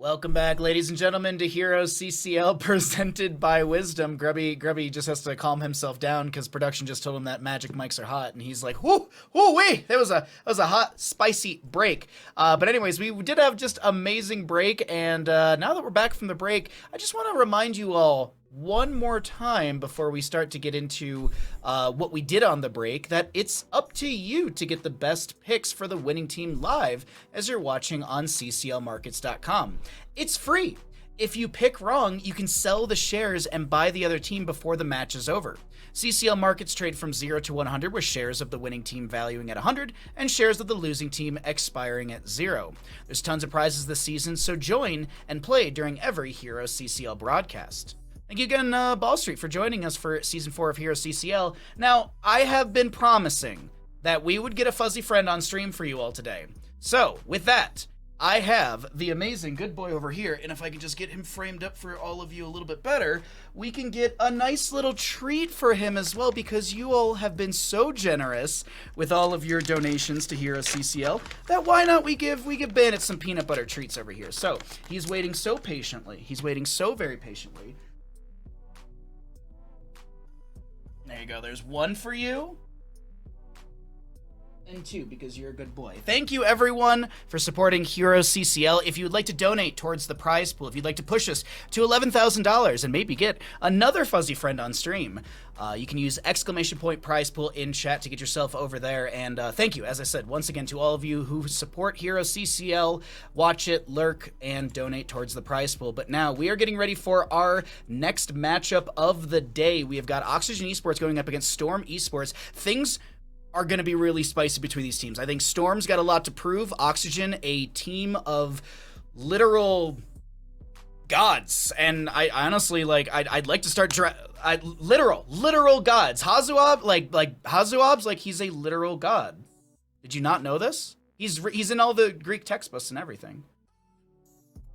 Welcome back, ladies and gentlemen, to HeroesCCL presented by Wisdom. Grubby just has to calm himself down because production just told him that magic mics are hot, and he's like, "Whoo, wait, that was a hot, spicy break." But anyways, we did have just amazing break, and now that we're back from the break, I just want to remind you all one more time before we start to get into what we did on the break, that it's up to you to get the best picks for the winning team live as you're watching on cclmarkets.com. It's free. If you pick wrong, you can sell the shares and buy the other team before the match is over. CCL markets trade from 0 to 100, with shares of the winning team valuing at 100 and shares of the losing team expiring at 0. There's tons of prizes this season, so join and play during every HeroesCCL broadcast. Thank you again, Ball Street, for joining us for Season 4 of HeroesCCL. Now, I have been promising that we would get a fuzzy friend on stream for you all today. So, with that, I have the amazing good boy over here, and if I can just get him framed up for all of you a little bit better, we can get a nice little treat for him as well, because you all have been so generous with all of your donations to HeroesCCL that why not we give Bandit some peanut butter treats over here. So, he's waiting so patiently. He's waiting so very patiently. There you go. There's one for you. And two, because you're a good boy. Thank you, everyone, for supporting HeroesCCL. If you'd like to donate towards the prize pool, if you'd like to push us to $11,000 and maybe get another fuzzy friend on stream, you can use !prize pool in chat to get yourself over there. And thank you, as I said, once again, to all of you who support HeroesCCL. Watch it, lurk, and donate towards the prize pool. But now we are getting ready for our next matchup of the day. We have got Oxygen Esports going up against Storm Esports. Things are going to be really spicy between these teams. I think Storm's got a lot to prove. Oxygen, a team of literal gods, and I honestly, like, I'd like to start literal gods. Hazuab, like Hazuab's like, he's a literal god. Did you not know this? He's in all the Greek textbooks and everything.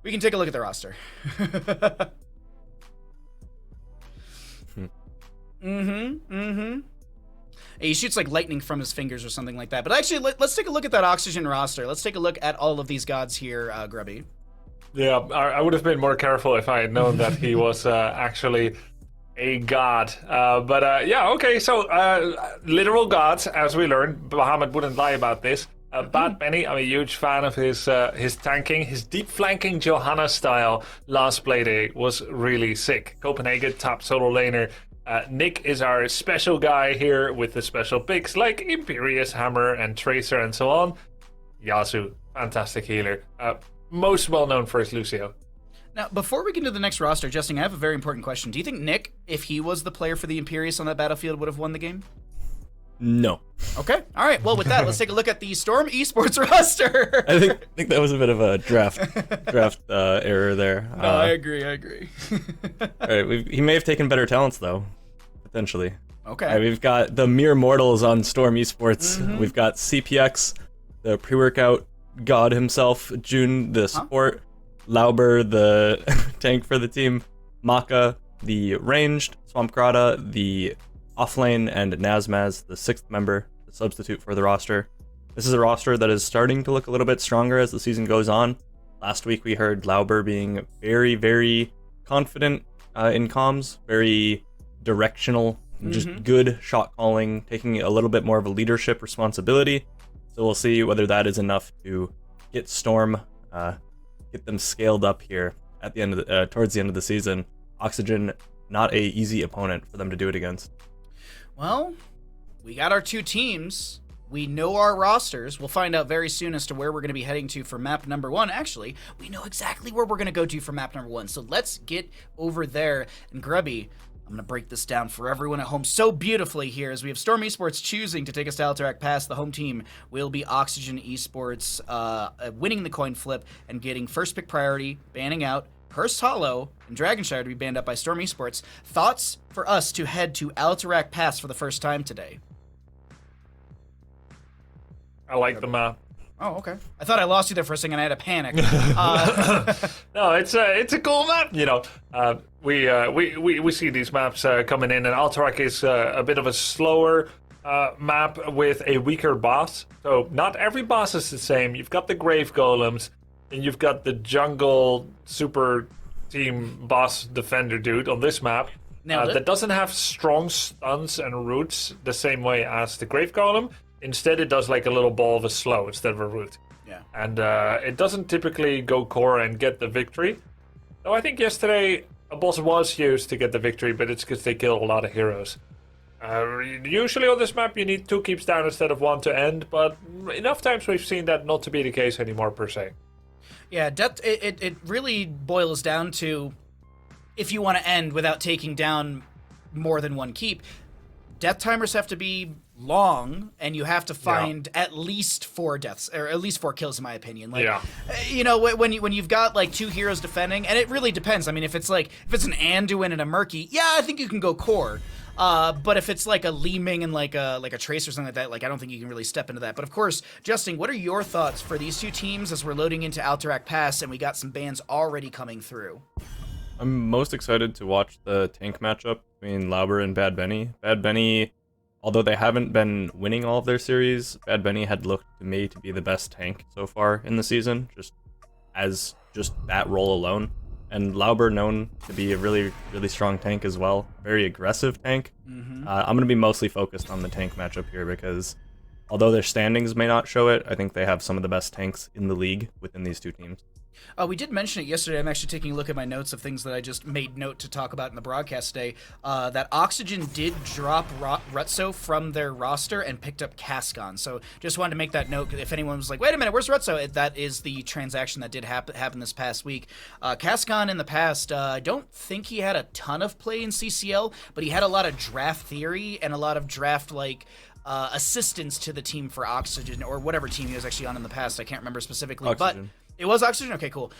We can take a look at the roster. He shoots like lightning from his fingers or something like that. But actually, let's take a look at that Oxygen roster. Let's take a look at all of these gods here, Grubby. Yeah, I would have been more careful if I had known that he was actually a god. Yeah, okay, so literal gods, as we learned. Bahamut wouldn't lie about this. Bad Benny, I'm a huge fan of his tanking. His deep flanking Johanna style last playday was really sick. Copenhagen, top solo laner. Nick is our special guy here with the special picks like Imperious, Hammer, and Tracer, and so on. Yasu, fantastic healer. Most well known for his Lucio. Now, before we get into the next roster, Justin, I have a very important question. Do you think Nick, if he was the player for the Imperious on that battlefield, would have won the game? No. Okay. All right. Well, with that, let's take a look at the Storm Esports roster. I think that was a bit of a draft error there. No, I agree. All right, he may have taken better talents though, potentially. Okay. All right, we've got the mere mortals on Storm Esports. We've got CPX, the pre-workout god himself, June, the support, Lauber, the tank for the team, Maka, the ranged, Swamp Grata, the offlane, and Nazmaz, the 6th member, the substitute for the roster. This is a roster that is starting to look a little bit stronger as the season goes on. Last week we heard Lauber being very, very confident in comms, very directional, just good shot calling, taking a little bit more of a leadership responsibility. So we'll see whether that is enough to get Storm, get them scaled up here at the end of towards the end of the season. Oxygen, not a easy opponent for them to do it against. Well, we got our two teams. We know our rosters. We'll find out very soon as to where we're going to be heading to for map number 1. Actually, we know exactly where we're going to go to for map number 1. So let's get over there. And Grubby, I'm going to break this down for everyone at home so beautifully here, as we have Storm Esports choosing to take us to Alterac Pass. The home team will be Oxygen Esports, winning the coin flip and getting first pick priority, banning out Hearst Hollow and Dragonshire to be banned up by Storm Esports. Thoughts for us to head to Alterac Pass for the first time today? I like the map. Oh, okay. I thought I lost you there for a second. I had to panic. No, it's a cool map. You know, we see these maps coming in, and Alterac is a bit of a slower map with a weaker boss. So not every boss is the same. You've got the Grave Golems. and you've got the jungle super team boss defender dude on this map that doesn't have strong stuns and roots the same way as the Grave Golem. Instead, it does like a little ball of a slow instead of a root. Yeah. And it doesn't typically go core and get the victory. Though I think yesterday a boss was used to get the victory, but it's because they killed a lot of heroes. Usually on this map you need 2 keeps down instead of 1 to end, but enough times we've seen that not to be the case anymore per se. Yeah, it really boils down to, if you want to end without taking down more than 1 keep, death timers have to be long, and you have to find at least 4 deaths, or at least 4 kills in my opinion. Like, you know, when you've got like 2 heroes defending, and it really depends. I mean, if it's an Anduin and a Murky, yeah, I think you can go core. But if it's like a Li Ming and like a Trace or something like that, like I don't think you can really step into that. But of course, Justin, what are your thoughts for these 2 teams as we're loading into Alterac Pass and we got some bans already coming through? I'm most excited to watch the tank matchup between Lauber and Bad Benny. Bad Benny, although they haven't been winning all of their series, Bad Benny had looked to me to be the best tank so far in the season, just that role alone. And Lauber known to be a really, really strong tank as well. Very aggressive tank. I'm going to be mostly focused on the tank matchup here because although their standings may not show it, I think they have some of the best tanks in the league within these 2 teams. We did mention it yesterday. I'm actually taking a look at my notes of things that I just made note to talk about in the broadcast today. That Oxygen did drop Rutso from their roster and picked up Cascon. So just wanted to make that note. If anyone was like, wait a minute, where's Rutso? That is the transaction that did happen this past week. Cascon in the past, I don't think he had a ton of play in CCL, but he had a lot of draft theory and a lot of draft, like, assistance to the team for Oxygen, or whatever team he was actually on in the past. I can't remember specifically. Oxygen. But it was Oxygen? Okay, cool.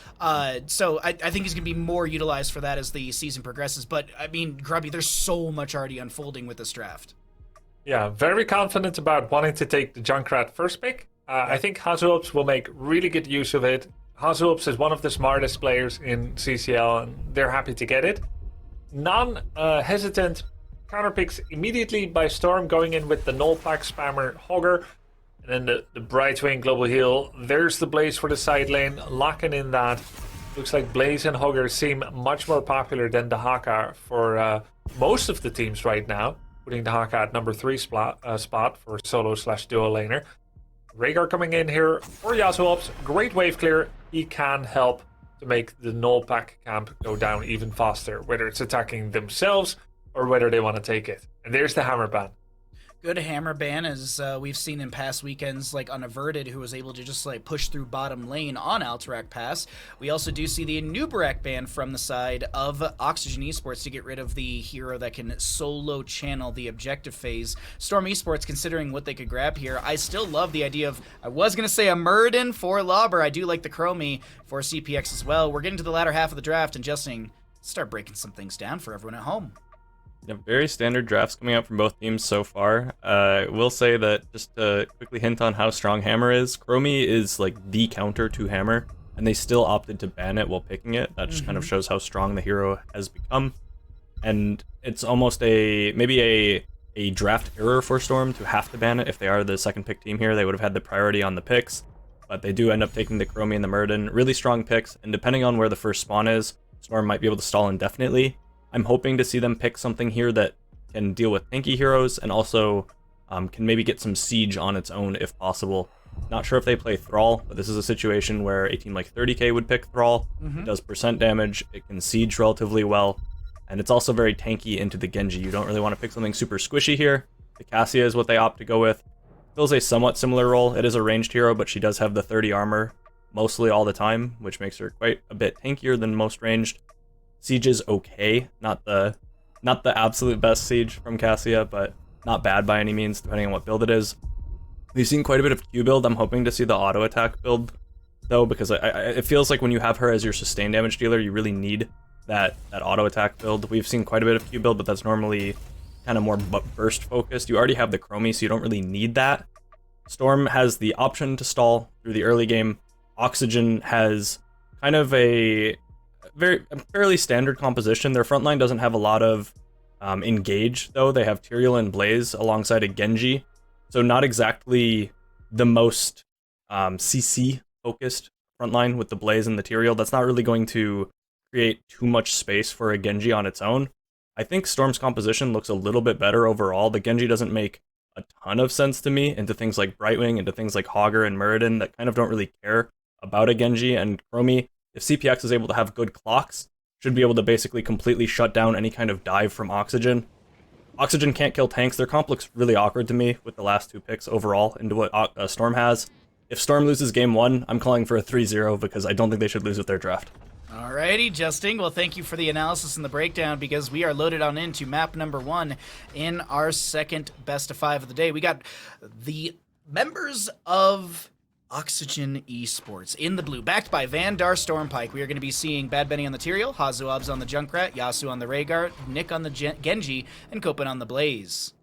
So I think he's going to be more utilized for that as the season progresses. But, I mean, Grubby, there's so much already unfolding with this draft. Yeah, very confident about wanting to take the Junkrat first pick. I think HoTS will make really good use of it. HoTS is one of the smartest players in CCL, and they're happy to get it. Non-hesitant counterpicks immediately by Storm, going in with the null pack spammer Hogger. And then the Brightwing Global Heal. There's the Blaze for the side lane, locking in that. Looks like Blaze and Hogger seem much more popular than the Haka for most of the teams right now, putting the Haka at number 3 spot for solo/duo laner. Rhaegar coming in here for Yasuo's. Great wave clear. He can help to make the null pack camp go down even faster, whether it's attacking themselves or whether they want to take it. And there's the hammer ban. Good hammer ban, as we've seen in past weekends, like Unaverted, who was able to just like push through bottom lane on Alterac Pass. We also do see the Nubarak ban from the side of Oxygen Esports to get rid of the hero that can solo channel the objective phase. Storm Esports, considering what they could grab here, I still love the idea of, I was going to say a Muradin for Lauber. I do like the Chromie for CPX as well. We're getting to the latter half of the draft and just start breaking some things down for everyone at home. Yeah, very standard drafts coming out from both teams so far. I will say that, just to quickly hint on how strong Hammer is, Chromie is like the counter to Hammer, and they still opted to ban it while picking it. That just kind of shows how strong the hero has become. And it's almost maybe a draft error for Storm to have to ban it. If they are the second pick team here, they would have had the priority on the picks, but they do end up taking the Chromie and the Muradin. Really strong picks, and depending on where the first spawn is, Storm might be able to stall indefinitely. I'm hoping to see them pick something here that can deal with tanky heroes and also can maybe get some siege on its own if possible. Not sure if they play Thrall, but this is a situation where a team like 30k would pick Thrall. It does % damage, it can siege relatively well, and it's also very tanky into the Genji. You don't really want to pick something super squishy here. The Cassia is what they opt to go with. Fills a somewhat similar role. It is a ranged hero, but she does have the 30 armor mostly all the time, which makes her quite a bit tankier than most ranged. Siege is okay, not the absolute best Siege from Cassia, but not bad by any means, depending on what build it is. We've seen quite a bit of Q build. I'm hoping to see the auto attack build, though, because it feels like when you have her as your sustain damage dealer, you really need that auto attack build. We've seen quite a bit of Q build, but that's normally kind of more burst focused. You already have the Chromie, so you don't really need that. Storm has the option to stall through the early game. Oxygen has kind of a fairly standard composition. Their front line doesn't have a lot of engage, though. They have Tyrael and Blaze alongside a Genji, so not exactly the most CC focused front line with the Blaze and the Tyrael, that's not really going to create too much space for a Genji on its own. I think Storm's composition looks a little bit better overall. The Genji doesn't make a ton of sense to me into things like Brightwing, into things like Hogger and Muradin that kind of don't really care about a Genji. And Chromie, if CPX is able to have good clocks, should be able to basically completely shut down any kind of dive from Oxygen. Oxygen can't kill tanks. Their comp looks really awkward to me with the last 2 picks overall into what Storm has. If Storm loses game 1, I'm calling for a 3-0 because I don't think they should lose with their draft. Alrighty, Justin. Well, thank you for the analysis and the breakdown because we are loaded on into map number 1 in our second best of 5 of the day. We got the members of Oxygen Esports in the blue, backed by Vandar Stormpike. We are going to be seeing Bad Benny on the Tyrael, Hazuabs on the Junkrat, Yasu on the Rhaegar, Nick on the Genji, and Kopen on the Blaze.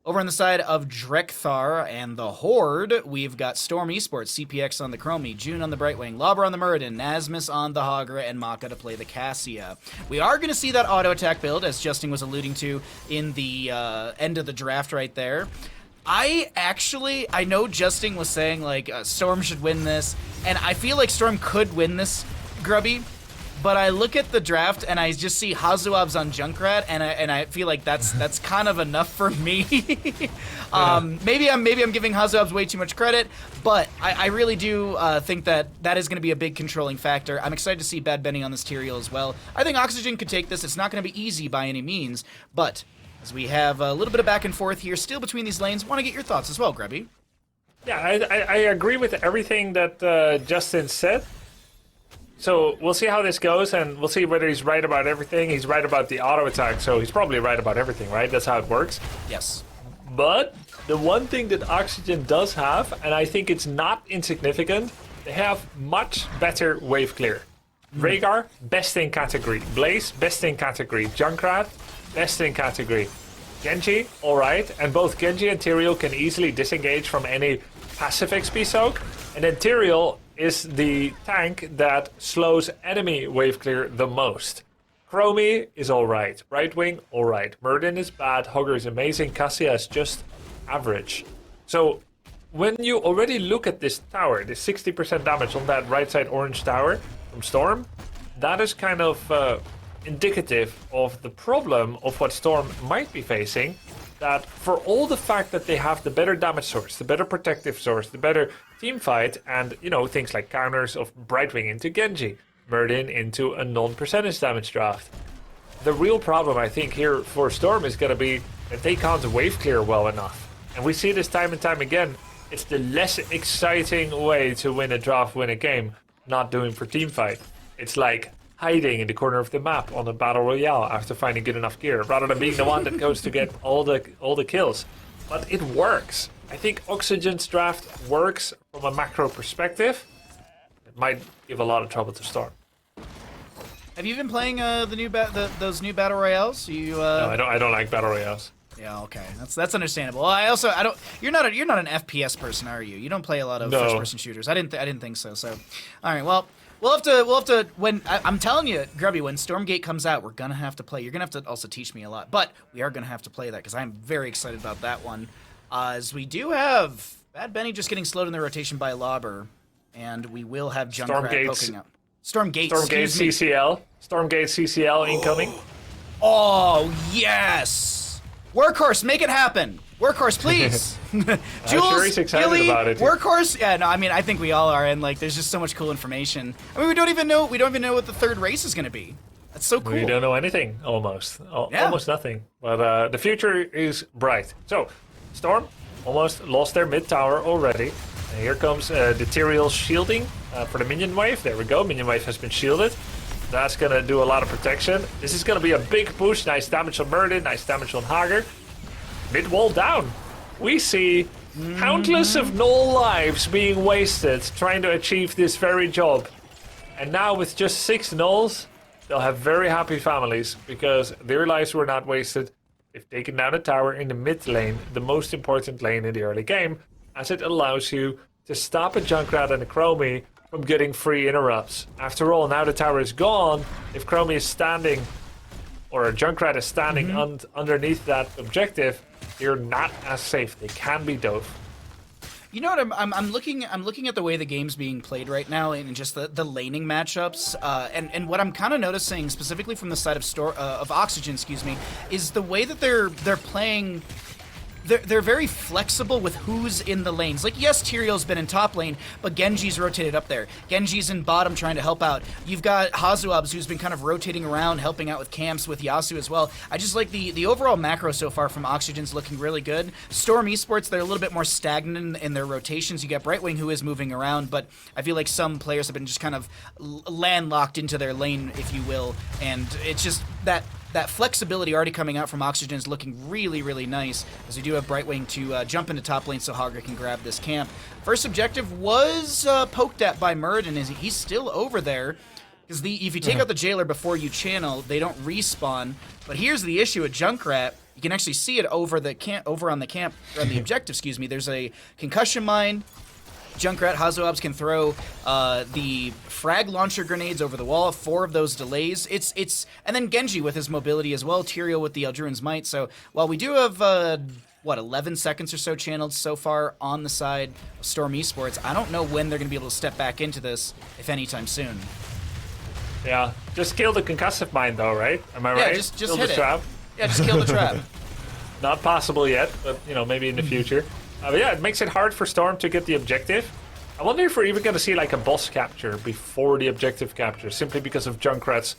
Over on the side of Drekthar and the Horde, we've got Storm Esports, CPX on the Chromie, June on the Brightwing, Lauber on the Muradin, Nasmus on the Hogger, and Maka to play the Cassia. We are going to see that auto attack build, as Justin was alluding to in the end of the draft right there. I know Justin was saying, like, Storm should win this, and I feel like Storm could win this, Grubby, but I look at the draft and I just see Hazuabs on Junkrat, and I feel like that's kind of enough for me. Maybe I'm giving Hazuabs way too much credit, but I really do think that is going to be a big controlling factor. I'm excited to see Bad Benny on this Tyrael as well. I think Oxygen could take this. It's not going to be easy by any means, but as we have a little bit of back and forth here still between these lanes, want to get your thoughts as well, Grubby. Yeah, I agree with everything that Justin said. So we'll see how this goes, and we'll see whether he's right about everything. He's right about the auto attack, so he's probably right about everything, right? That's how it works. Yes. But the one thing that Oxygen does have, and I think it's not insignificant, they have much better wave clear. Rhaegar, best in category. Blaze, best in category. Junkrat, best in category. Genji, alright, and both Genji and Tyrael can easily disengage from any passive XP soak, and then Tyrael is the tank that slows enemy wave clear the most. Chromie is alright, Brightwing alright, Muradin is bad, Hogger is amazing, Cassia is just average. So when you already look at this tower, the 60% damage on that right side orange tower from Storm, that is kind of indicative of the problem of what Storm might be facing, that for all the fact that they have the better damage source, the better protective source, the better team fight, and, you know, things like counters of Brightwing into Genji, Muradin into a non-percentage damage draft. The real problem, I think, here for Storm is going to be that they can't wave clear well enough. And we see this time and time again. It's the less exciting way to win a draft, win a game, not doing for team fight. It's like hiding in the corner of the map on a battle royale after finding good enough gear, rather than being the one that goes to get all the kills. But it works. I think Oxygen's draft works from a macro perspective. It might give a lot of trouble to Storm. Have you been playing those new battle royales? No, I don't like battle royales. Yeah, okay, that's understandable. Well, I don't. You're not an FPS person, are you? You don't play a lot of first-person shooters. I didn't think so. So, all right, well. We'll have to, when, I'm telling you, Grubby, when Stormgate comes out, we're gonna have to play. You're gonna have to also teach me a lot, but we are gonna have to play that, because I'm very excited about that one. As we do have Bad Benny just getting slowed in the rotation by Lauber, and we will have Junkrat poking up. Stormgate CCL. Stormgate CCL incoming. Oh, yes! Workhorse, make it happen! Workhorse, please! Jules, sure he's excited Gilly, about it. Workhorse? Yeah, no, I mean, I think we all are, and, like, there's just so much cool information. I mean, we don't even know what the third race is going to be. That's so cool. We don't know anything, almost. Almost nothing. But the future is bright. So, Storm almost lost their mid tower already. And here comes the Tyrael shielding for the minion wave. There we go, minion wave has been shielded. That's going to do a lot of protection. This is going to be a big push. Nice damage on Muradin, nice damage on Hogger. Mid wall down. We see countless of null lives being wasted trying to achieve this very job. And now with just 6 nulls, they'll have very happy families because their lives were not wasted. They've taken down a tower in the mid lane, the most important lane in the early game, as it allows you to stop a Junkrat and a Chromie from getting free interrupts. After all, now the tower is gone. If Chromie is standing, or a Junkrat is standing underneath that objective, they're not as safe. They can be dove. You know what? I'm looking at the way the game's being played right now, and just the laning matchups. And what I'm kind of noticing specifically from the side of Oxygen, excuse me, is the way that they're playing. They're very flexible with who's in the lanes. Like, yes, Tyrion's been in top lane, but Genji's rotated up there. Genji's in bottom trying to help out. You've got Hazuabs, who's been kind of rotating around, helping out with camps with Yasu as well. I just like the overall macro so far from Oxygen's looking really good. Storm Esports, they're a little bit more stagnant in their rotations. You got Brightwing, who is moving around, but I feel like some players have been just kind of landlocked into their lane, if you will, and it's just that flexibility already coming out from Oxygen is looking really, really nice, as we do have Brightwing to jump into top lane so Hogger can grab this camp. First objective was poked at by Muradin, as he's still over there, because if you take out the Jailer before you channel, they don't respawn. But here's the issue with Junkrat. You can actually see it over on the objective, excuse me. There's a concussion mine. Junkrat, Hazuabs can throw the frag launcher grenades over the wall. 4 of those delays. And then Genji with his mobility as well. Tyrael with the Eldruin's Might. So while we do have 11 seconds or so channeled so far on the side of Storm Esports, I don't know when they're going to be able to step back into this, if anytime soon. Yeah, just kill the concussive mine though, right? Am I right? Yeah, just kill hit the it. trap. Yeah, just kill the trap. Not possible yet, but maybe in the future. But yeah, it makes it hard for Storm to get the objective. I wonder if we're even going to see like a boss capture before the objective capture, simply because of Junkrat's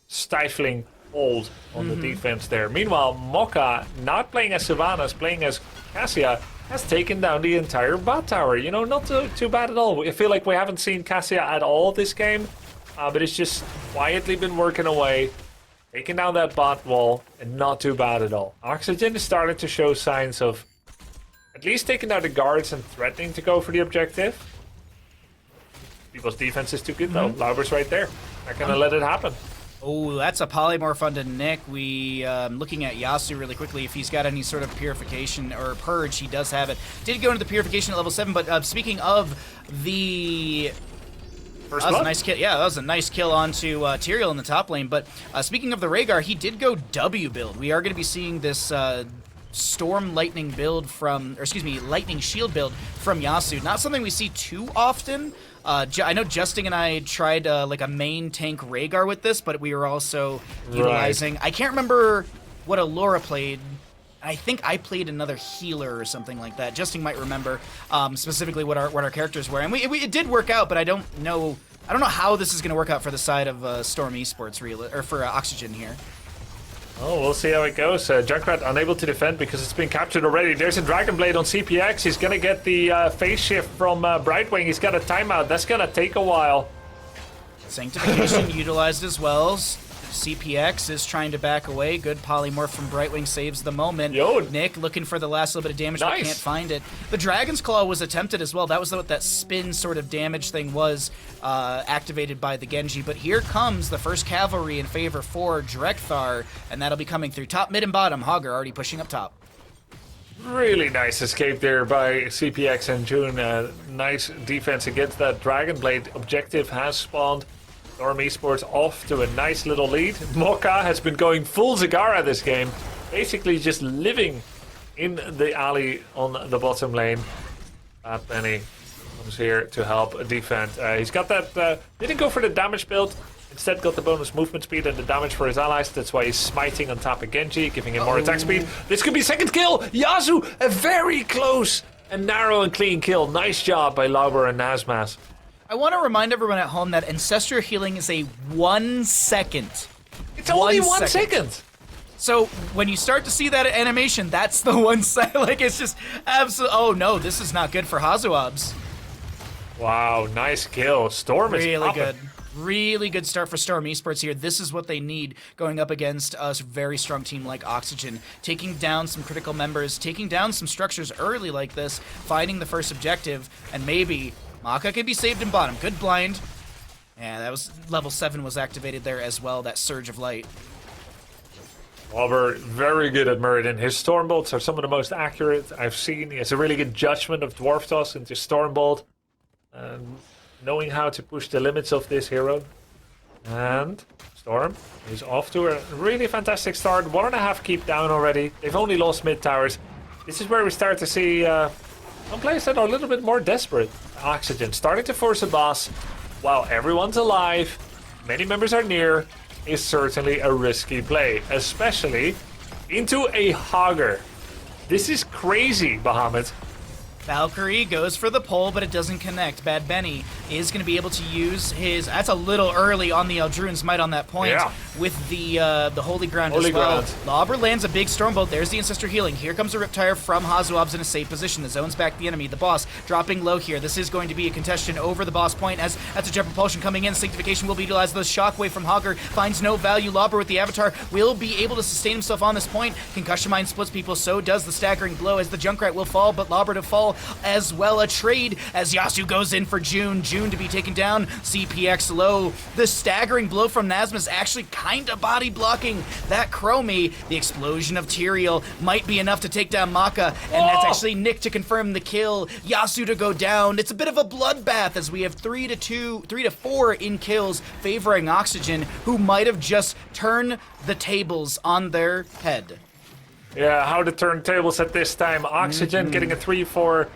stifling hold on the defense there. Meanwhile, Mokka, not playing as Sylvanas, playing as Cassia, has taken down the entire bot tower. Not too bad at all. I feel like we haven't seen Cassia at all this game, but it's just quietly been working away, taking down that bot wall, and not too bad at all. Oxygen is starting to show signs of at least taking out the guards and threatening to go for the objective. People's defense is too good though. Lauber's right there. Not gonna let it happen. Oh, that's a polymorph onto Nick. We looking at Yasu really quickly. If he's got any sort of purification or purge, he does have it. Did go into the purification at level 7, but speaking of the... First that was blood? a nice kill. Yeah, that was a nice kill onto Tyrael in the top lane. But speaking of the Rhaegar, he did go W build. We are going to be seeing this Storm Lightning build Lightning Shield build from Yasu. Not something we see too often. I know Justin and I tried like a main tank Rhaegar with this, but we were also utilizing... I can't remember what Allura played. I think I played another healer or something like that. Justin might remember specifically what our characters were, and it did work out. But I don't know how this is going to work out for the side of Storm Esports or for Oxygen here. Oh, we'll see how it goes. Junkrat unable to defend because it's been captured already. There's a Dragon Blade on CPX. He's going to get the phase shift from Brightwing. He's got a timeout. That's going to take a while. Sanctification utilized as well. CPX is trying to back away. Good polymorph from Brightwing saves the moment. Yo. Nick looking for the last little bit of damage, but Nice. can't find it. The Dragon's Claw was attempted as well. That was what that spin sort of damage thing was, activated by the Genji. But here comes the first cavalry in favor for Drekthar, and that'll be coming through top, mid, and bottom. Hogger already pushing up top. Really nice escape there by CPX and June. Nice defense against that Dragon Blade. Objective has spawned. Storm Esports off to a nice little lead. Mokka has been going full Zagara this game. Basically just living in the alley on the bottom lane. Bad Penny comes here to help defend. He's got that... didn't go for the damage build. Instead got the bonus movement speed and the damage for his allies. That's why he's smiting on top of Genji, giving him more attack speed. This could be second kill. Yasu, a very close and narrow and clean kill. Nice job by Lauber and Nazmas. I want to remind everyone at home that Ancestral Healing is a 1 second. It's only 1 second. So when you start to see that animation, that's the 1 second. Like, it's just absolute. Oh no, this is not good for Hazuabs. Wow, nice kill. Storm is Really popping. good. Really good start for Storm Esports here. This is what they need going up against a very strong team like Oxygen. Taking down some critical members, taking down some structures early like this, finding the first objective, and maybe Maka can be saved in bottom. Good blind. Yeah, that was level 7 was activated there as well, that Surge of Light. Robert, very good at Muradin. His Storm Bolts are some of the most accurate I've seen. He has a really good judgment of Dwarf Toss into Storm Bolt. Knowing how to push the limits of this hero. And Storm is off to a really fantastic start. 1.5 keep down already. They've only lost mid towers. This is where we start to see some players that are a little bit more desperate. Oxygen starting to force a boss while everyone's alive, many members are near, is certainly a risky play, especially into a Hogger. This is crazy, Bahamut. Valkyrie goes for the pole, but it doesn't connect. Bad Benny is going to be able to use his... That's a little early on the Eldruin's Might on that point. Yeah. With the Holy Ground Holy as well. Ground. Lauber lands a big Stormbolt. There's the Ancestor healing. Here comes a Riptire from HoTS in a safe position. The zone's back the enemy. The boss dropping low here. This is going to be a contestation over the boss point as that's a Jet Propulsion coming in. Sanctification will be utilized. The Shockwave from Hogger finds no value. Lauber with the Avatar will be able to sustain himself on this point. Concussion Mine splits people. So does the Staggering Blow as the Junkrat will fall, but Lauber to fall as well. A trade as Yasu goes in for June. June to be taken down. CPX low. The Staggering Blow from Nazmus actually kind of body blocking that Chromie. The explosion of Tyrael might be enough to take down Maka, and that's actually Nick to confirm the kill. Yasu to go down. It's a bit of a bloodbath as we have 3 to 4 in kills favoring Oxygen, who might have just turned the tables on their head. Yeah, how the turntables at this time. Oxygen getting a 3-4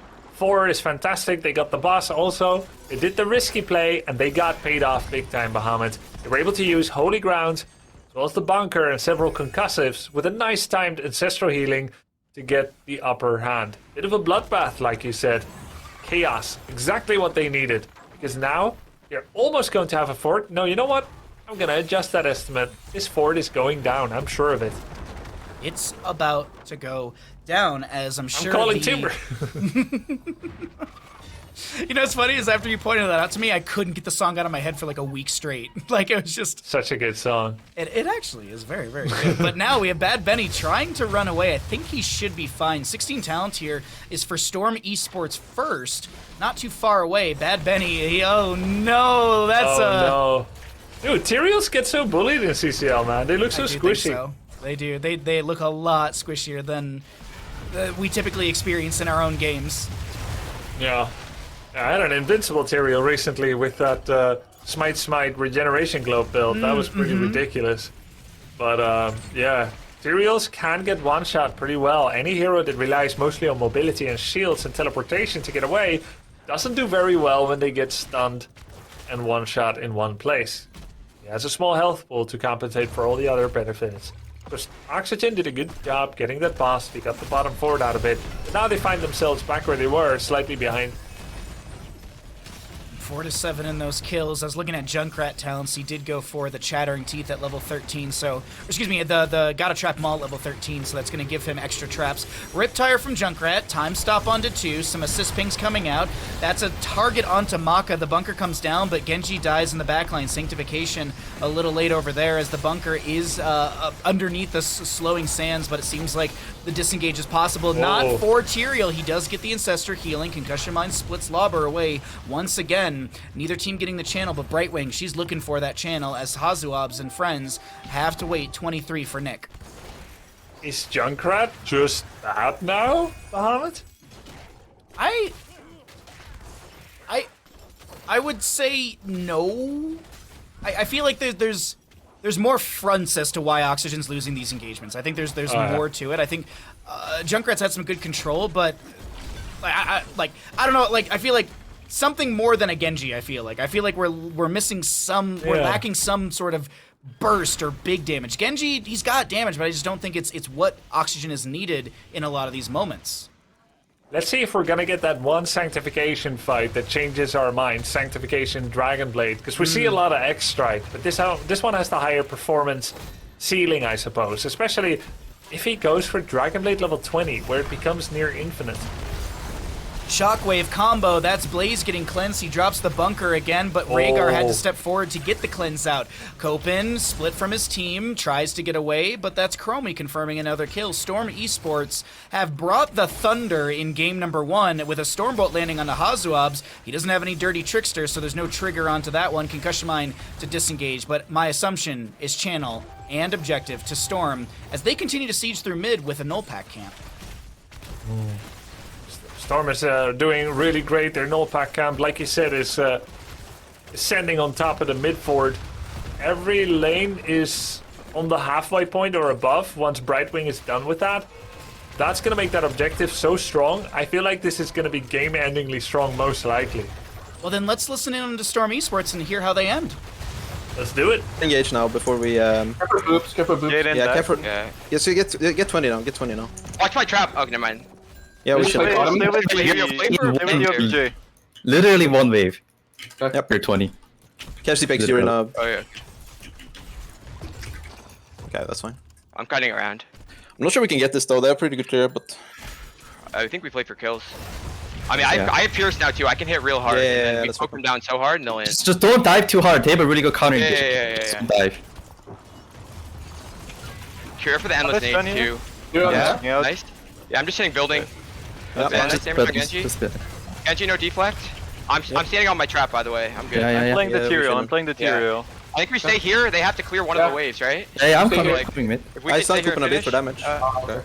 is fantastic. They got the boss also. They did the risky play and they got paid off big time, Bahamut. They were able to use Holy Ground as well as the bunker and several concussives with a nice timed ancestral healing to get the upper hand. Bit of a bloodbath, like you said. Chaos, exactly what they needed. Because now you're almost going to have a fort. No, you know what? I'm going to adjust that estimate. This fort is going down, I'm sure of it. It's about to go down, as I'm sure. I'm calling timber. You know what's funny is after you pointed that out to me, I couldn't get the song out of my head for like a week straight. Like it was just such a good song. It actually is very, very good. But now we have Bad Benny trying to run away. I think he should be fine. 16 talent here is for Storm Esports first. Not too far away. Bad Benny. Oh no, that's no. Dude, Tyraels get so bullied in CCL, man. They look so squishy. So. They do. They look a lot squishier than we typically experience in our own games. Yeah. I had an invincible Tyrael recently with that Smite Regeneration Globe build. That was pretty ridiculous. But yeah, Tyraels can get one-shot pretty well. Any hero that relies mostly on mobility and shields and teleportation to get away doesn't do very well when they get stunned and one-shot in one place. He has a small health pool to compensate for all the other benefits. Because Oxygen did a good job getting that boss. They got the bottom forward out of it. But now they find themselves back where they were, slightly behind. 4 to 7 in those kills. I was looking at Junkrat talents. He did go for the Chattering Teeth at level 13, so... Excuse me, the Gotta Trap Maul at level 13, so that's going to give him extra traps. Riptire from Junkrat. Time stop onto 2. Some assist pings coming out. That's a target onto Maka. The bunker comes down, but Genji dies in the backline. Sanctification a little late over there as the bunker is underneath the slowing sands, but it seems like the disengage is possible. Whoa. Not for Tyrael. He does get the Ancestor healing. Concussion Mine splits Lauber away once again. Neither team getting the channel, but Brightwing, she's looking for that channel as HoTS and friends have to wait 23 for Nick. Is Junkrat just that now, Bahamut? I would say no. I feel like there's more fronts as to why Oxygen's losing these engagements. I think there's more to it. I think Junkrat's had some good control, but I don't know. Like I feel like something more than a Genji. I feel like we're missing some. We're lacking some sort of burst or big damage. Genji, he's got damage, but I just don't think it's what Oxygen is needed in a lot of these moments. Let's see if we're gonna get that one Sanctification fight that changes our mind. Sanctification Dragonblade, because we see a lot of X Strike, but this one has the higher performance ceiling, I suppose. Especially if he goes for Dragonblade level 20, where it becomes near infinite. Shockwave combo, that's Blaze getting cleansed. He drops the bunker again, but Rhaegar had to step forward to get the cleanse out. Copen, split from his team, tries to get away, but that's Chromie confirming another kill. Storm Esports have brought the thunder in game number 1 with a Stormbolt landing on the HoTS. He doesn't have any Dirty Trickster, so there's no trigger onto that one. Concussion Mine to disengage, but my assumption is channel and objective to Storm as they continue to siege through mid with a null pack camp. Storm is doing really great. Their null pack camp, like you said, is ascending on top of the mid fort. Every lane is on the halfway point or above once Brightwing is done with that. That's going to make that objective so strong. I feel like this is going to be game-endingly strong, most likely. Well, then let's listen in to Storm Esports and hear how they end. Let's do it. Engage now before we. Careful boops, careful boops. Get in Yeah, there. careful. Yeah. Yeah, so get 20 now. Get 20 now. Watch my trap. Oh, never mind. Yeah, we Stay should. with bottom. Stay with Stay me. with me. Stay with you, PJ. Literally one wave. Yep. Or 20. Catch the X during. Oh yeah. Okay, that's fine. I'm cutting around. I'm not sure we can get this though. They're pretty good clear, but. I think we play for kills. I mean, Yeah. I have Pierce now too. I can hit real hard. Yeah, and then yeah, we that's poke fine. them down so hard and they'll end. Just don't dive too hard. They have a really good counter. Yeah, engagement. yeah, yeah, Just yeah. don't dive. Cure for the endless let's nades run here. too. Yeah. Yeah. Nice. Yeah, I'm just hitting building. Yeah, Yeah, nice Just damage on just- Genji. just bit. Genji, no deflect. I'm standing on my trap, by the way. I'm good. Yeah, yeah, I'm yeah. playing the Yeah, we Tyrael. can- I'm playing the Yeah. Tyrael. I think we stay here. They have to clear one Yeah. of the waves, right? Yeah, I'm Stay coming, here. coming mid. If we I can stay start here open a and bit for finish, damage. Okay.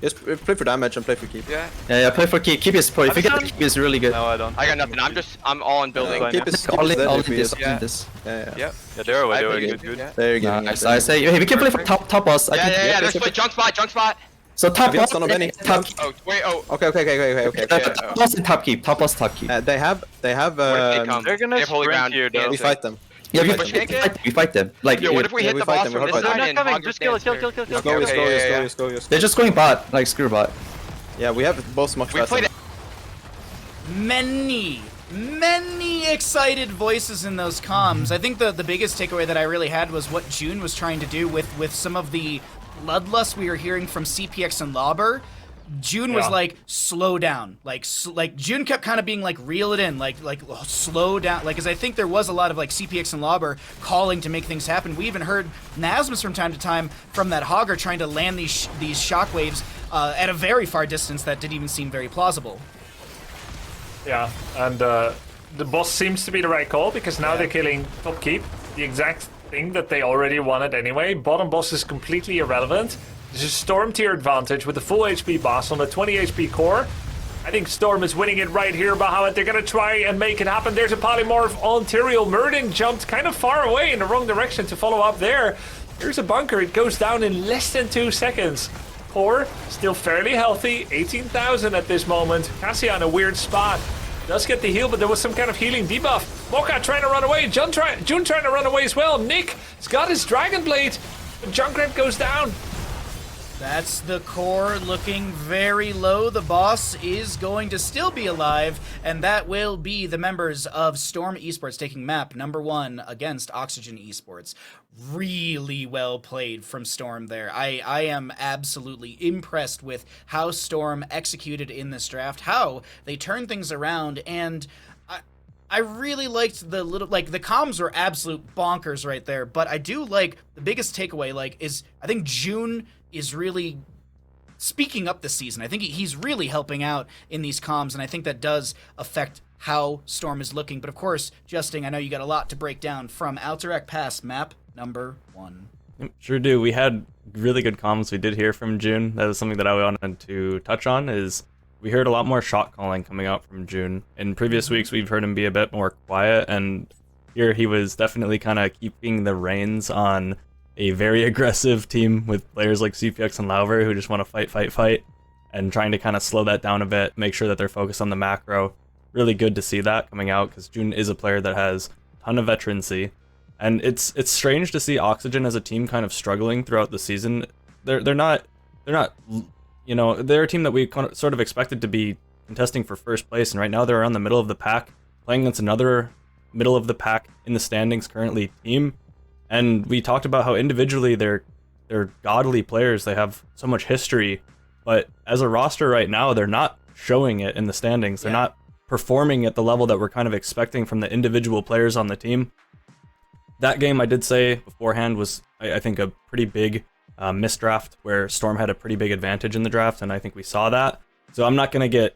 Just play for damage and play for keep. Yeah. Yeah, play for keep. Keep your support. If you get the done. keep, is really good. No, I don't. I got nothing. I'm all in building. Fine, Keep yeah. is All in, dead all if in we this, is- all in this. Yeah. Yep. Yeah, they're I doing think good, good. Yeah. There you go. Nice. I say, hey, we can play for top boss. I Yeah, can, yeah, yeah. there's There's junk spot, junk spot. So top Yeah, boss, son of any. top keep. Oh, wait, oh. Okay. Top boss and top keep. Top boss, top keep. They have. What if they come? They're gonna They have holy sprint ground. here, though. We fight them. Yeah, we Push fight, it? we fight them. Like, Yo, what if we Yeah, hit we the fight boss them, from we this fight them. side They're and not coming. Hog Just stands kill, here? kill. Let's Okay, go, yeah. let's go. they're just going bot. Like, screw bot. Yeah, we have both much We faster. played Many excited voices in those comms. I think the biggest takeaway that I really had was what June was trying to do with some of the bloodlust we were hearing from CPX and Lauber. June was Yeah. like, slow down. Like June kept kind of being like, reel it in, like slow down. Like, because I think there was a lot of like CPX and Lauber calling to make things happen. We even heard Nasmus from time to time from that Hogger trying to land these shockwaves at a very far distance that didn't even seem very plausible. Yeah, and the boss seems to be the right call because now Yeah. they're killing top keep, the exact thing that they already wanted anyway. Bottom boss is completely irrelevant. There's a Storm tier advantage with the full HP boss on the 20 HP core. I think Storm is winning it right here, Bahamut. They're going to try and make it happen. There's a polymorph on Tyrael. Murden jumped kind of far away in the wrong direction to follow up there. Here's a bunker. It goes down in less than 2 seconds. Core still fairly healthy, 18,000 at this moment. Cassia in a weird spot. Does get the heal, but there was some kind of healing debuff. Mocha trying to run away. June trying to run away as well. Nick has got his Dragon Blade. But Junkrat goes down. That's the core looking very low. The boss is going to still be alive, and that will be the members of Storm Esports taking map number 1 against Oxygen Esports. Really well played from Storm there. I am absolutely impressed with how Storm executed in this draft, how they turned things around, and I really liked the little, like, the comms were absolute bonkers right there, but I do like, the biggest takeaway, like, is I think June is really speaking up this season. I think he's really helping out in these comms, and I think that does affect how Storm is looking. But of course, Justin, I know you got a lot to break down from Alterac Pass, map number 1. Sure do. We had really good comms we did hear from June. That was something that I wanted to touch on, is we heard a lot more shot calling coming out from June. In previous weeks, we've heard him be a bit more quiet, and here he was definitely kind of keeping the reins on a very aggressive team with players like CPX and Lauver who just want to fight, and trying to kind of slow that down a bit, make sure that they're focused on the macro. Really good to see that coming out, because June is a player that has a ton of veterancy. And it's strange to see Oxygen as a team kind of struggling throughout the season. They're not, you know, they're a team that we sort of expected to be contesting for first place, and right now they're around the middle of the pack, playing against another middle of the pack in the standings currently team. And we talked about how individually they're godly players. They have so much history, but as a roster right now, they're not showing it in the standings. They're not performing at the level that we're kind of expecting from the individual players on the team. That game, I did say beforehand, was, I think, a pretty big misdraft where Storm had a pretty big advantage in the draft, and I think we saw that. So I'm not going to get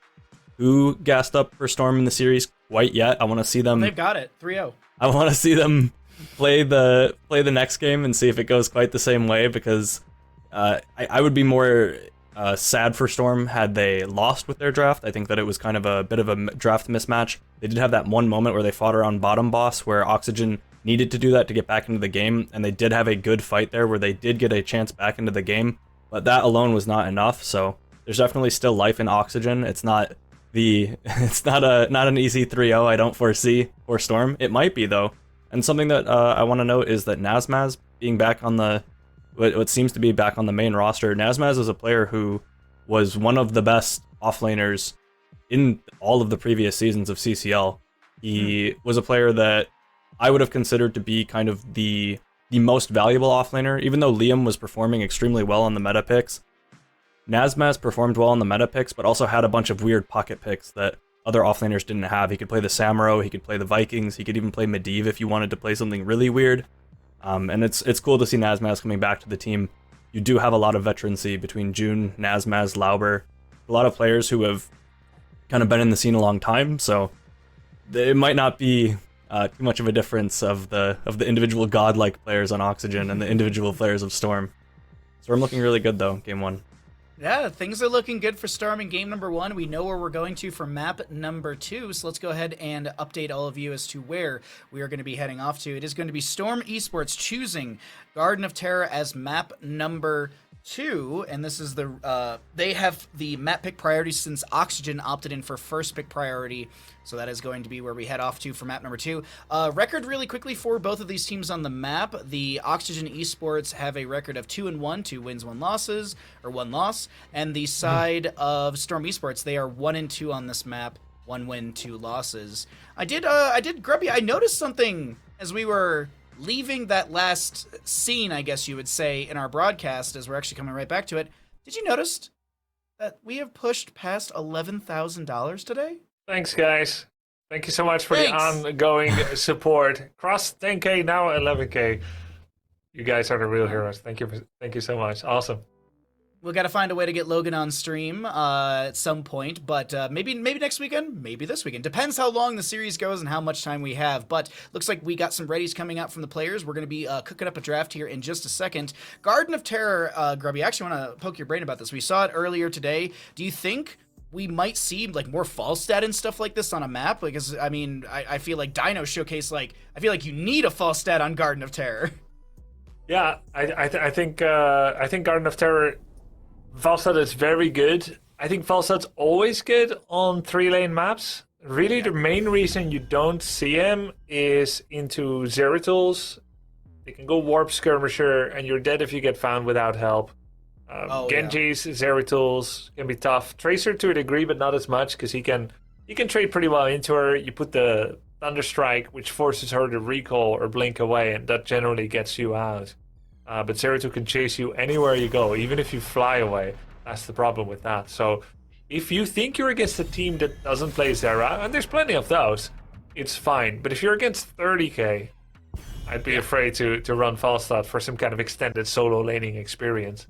too gassed up for Storm in the series quite yet. I want to see them... They've got it, 3-0. I want to see them play the next game and see if it goes quite the same way, because I would be more sad for Storm had they lost with their draft. I think that it was kind of a bit of a draft mismatch. They did have that one moment where they fought around bottom boss where Oxygen needed to do that to get back into the game, and they did have a good fight there where they did get a chance back into the game, but that alone was not enough. So there's definitely still life in Oxygen. It's not not an easy 3-0. I don't foresee for Storm. It might be though. And something that I want to note is that Nazmaz being back on what seems to be back on the main roster. Nazmaz is a player who was one of the best offlaners in all of the previous seasons of CCL. He was a player that I would have considered to be kind of the most valuable offlaner, even though Liam was performing extremely well on the meta picks. Nazmaz performed well on the meta picks, but also had a bunch of weird pocket picks that other offlaners didn't have. He could play the Samuro, he could play the Vikings, he could even play Medivh if you wanted to play something really weird. And it's cool to see Nazmaz coming back to the team. You do have a lot of veterancy between June, Nazmaz, Lauber, a lot of players who have kind of been in the scene a long time, so it might not be too much of a difference of the individual godlike players on Oxygen and the individual players of Storm. Storm looking really good though, game 1. Yeah, things are looking good for Storm in game number 1. We know where we're going to for map number 2, so let's go ahead and update all of you as to where we are going to be heading off to. It is going to be Storm Esports choosing Garden of Terror as map number 2, and this is they have the map pick priority since Oxygen opted in for first pick priority, so that is going to be where we head off to for map number 2. Record really quickly for both of these teams on the map. The Oxygen Esports have a record of 2-1, 2 wins, 1 losses, or 1 loss, and the side of Storm Esports, they are 1-2 on this map, 1 win, 2 losses. I did Grubby, I noticed something as we were leaving that last scene, I guess you would say, in our broadcast, as we're actually coming right back to it. Did you notice that we have pushed past $11,000 today? Thanks, guys. Thank you so much for the ongoing support. Cross 10K, now 11K. You guys are the real heroes. Thank you so much. Awesome. We've got to find a way to get Logan on stream at some point, but maybe next weekend, maybe this weekend. Depends how long the series goes and how much time we have, but looks like we got some readies coming out from the players. We're going to be cooking up a draft here in just a second. Garden of Terror, Grubby, I actually want to poke your brain about this. We saw it earlier today. Do you think we might see like more Falstad and stuff like this on a map? Because, I mean, I feel like Dino Showcase, I feel like you need a Falstad on Garden of Terror. Yeah, I think Garden of Terror, Falstad is very good. I think Falstad's always good on 3-lane maps. Really, the main reason you don't see him is into Zeratools. They can go Warp Skirmisher, and you're dead if you get found without help. Genji's, Zeratools can be tough. Tracer to a degree, but not as much, because he can trade pretty well into her. You put the Thunderstrike, which forces her to recall or blink away, and that generally gets you out. But Zeratul can chase you anywhere you go, even if you fly away. That's the problem with that. So if you think you're against a team that doesn't play Zera, and there's plenty of those, it's fine. But if you're against 30k, I'd be afraid to run Falstad for some kind of extended solo laning experience.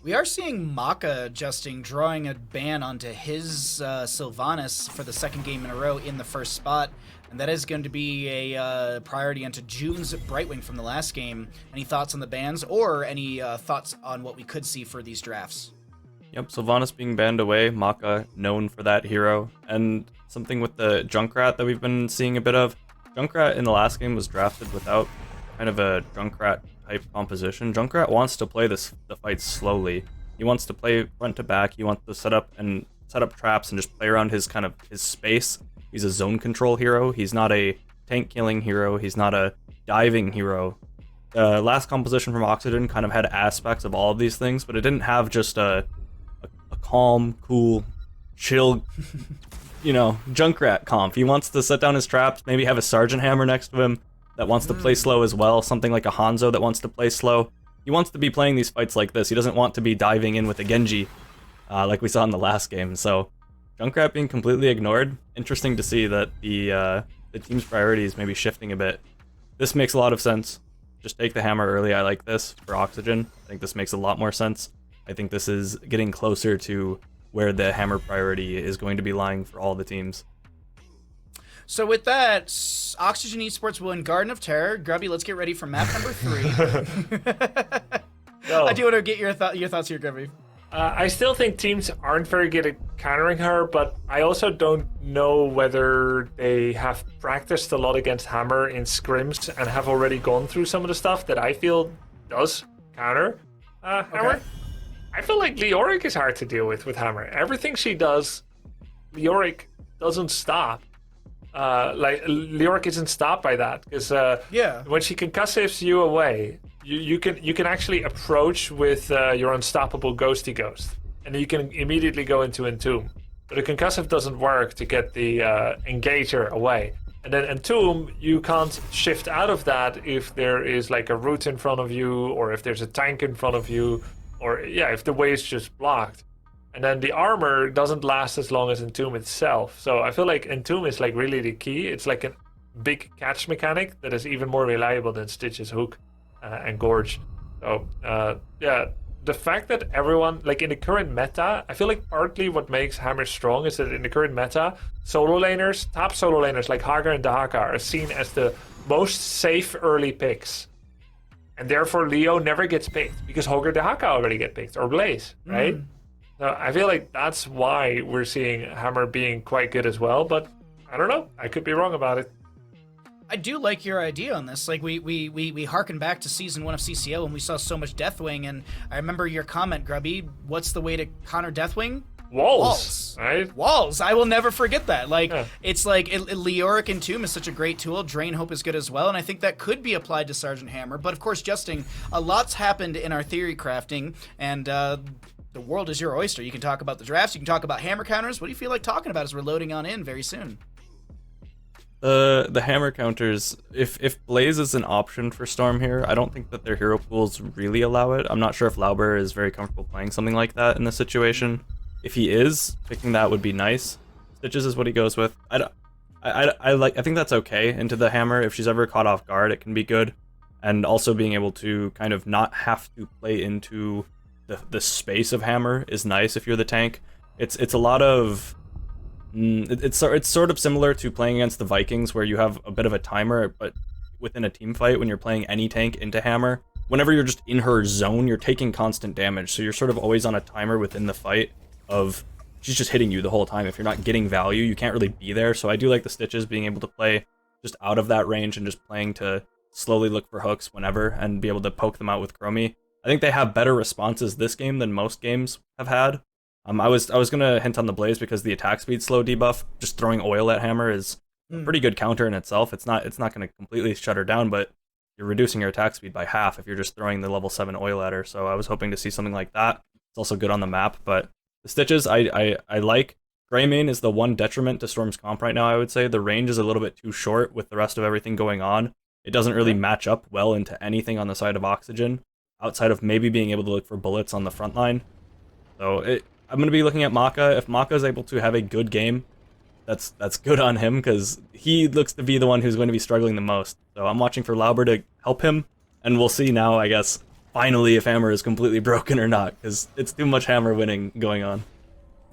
We are seeing Maka adjusting, drawing a ban onto his Sylvanas for the second game in a row in the first spot. And that is going to be a priority onto June's Brightwing from the last game. Any thoughts on the bans, or any thoughts on what we could see for these drafts? Yep, Sylvanas being banned away, Maka known for that hero, and something with the Junkrat that we've been seeing a bit of. Junkrat in the last game was drafted without kind of a Junkrat type composition. Junkrat wants to play the fight slowly. He wants to play front to back. He wants to set up traps and just play around his space. He's a zone control hero. He's not a tank killing hero. He's not a diving hero. Last composition from Oxygen kind of had aspects of all of these things, but it didn't have just a calm, cool, chill, Junkrat comp. He wants to set down his traps, maybe have a Sergeant Hammer next to him that wants to play slow as well, something like a Hanzo that wants to play slow. He wants to be playing these fights like this. He doesn't want to be diving in with a Genji, like we saw in the last game. So Junkrat being completely ignored. Interesting to see that the team's priorities may be shifting a bit. This makes a lot of sense. Just take the hammer early. I like this for Oxygen. I think this makes a lot more sense. I think this is getting closer to where the hammer priority is going to be lying for all the teams. So with that, Oxygen Esports will win Garden of Terror. Grubby, let's get ready for map number 3. No. I do want to get your thoughts here, Grubby. I still think teams aren't very good at countering her, but I also don't know whether they have practiced a lot against Hammer in scrims and have already gone through some of the stuff that I feel does counter Hammer. Okay. I feel like Leoric is hard to deal with Hammer. Everything she does, Leoric doesn't stop. Like Leoric isn't stopped by that because when she concussives you away, you can actually approach with your unstoppable ghosty ghost, and you can immediately go into Entomb. But the concussive doesn't work to get the engager away. And then Entomb, you can't shift out of that if there is like a root in front of you, or if there's a tank in front of you, or if the way is just blocked. And then the armor doesn't last as long as Entomb itself. So I feel like Entomb is like really the key. It's like a big catch mechanic that is even more reliable than Stitch's hook and Gorge. So the fact that everyone, like in the current meta, I feel like partly what makes Hammer strong is that in the current meta, top solo laners like Hagar and Dahaka are seen as the most safe early picks. And therefore Leo never gets picked because Hagar Dahaka already get picked, or Blaze, right? So I feel like that's why we're seeing Hammer being quite good as well, but I don't know. I could be wrong about it. I do like your idea on this. Like we harken back to season 1 of CCL when we saw so much Deathwing, and I remember your comment, Grubby. What's the way to counter Deathwing? Walls, right? Walls. I will never forget that. Like it's like Leoric Entomb is such a great tool. Drain Hope is good as well, and I think that could be applied to Sergeant Hammer. But of course, Justing, a lot's happened in our theory crafting, and the world is your oyster. You can talk about the drafts. You can talk about hammer counters. What do you feel like talking about as we're loading on in very soon? The hammer counters, if Blaze is an option for Storm here, I don't think that their hero pools really allow it. I'm not sure if Lauber is very comfortable playing something like that in this situation. If he is, picking that would be nice. Stitches is what he goes with. I think that's okay into the hammer. If she's ever caught off guard, it can be good. And also being able to kind of not have to play into the space of hammer is nice if you're the tank. It's a lot of it's sort of similar to playing against the Vikings, where you have a bit of a timer, but within a team fight, when you're playing any tank into hammer, whenever you're just in her zone, you're taking constant damage. So you're sort of always on a timer within the fight of she's just hitting you the whole time. If you're not getting value, you can't really be there. So I do like the Stitches being able to play just out of that range and just playing to slowly look for hooks whenever and be able to poke them out with Chromie. I think they have better responses this game than most games have had. I was gonna hint on the Blaze because the attack speed slow debuff, just throwing oil at hammer is a pretty good counter in itself. It's not gonna completely shut her down, but you're reducing your attack speed by half if you're just throwing the level 7 oil at her. So I was hoping to see something like that. It's also good on the map, but the Stitches I like. Greymane is the one detriment to Storm's comp right now, I would say. The range is a little bit too short with the rest of everything going on. It doesn't really match up well into anything on the side of Oxygen, outside of maybe being able to look for bullets on the front line. So I'm going to be looking at Maka. If Maka is able to have a good game, that's good on him, because he looks to be the one who's going to be struggling the most. So I'm watching for Lauber to help him, and we'll see now, I guess, finally if Hammer is completely broken or not, because it's too much Hammer winning going on.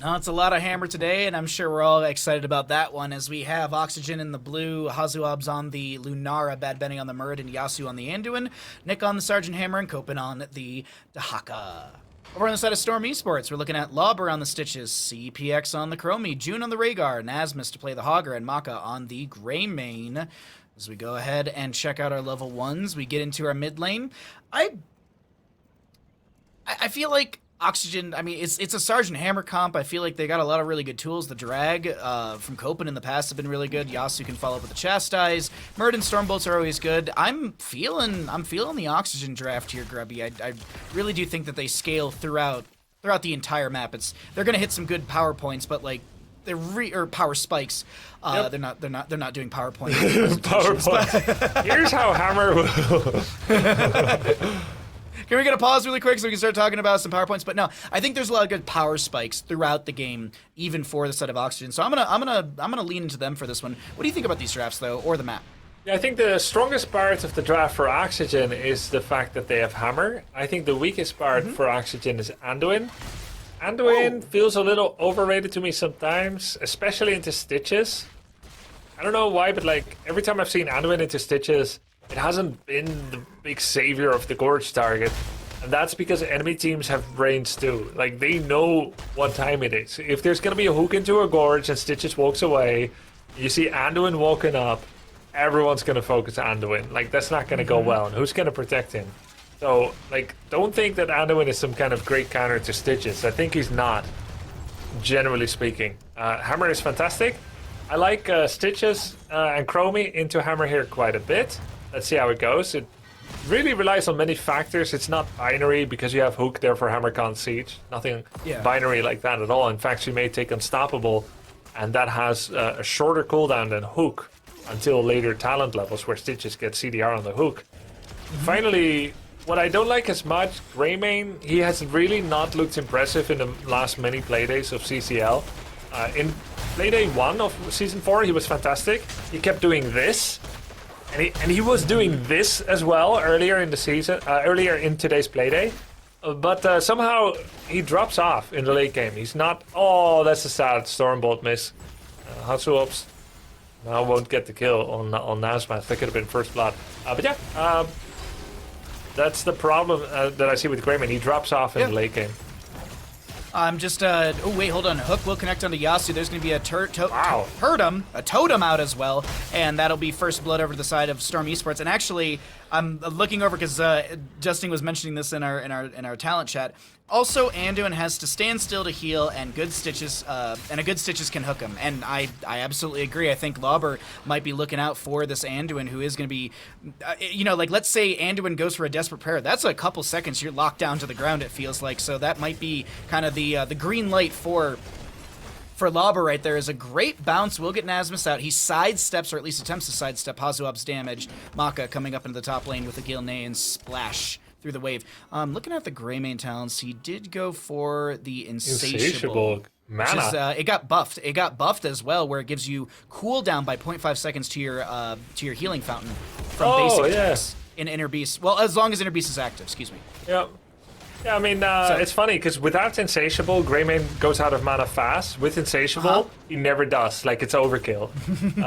No, it's a lot of hammer today, and I'm sure we're all excited about that one, as we have Oxygen in the blue, Hazuabs on the Lunara, Bad Benny on the Murd, and Yasu on the Anduin, Nick on the Sergeant Hammer, and Copen on the Dahaka. Over on the side of Storm Esports, we're looking at Lauber on the Stitches, CPX on the Chromie, June on the Rhaegar, Nasmus to play the Hogger, and Maka on the Greymane. As we go ahead and check out our level 1s, we get into our mid lane. I feel like Oxygen, I mean, it's a Sergeant Hammer comp. I feel like they got a lot of really good tools. The drag from Copen in the past have been really good. Yasu can follow up with the Chastise. Murd and Stormbolts are always good. I'm feeling the Oxygen draft here, Grubby. I really do think that they scale throughout the entire map. They're gonna hit some good power points, but like or power spikes. Yep. They're not doing PowerPoint. PowerPoint. Here's how Hammer will. Can we get a pause really quick so we can start talking about some PowerPoints? But no, I think there's a lot of good power spikes throughout the game, even for the set of Oxygen. So I'm gonna lean into them for this one. What do you think about these drafts though, or the map? Yeah, I think the strongest part of the draft for Oxygen is the fact that they have Hammer. I think the weakest part for Oxygen is Anduin. Anduin feels a little overrated to me sometimes, especially into Stitches. I don't know why, but like every time I've seen Anduin into Stitches, it hasn't been the big savior of the Gorge target. And that's because enemy teams have brains too. Like, they know what time it is. If there's going to be a hook into a Gorge and Stitches walks away, you see Anduin walking up, everyone's going to focus on Anduin. Like, that's not going to go well. And who's going to protect him? So, like, don't think that Anduin is some kind of great counter to Stitches. I think he's not, generally speaking. Hammer is fantastic. I like Stitches and Chromie into Hammer here quite a bit. Let's see how it goes. It really relies on many factors. It's not binary because you have Hook, therefore Hammer can't siege. Nothing binary like that at all. In fact, she may take Unstoppable, and that has a shorter cooldown than Hook until later talent levels where Stitches get CDR on the Hook. Finally, what I don't like as much, Greymane, he has really not looked impressive in the last many playdays of CCL. In playday 1 of Season 4, he was fantastic. He kept doing this, and he was doing this as well earlier in the season, earlier in today's playday. But somehow he drops off in the late game. He's not. Oh, that's a sad Stormbolt miss. Hatsuops now won't get the kill on Nazmat. That could have been first blood. But yeah, that's the problem that I see with Greymane. He drops off in the late game. I'm just, oh wait, hold on. Hook will connect onto Yasu. There's going to be a a totem out as well, and that'll be first blood over to the side of Storm Esports. And actually, I'm looking over because Justin was mentioning this in our talent chat. Also, Anduin has to stand still to heal, and good Stitches can hook him. And I absolutely agree. I think Lauber might be looking out for this Anduin, who is going to be, like let's say Anduin goes for a desperate prayer. That's a couple seconds you're locked down to the ground. It feels like, so that might be kind of the green light for Lauber right there. Is a great bounce. Will get Nazmus out. He sidesteps, or at least attempts to sidestep Hazuop's damage. Maka coming up into the top lane with a Gilne and splash through the wave. Looking at the Greymane talents, he did go for the Insatiable mana. Which is, it got buffed. It got buffed as well, where it gives you cooldown by 0.5 seconds to your healing fountain from basic attacks in Inner Beast. Well, as long as Inner Beast is active. Excuse me. Yep. Yeah, I mean, it's funny, because without Insatiable, Greymane goes out of mana fast. With Insatiable, he never does. Like, it's overkill.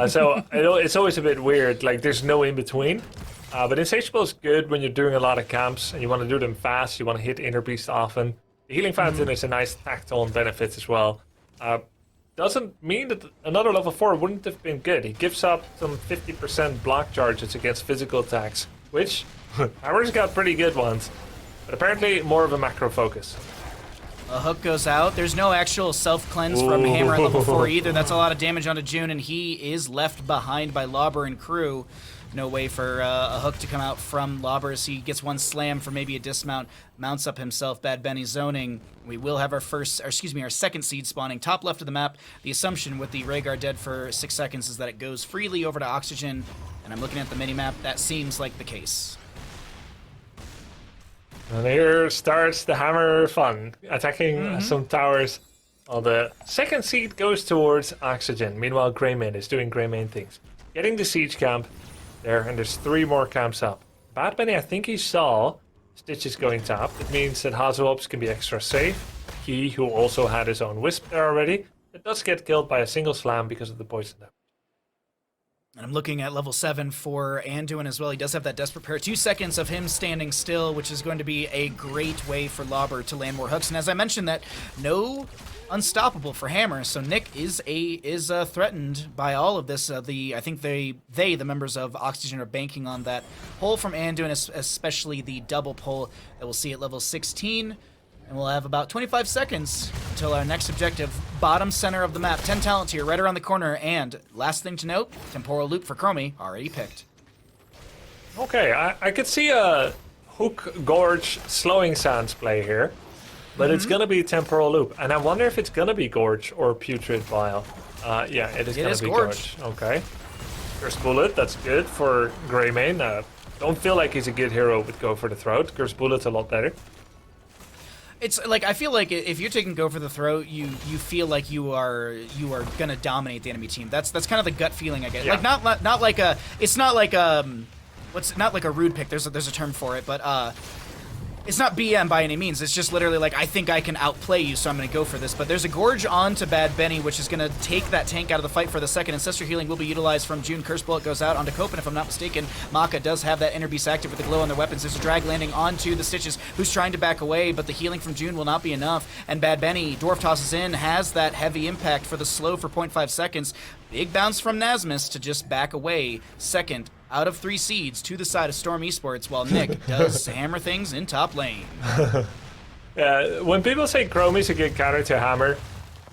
So it's always a bit weird. Like, there's no in-between. But Insatiable is good when you're doing a lot of camps, and you want to do them fast. You want to hit Inner Beast often. The Healing Fountain is a nice tactile benefit as well. Doesn't mean that another level 4 wouldn't have been good. He gives up some 50% block charges against physical attacks, which Hammer's got pretty good ones. But apparently more of a macro focus. A hook goes out. There's no actual self-cleanse from Hammer at level 4 either. That's a lot of damage onto June, and he is left behind by Lauber and crew. No way for a hook to come out from Lauber as he gets one slam for maybe a dismount, mounts up himself. Bad Benny zoning. We will have our second seed spawning top left of the map. The assumption with the Rhaegar dead for 6 seconds is that it goes freely over to Oxygen, and I'm looking at the mini-map. That seems like the case. And here starts the Hammer fun, attacking some towers. Well, the second seed goes towards Oxygen. Meanwhile, Greymane is doing Greymane things. Getting the siege camp there, and there's 3 more camps up. Bad Bunny, I think he saw Stitches going top. It means that Hazuops can be extra safe. He, who also had his own Wisp there already, it does get killed by a single slam because of the poison damage. And I'm looking at level 7 for Anduin as well. He does have that Desperate Prayer. 2 seconds of him standing still, which is going to be a great way for Lauber to land more hooks. And as I mentioned, that no Unstoppable for Hammer, so Nick is threatened by all of this. I think the members of Oxygen, are banking on that pull from Anduin, especially the double pull that we'll see at level 16. And we'll have about 25 seconds until our next objective, bottom center of the map. 10 talents here, right around the corner. And last thing to note, Temporal Loop for Chromie, already picked. Okay, I could see a Hook Gorge slowing sands play here. But it's going to be Temporal Loop. And I wonder if it's going to be Gorge or Putrid Vial. Yeah, it is going to be Gorge. Okay. Curse Bullet, that's good for Greymane. Don't feel like he's a good hero with Go for the Throat. Curse Bullet's a lot better. It's like, I feel like if you're taking Go for the Throat, you feel like you are gonna dominate the enemy team. That's kind of the gut feeling I get. Yeah. Like not like a, it's not like not like a rude pick. There's a term for it, but it's not BM by any means. It's just literally like, I think I can outplay you, so I'm going to go for this. But there's a Gorge on to Bad Benny, which is going to take that tank out of the fight for the second. Ancestor Healing will be utilized from June. Curse Bullet goes out onto Copen, if I'm not mistaken. Maka does have that Inner Beast active with the glow on their weapons. There's a drag landing onto the Stitches, who's trying to back away, but the healing from June will not be enough. And Bad Benny, Dwarf tosses in, has that heavy impact for the slow for 0.5 seconds. Big bounce from Nazmus to just back away. Second out of 3 seeds to the side of Storm Esports, while Nick does hammer things in top lane. When people say Chromie's a good counter to Hammer,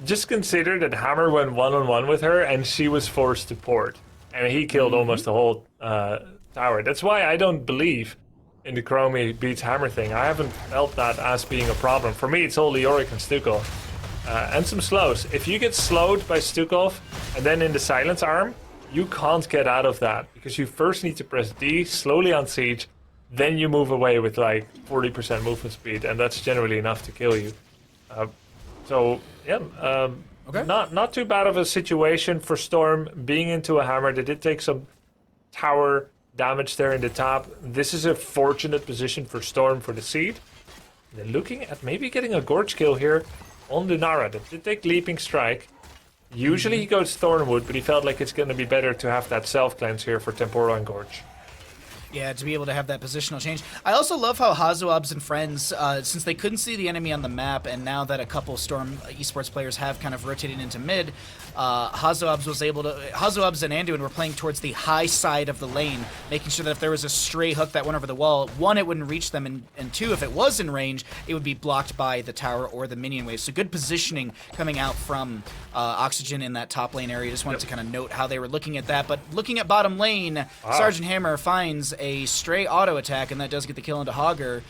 just consider that Hammer went one-on-one with her and she was forced to port. And he killed almost the whole tower. That's why I don't believe in the Chromie beats Hammer thing. I haven't felt that as being a problem. For me, it's all Leoric and Stukov. And some slows. If you get slowed by Stukov and then in the silence arm, you can't get out of that. Because you first need to press D, slowly on siege, then you move away with like 40% movement speed. And that's generally enough to kill you. Okay. Not too bad of a situation for Storm being into a Hammer. They did take some tower damage there in the top. This is a fortunate position for Storm for the seed. They're looking at maybe getting a Gorge kill here on Lunara. They did take Leaping Strike. Usually he goes Thornwood, but he felt like it's going to be better to have that self-cleanse here for Temporal and Gorge. Yeah, to be able to have that positional change. I also love how Hazuabs and friends, since they couldn't see the enemy on the map, and now that a couple Storm Esports players have kind of rotated into mid, Hazuabs and Anduin were playing towards the high side of the lane, making sure that if there was a stray hook that went over the wall, 1, it wouldn't reach them, and 2, if it was in range, it would be blocked by the tower or the minion wave. So good positioning coming out from Oxygen in that top lane area. Just wanted to kind of note how they were looking at that. But looking at bottom lane, Sergeant Hammer finds a stray auto attack, and that does get the kill into Hogger.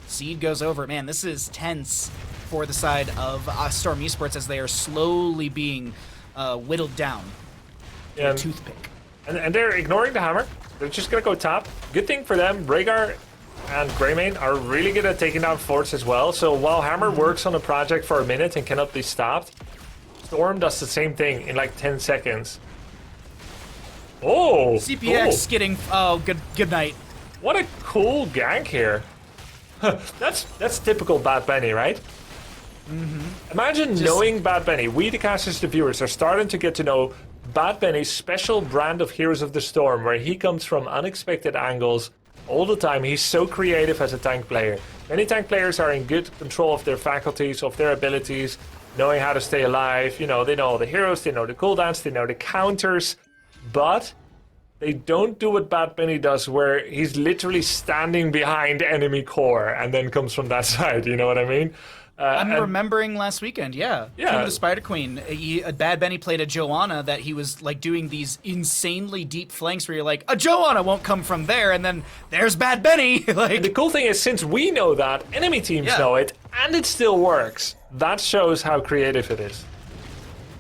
Seed goes over. Man, this is tense for the side of Storm Esports as they are slowly being whittled down. Yeah, a toothpick. And they're ignoring the Hammer. They're just going to go top. Good thing for them, Rhaegar and Greymane are really good at taking down forts as well. So while Hammer works on a project for a minute and cannot be stopped, Storm does the same thing in like 10 seconds. Oh! CPX getting... Oh, good night. What a cool gank here. That's typical Bad Benny, right? Imagine knowing Bad Benny. We, the casters, the viewers, are starting to get to know Bad Benny's special brand of Heroes of the Storm, where he comes from unexpected angles all the time. He's so creative as a tank player. Many tank players are in good control of their faculties, of their abilities, knowing how to stay alive. You know, they know all the heroes, they know the cooldowns, they know the counters, but they don't do what Bad Benny does, where he's literally standing behind enemy core and then comes from that side, you know what I mean? I'm remembering last weekend, yeah. Yeah. King of the Spider Queen. Bad Benny played a Joanna that he was like doing these insanely deep flanks where you're like, a Joanna won't come from there, and then there's Bad Benny. And the cool thing is, since we know that, enemy teams know it, and it still works. That shows how creative it is.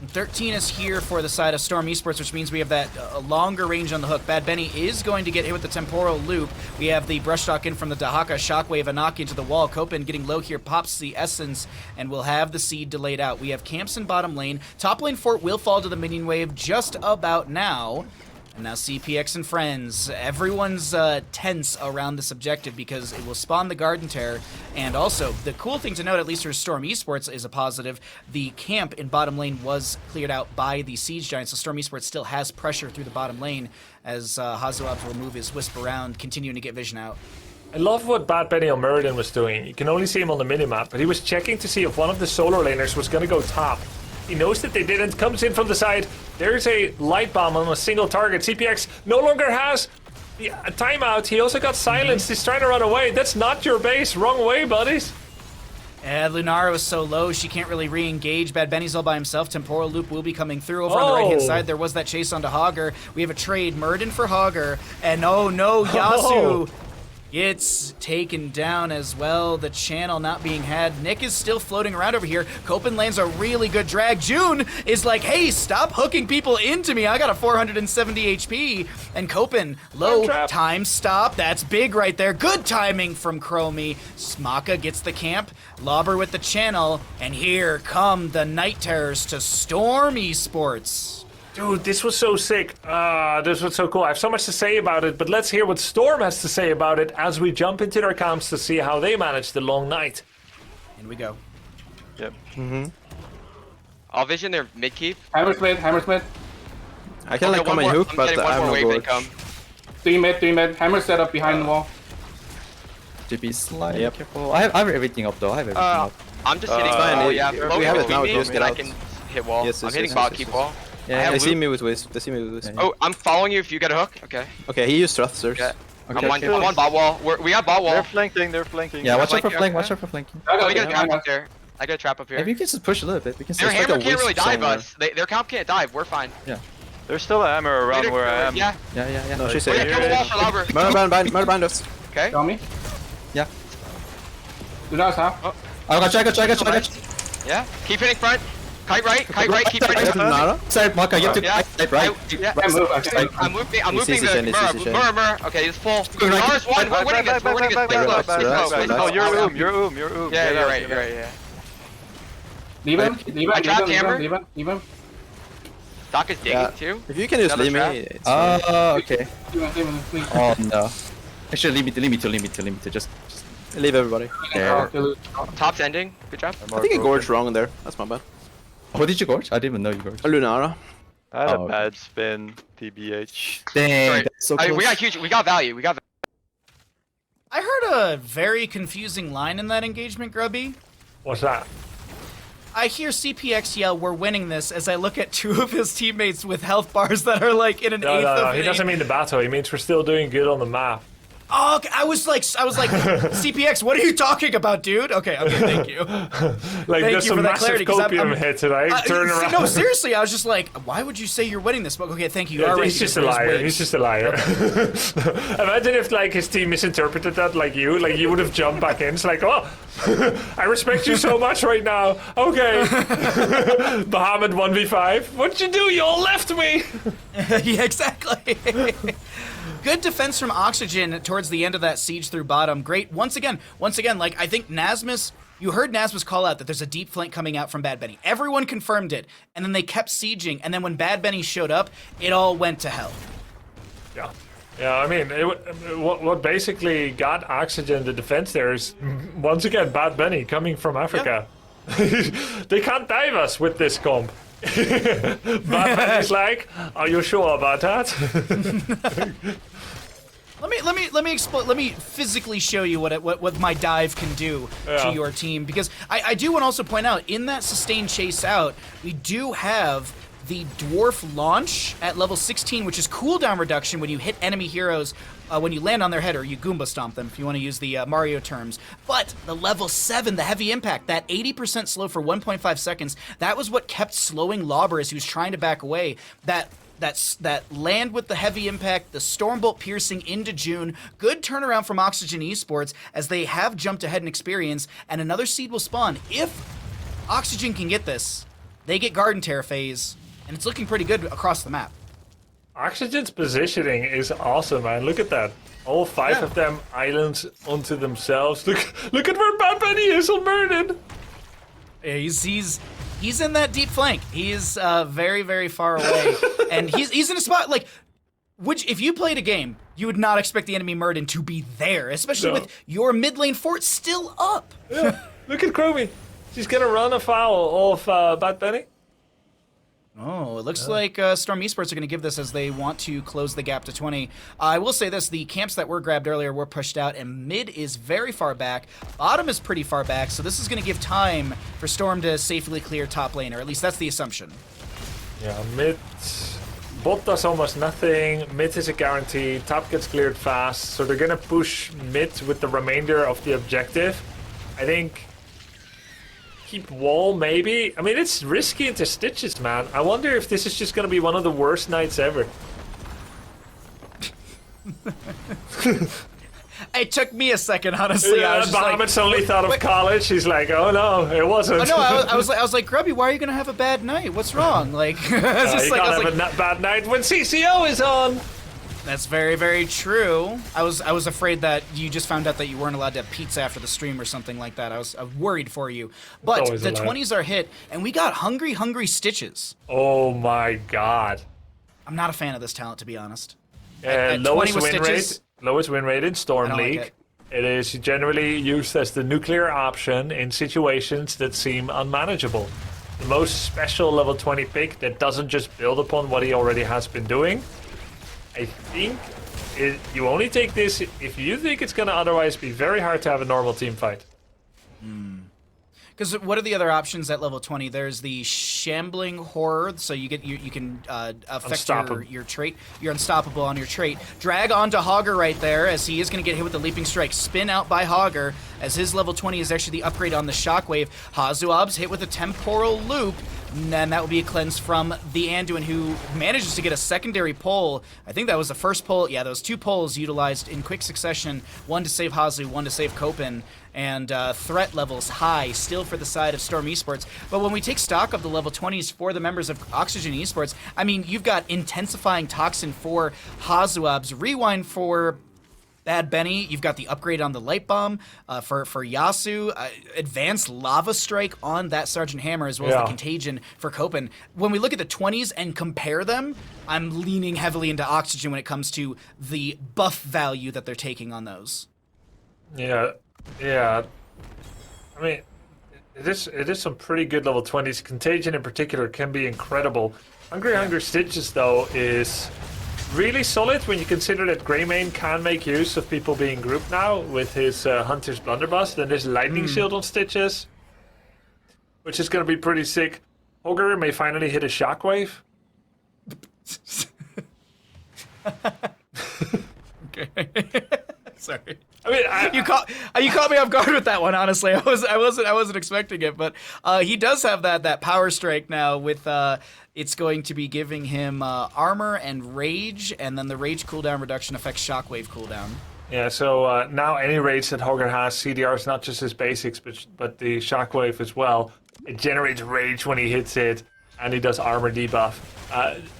13 is here for the side of Storm Esports, which means we have that longer range on the hook. Bad Benny is going to get hit with the temporal loop. We have the brush talk in from the Dahaka, Shockwave, Anaki into the wall. Copen getting low here, pops the essence, and we'll have the seed delayed out. We have camps in bottom lane. Top lane fort will fall to the minion wave just about now. And now CPX and friends, everyone's tense around this objective because it will spawn the Garden Terror. And also, the cool thing to note, at least for Storm Esports, is a positive. The camp in bottom lane was cleared out by the Siege Giants, so Storm Esports still has pressure through the bottom lane as Hazuab will move his Wisp around, continuing to get vision out. I love what Bad Benny on Muradin was doing. You can only see him on the minimap, but he was checking to see if one of the solar laners was going to go top. He knows that they didn't, comes in from the side. There's a light bomb on a single target. CPX no longer has the timeout. He also got silenced. He's trying to run away. That's not your base. Wrong way, buddies. And Lunara was so low, she can't really re-engage. Bad Benny's all by himself. Temporal Loop will be coming through. Over on the right-hand side, there was that chase onto Hogger. We have a trade, Muradin for Hogger. And oh no, Yasu gets taken down as well. The channel not being had. Nick is still floating around over here. Copen lands a really good drag. June is like, hey, stop hooking people into me. I got a 470 HP. And Copen, low time stop. That's big right there. Good timing from Chromie. Smaka gets the camp. Lobber with the channel. And here come the Night Terrors to Storm Esports. Dude, this was so sick. This was so cool. I have so much to say about it, but let's hear what Storm has to say about it as we jump into their camps to see how they manage the long night. In we go. Yep. I'll vision their mid keep. Hammer's mid. I can like come and hook, I'm but getting I one have more no wave gorge. income. 3 mid. Hammer set up behind the wall. GP slide. Yep. Careful. I have everything up though. I have everything up. I'm just hitting fine. wall. We Yeah, have float it between now, me just get and I out. can hit wall. Yes, I'm yes, hitting yes, bot yes, keep yes. wall. Yeah, they see loot. me with Wisp. They see me with Wisp. Oh, I'm following you if you get a hook. Okay. Okay, he used thrusters. Yeah. Okay, I'm on bot wall. We got bot wall. They're flanking, they're flanking. Yeah, watch out for Flanking, flank, okay. watch out for flanking. I Oh, got we got a it, trap I up there. I got a trap up here. Maybe we can just push a little bit. We can Their just like hammer a can't really wisp dive somewhere. us. Their comp can't dive. We're fine. There's still a hammer around Later, where I am. Yeah. Yeah. No, she's Oh, yeah, safe. kill the wall for Lauber. Murder bind us. Okay. Got me. Yeah. Do not stop. I got you. Yeah. Keep hitting front. Kite right. Keep hitting front. Nara. Side, Mark, I get to Yeah. right, right. Yeah. I move. I can I'm looping He's the CC chain. Murmur. Okay, it's full. Going right. Nara's one. We're winning this. We're winning this. Stay close. Stay close. Stay Relax. Oh, close. you're oom. Yeah, Get you're out, right. get You're out. right. Yeah. leave him. Leave him. I trapped hammer. Leave him. Doc is digging Yeah. too. If you can just Another leave trap. me, it's fine. Okay. Leave him. Leave him. Oh no. Actually, leave me to just Leave everybody. there. Top's ending. Good job. I think I gorged wrong there. That's my bad. What did you gorge? I didn't even know you gorged. Lunara. I had a Oh, bad spin, TBH. Dang, Sorry. that's so close. We got huge. We got value. I heard a very confusing line in that engagement, Grubby. What's that? I hear CPX yell, "We're winning this," as I look at two of his teammates with health bars that are like in an eighth of He an doesn't mean the battle. He means we're still doing good on the map. Oh, okay. I was like, CPX, what are you talking about, dude? Okay, thank you. Like, Thank there's you some for that massive clarity, 'cause copium hit today. Turn around. No, seriously, I was just like, why would you say you're winning this? But okay, thank you. You are right. He's just a liar. He's just a liar. Imagine if like his team misinterpreted that, like you would have jumped back in. It's like, oh, I respect you so much right now. Okay, Bahamut 1v5. What'd you do? You all left me. Yeah, exactly. Good defense from Oxygen towards the end of that siege through bottom. Great. Once again, like, I think Nasmus, you heard Nasmus call out that there's a deep flank coming out from Bad Benny. Everyone confirmed it, and then they kept sieging, and then when Bad Benny showed up, it all went to hell. Yeah. I mean, what basically got Oxygen the defense there is once again Bad Benny coming from Africa. They can't dive us with this comp. Bad Benny's like, are you sure about that? Let me physically show you what my dive can do to Yeah. your team, because I do want to also point out in that sustained chase out, we do have the dwarf launch at level 16, which is cooldown reduction when you hit enemy heroes when you land on their head, or you Goomba stomp them if you want to use the Mario terms. But the level 7, the heavy impact, that 80% slow for 1.5 seconds, that was what kept slowing Lauber as he was trying to back away. That land with the heavy impact, the Stormbolt piercing into June, good turnaround from Oxygen Esports as they have jumped ahead in experience, and another seed will spawn. If Oxygen can get this, they get Garden Terror phase, and it's looking pretty good across the map. Oxygen's positioning is awesome, man. Look at that. All 5 of them islands unto themselves. Look at where Bad Benny is on Merlin. Yeah, he's in that deep flank. He is very, very far away, and he's in a spot like, which if you played a game, you would not expect the enemy Murden to be there, especially with your mid lane fort still up. Yeah. Look at Grubby. She's gonna run afoul of Bad Benny. Oh, it looks like Storm Esports are going to give this as they want to close the gap to 20. I will say this, the camps that were grabbed earlier were pushed out, and mid is very far back. Bottom is pretty far back, so this is going to give time for Storm to safely clear top lane, or at least that's the assumption. Yeah, mid. Bot does almost nothing. Mid is a guarantee. Top gets cleared fast, so they're going to push mid with the remainder of the objective. I think keep wall, maybe. I mean, it's risky into stitches, man. I wonder if this is just gonna be one of the worst nights ever. It took me a second, honestly. I was just Bahamut suddenly thought of college. He's like, oh no, it wasn't. Oh, no, I was like, Grubby, why are you gonna have a bad night? What's wrong? Like, You can't have a bad night when CCO is on. That's very, very true. I was afraid that you just found out that you weren't allowed to have pizza after the stream or something like that. I was worried for you. But the 20s are hit, and we got hungry stitches. Oh my god. I'm not a fan of this talent, to be honest. Lowest win rate in Storm League. Like it is generally used as the nuclear option in situations that seem unmanageable. The most special level 20 pick that doesn't just build upon what he already has been doing. I think you only take this if you think it's going to otherwise be very hard to have a normal team fight. Because what are the other options at level 20? There's the Shambling Horror, so you can affect your trait. You're unstoppable on your trait. Drag onto Hogger right there, as he is going to get hit with the Leaping Strike. Spin out by Hogger, as his level 20 is actually the upgrade on the Shockwave. Hazuab's hit with a Temporal Loop, and that will be a cleanse from the Anduin, who manages to get a secondary pull. I think that was the first pull. Yeah, those 2 pulls utilized in quick succession. One to save Hazu, one to save Copen. And threat levels high still for the side of Storm Esports. But when we take stock of the level 20s for the members of Oxygen Esports, I mean, you've got Intensifying Toxin for Hazuab's, Rewind for Bad Benny. You've got the upgrade on the Light Bomb for Yasu, Advanced Lava Strike on that Sergeant Hammer, as well as the Contagion for Copen. When we look at the 20s and compare them, I'm leaning heavily into Oxygen when it comes to the buff value that they're taking on those. Yeah. I mean, it is some pretty good level 20s. Contagion in particular can be incredible. Hungry Stitches, though, is really solid when you consider that Greymane can make use of people being grouped now with his Hunter's Blunderbuss. Then there's Lightning Shield on Stitches, which is going to be pretty sick. Hogger may finally hit a Shockwave. Okay. Sorry. I mean, you caught me off guard with that one. Honestly, I wasn't expecting it, but he does have that power strike now. With it's going to be giving him armor and rage, and then the rage cooldown reduction affects Shockwave cooldown. Yeah, so now any rage that Hogger has, CDR is not just his basics, but the Shockwave as well. It generates rage when he hits it, and he does armor debuff.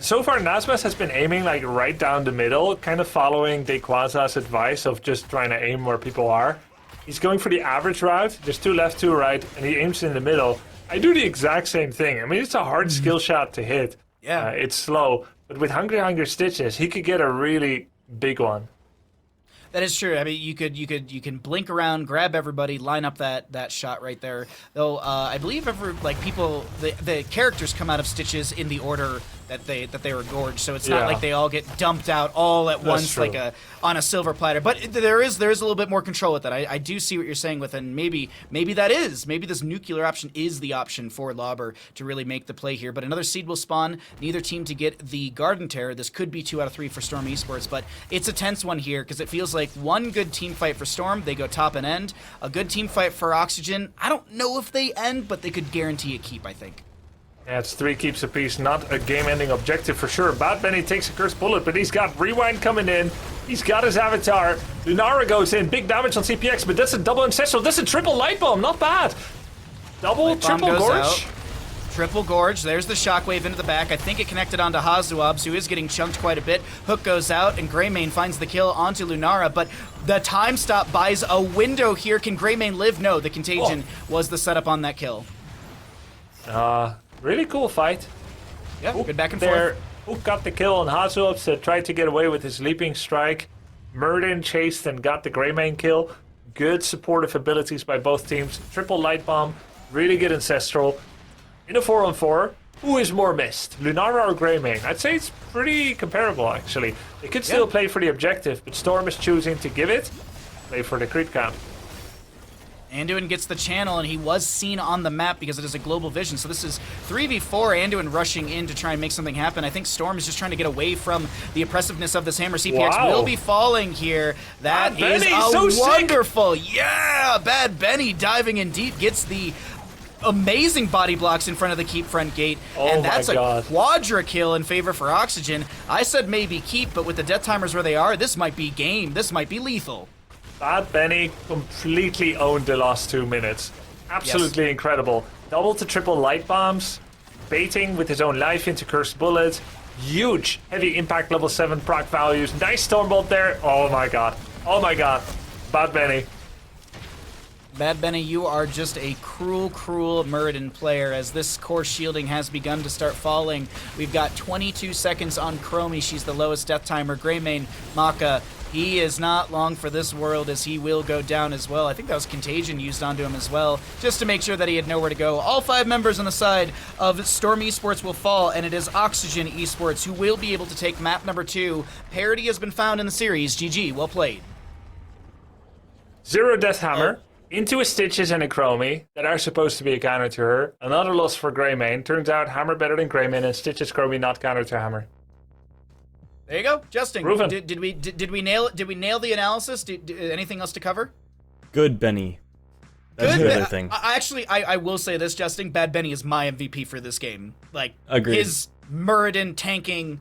So far, Nazmas has been aiming like right down the middle, kind of following Dequaza's advice of just trying to aim where people are. He's going for the average route. There's 2 left, 2 right, and he aims in the middle. I do the exact same thing. I mean, it's a hard skill shot to hit. Yeah. It's slow, but with Hungry Stitches, he could get a really big one. That is true. I mean, you can blink around, grab everybody, line up that shot right there. Though I believe the characters come out of Stitches in the order that they were gorged, so it's not like they all get dumped out all at once like on a silver platter. But there is a little bit more control with that. I do see what you're saying with, and maybe this nuclear option is the option for Lauber to really make the play here. But another seed will spawn. Neither team to get the Garden Terror. This could be 2 out of 3 for Storm Esports, but it's a tense one here because it feels like one good team fight for Storm, they go top and end. A good team fight for Oxygen, I don't know if they end, but they could guarantee a keep, I think. Yeah, it's 3 keeps apiece, not a game-ending objective for sure. Bad Benny takes a Cursed Bullet, but he's got Rewind coming in. He's got his Avatar. Lunara goes in, big damage on CPX, but that's a double Ancestral. That's a triple Light Bomb, not bad. Triple Gorge. Out. Triple Gorge, there's the Shockwave into the back. I think it connected onto Hazuabs, who is getting chunked quite a bit. Hook goes out, and Greymane finds the kill onto Lunara, but the time stop buys a window here. Can Greymane live? No, the Contagion was the setup on that kill. Really cool fight. Yeah, good back and forth. Hook got the kill on Hazuabs, tried to get away with his Leaping Strike. Murden chased and got the Greymane kill. Good supportive abilities by both teams. Triple Light Bomb, really good Ancestral. In a 4-on-4, who is more missed, Lunara or Greymane? I'd say it's pretty comparable, actually. They could still play for the objective, but Storm is choosing to give it. Play for the creep camp. Anduin gets the channel, and he was seen on the map because it is a global vision. So this is 3v4, Anduin rushing in to try and make something happen. I think Storm is just trying to get away from the oppressiveness of this hammer. CPX will be falling here. That is wonderful. Sick. Yeah, Bad Benny diving in deep, gets the amazing body blocks in front of the keep front gate, and that's a quadra kill in favor for Oxygen. I said maybe keep, but with the death timers where they are, this might be game. This might be lethal. Bad Benny completely owned the last 2 minutes. Absolutely incredible. Double to triple Light Bombs, baiting with his own life into Cursed Bullets. Huge heavy impact level 7 proc values. Nice Stormbolt there. Oh my god. Bad Benny. Bad Benny, you are just a cruel, cruel Muradin player, as this core shielding has begun to start falling. We've got 22 seconds on Chromie. She's the lowest death timer. Greymane, Maka, he is not long for this world, as he will go down as well. I think that was Contagion used onto him as well, just to make sure that he had nowhere to go. All 5 members on the side of Storm Esports will fall, and it is Oxygen Esports who will be able to take map number 2. Parity has been found in the series. GG, well played. 0 Death Hammer. into a Stitches and a Chromie that are supposed to be a counter to her. Another loss for Greymane. Turns out Hammer better than Greymane, and Stitches Chromie not counter to Hammer. There you go, Justin. Proven. Did we nail it? Did we nail the analysis? Anything else to cover? Good Benny. That's the other thing. I will say this, Justin. Bad Benny is my MVP for this game. Like, Agreed. his Muradin tanking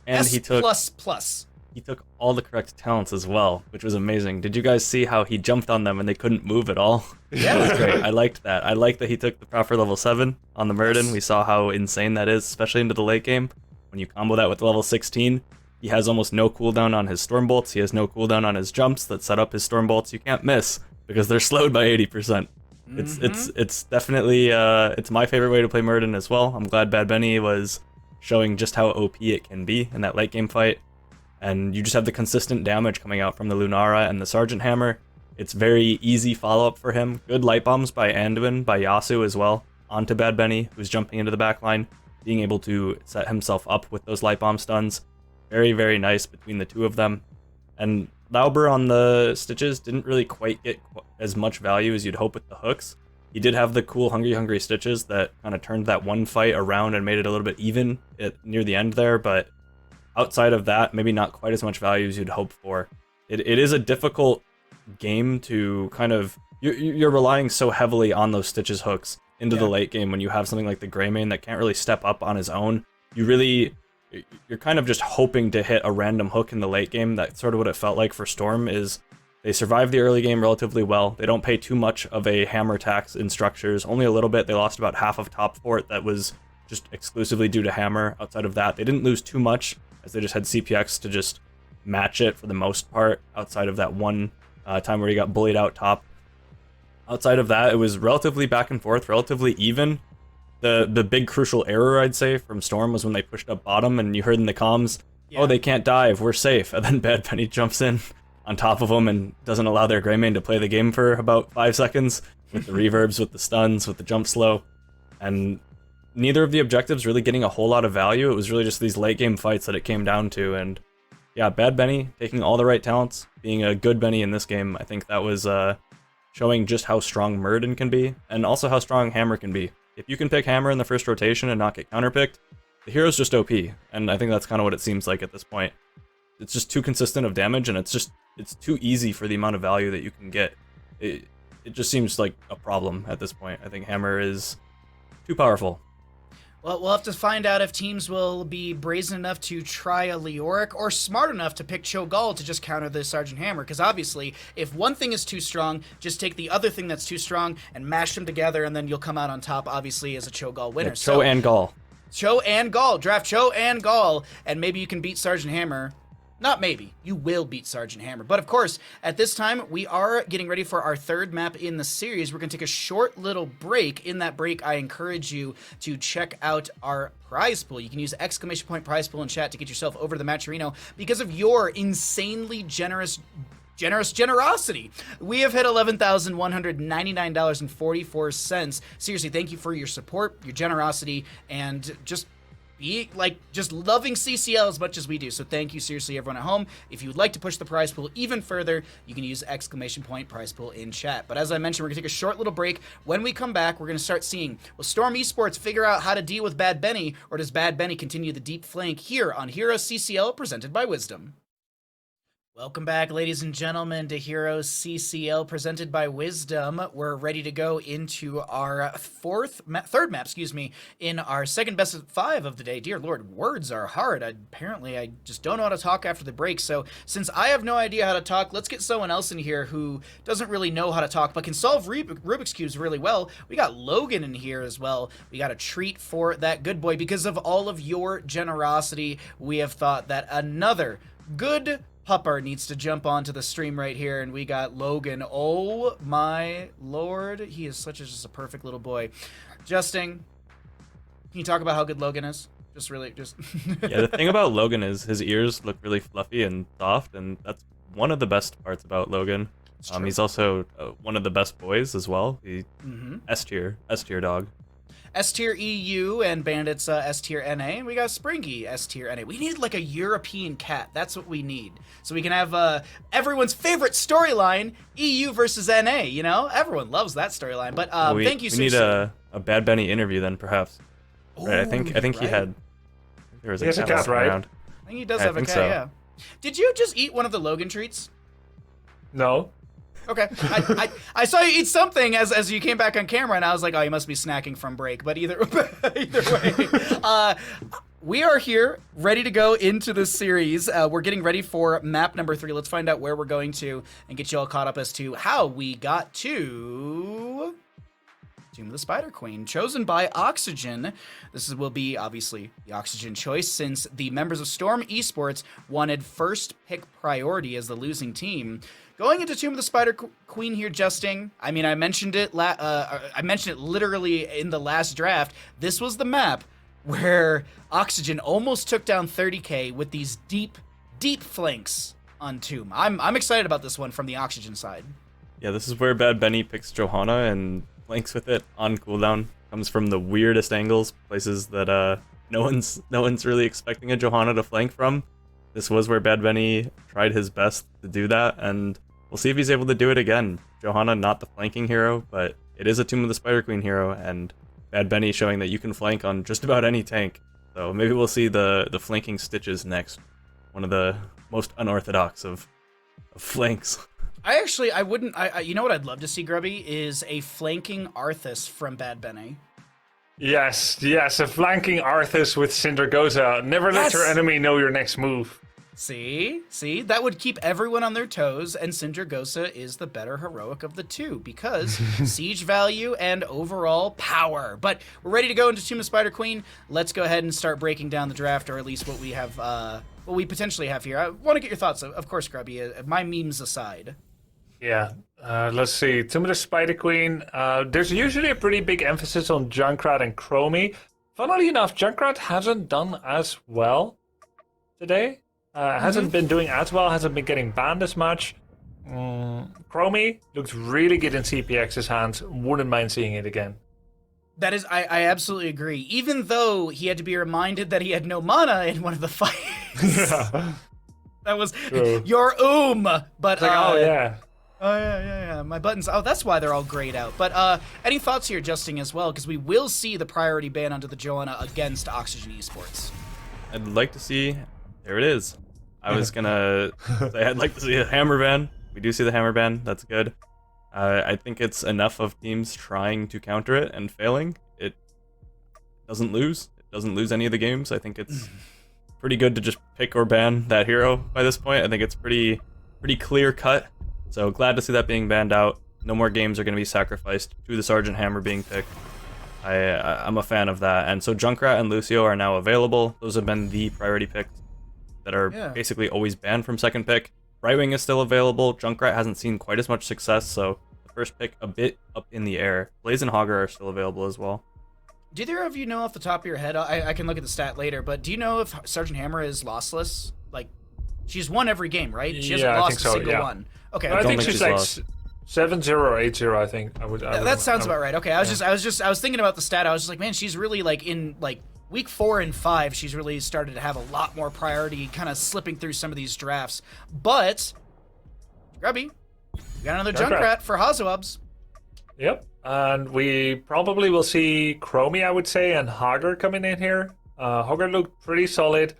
And S he took plus. he took all the correct talents as well, which was amazing. Did you guys see how he jumped on them and they couldn't move at all? Yeah. That was great. I liked that. I liked that he took the proper level 7 on the Muradin. Yes. We saw how insane that is, especially into the late game. When you combo that with level 16, he has almost no cooldown on his Storm Bolts. He has no cooldown on his jumps that set up his Storm Bolts. You can't miss because they're slowed by 80%. It's definitely it's my favorite way to play Muradin as well. I'm glad Bad Benny was showing just how OP it can be in that late game fight. And you just have the consistent damage coming out from the Lunara and the Sergeant Hammer. It's very easy follow-up for him. Good light bombs by Anduin, by Yasu as well, onto Bad Benny, who's jumping into the backline, being able to set himself up with those light bomb stuns. Very, very nice between the two of them. And Lauber on the Stitches didn't really quite get as much value as you'd hope with the hooks. He did have the cool Hungry Stitches that kind of turned that one fight around and made it a little bit even near the end there, but outside of that, maybe not quite as much value as you'd hope for. It is a difficult game to kind of... You're relying so heavily on those Stitches hooks into the late game when you have something like the Greymane that can't really step up on his own. You're kind of just hoping to hit a random hook in the late game. That's sort of what it felt like for Storm, is they survived the early game relatively well. They don't pay too much of a hammer tax in structures, only a little bit. They lost about half of top fort that was just exclusively due to hammer. Outside of that, they didn't lose too much, as they just had CPX to just match it for the most part, outside of that one time where he got bullied out top. Outside of that, it was relatively back and forth, relatively even. The big crucial error, I'd say, from Storm was when they pushed up bottom and you heard in the comms, oh, they can't dive, we're safe. And then Bad Penny jumps in on top of them and doesn't allow their Greymane to play the game for about 5 seconds with the reverbs, with the stuns, with the jump slow. And neither of the objectives really getting a whole lot of value. It was really just these late game fights that it came down to. And yeah, Bad Benny taking all the right talents, being a good Benny in this game. I think that was showing just how strong Muradin can be, and also how strong Hammer can be. If you can pick Hammer in the first rotation and not get counterpicked, the hero's just OP, and I think that's kind of what it seems like at this point. It's just too consistent of damage, and it's too easy for the amount of value that you can get. It just seems like a problem at this point. I think Hammer is too powerful. Well, we'll have to find out if teams will be brazen enough to try a Leoric or smart enough to pick Cho'Gall to just counter the Sergeant Hammer. Because obviously, if one thing is too strong, just take the other thing that's too strong and mash them together, and then you'll come out on top, obviously, as a Cho'Gall winner. Yeah, Cho and Gall. Cho and Gall. Draft Cho and Gall, and maybe you can beat Sergeant Hammer. Not maybe. You will beat Sergeant Hammer. But of course, at this time, we are getting ready for our third map in the series. We're going to take a short little break. In that break, I encourage you to check out our prize pool. You can use !prize pool in chat to get yourself over to the Matcherino because of your insanely generosity. We have hit $11,199.44. Seriously, thank you for your support, your generosity, and just loving CCL as much as we do. So thank you, seriously, everyone at home. If you would like to push the prize pool even further, you can use !prize pool in chat. But as I mentioned, we're going to take a short little break. When we come back, we're going to start seeing, will Storm Esports figure out how to deal with Bad Benny, or does Bad Benny continue the deep flank here on HeroesCCL presented by Wisdom? Welcome back, ladies and gentlemen, to HeroesCCL presented by Wisdom. We're ready to go into our third map, in our second best of 5 of the day. Dear Lord, words are hard. Apparently, I just don't know how to talk after the break. So since I have no idea how to talk, let's get someone else in here who doesn't really know how to talk, but can solve Rubik's Cubes really well. We got Logan in here as well. We got a treat for that good boy. Because of all of your generosity, we have thought that another good pupper needs to jump onto the stream right here, and we got Logan. Oh my lord, he is just a perfect little boy. Justin, can you talk about how good Logan is? Yeah, the thing about Logan is his ears look really fluffy and soft, and that's one of the best parts about Logan. He's also one of the best boys as well. S tier dog. S tier EU and Bandits S tier NA, and we got Springy S tier NA. We need like a European cat. That's what we need. So we can have everyone's favorite storyline, EU versus NA. You know, everyone loves that storyline. But thank you. We need a Bad Benny interview then, perhaps. Right, I think he had. There was He has a cat, walking right? around. I think he does I have a think cat. so. Yeah. Did you just eat one of the Logan treats? No. Okay. I saw you eat something as you came back on camera, and I was like, oh, you must be snacking from break. But either way, we are here, ready to go into this series. We're getting ready for map number 3. Let's find out where we're going to and get you all caught up as to how we got to Tomb of the Spider Queen, chosen by Oxygen. This will be, obviously, the Oxygen choice, since the members of Storm Esports wanted first pick priority as the losing team. Going into Tomb of the Spider Queen here, Justing. I mean, I mentioned it literally in the last draft. This was the map where Oxygen almost took down 30k with these deep flanks on Tomb. I'm excited about this one from the Oxygen side. Yeah, this is where Bad Benny picks Johanna and flanks with it on cooldown. Comes from the weirdest angles, places that no one's really expecting a Johanna to flank from. This was where Bad Benny tried his best to do that, and we'll see if he's able to do it again. Johanna, not the flanking hero, but it is a Tomb of the Spider Queen hero, and Bad Benny showing that you can flank on just about any tank. So maybe we'll see the flanking stitches next. One of the most unorthodox of flanks. You know what I'd love to see, Grubby, is a flanking Arthas from Bad Benny. Yes, a flanking Arthas with Sindragosa. Never let your enemy know your next move. See, that would keep everyone on their toes, and Sindragosa is the better heroic of the two because siege value and overall power. But we're ready to go into Tomb of Spider Queen. Let's go ahead and start breaking down the draft, or at least what we have, what we potentially have here. I want to get your thoughts, of course, Grubby. My memes aside. Yeah, let's see. Tomb of the Spider Queen. There's usually a pretty big emphasis on Junkrat and Chromie. Funnily enough, Junkrat hasn't done as well today. Hasn't been doing as well, hasn't been getting banned as much. Chromie looks really good in CPX's hands. Wouldn't mind seeing it again. That is, I absolutely agree. Even though he had to be reminded that he had no mana in one of the fights. Yeah. That was True. your But Like, oh yeah. Oh yeah. My buttons. Oh, that's why they're all grayed out. But any thoughts here, Justin, as well? Because we will see the priority ban onto the Johanna against Oxygen Esports. I'd like to see. There it is. I was gonna say I'd like to see a hammer ban. We do see the hammer ban. That's good. I think it's enough of teams trying to counter it and failing. It doesn't lose. It doesn't lose any of the games. I think it's pretty good to just pick or ban that hero by this point. I think it's pretty clear cut. So glad to see that being banned out. No more games are going to be sacrificed to the Sergeant Hammer being picked. I'm a fan of that. And so Junkrat and Lucio are now available. Those have been the priority picks that are basically always banned from second pick. Brightwing is still available. Junkrat hasn't seen quite as much success, so the first pick a bit up in the air. Blaze and Hogger are still available as well. Do either of you know off the top of your head? I can look at the stat later, but do you know if Sergeant Hammer is lossless? Like, she's won every game, right? She hasn't lost a single one. Okay, I think think she's she's like lost. 7-0 or 8-0. I think that sounds about right. Okay, I was thinking about the stat. I was just like, man, she's really like in like week 4 and 5. She's really started to have a lot more priority, kind of slipping through some of these drafts. But Grubby, we got another Junkrat for Hazuabs. Yep, and we probably will see Chromie, I would say, and Hogger coming in here. Hogger looked pretty solid.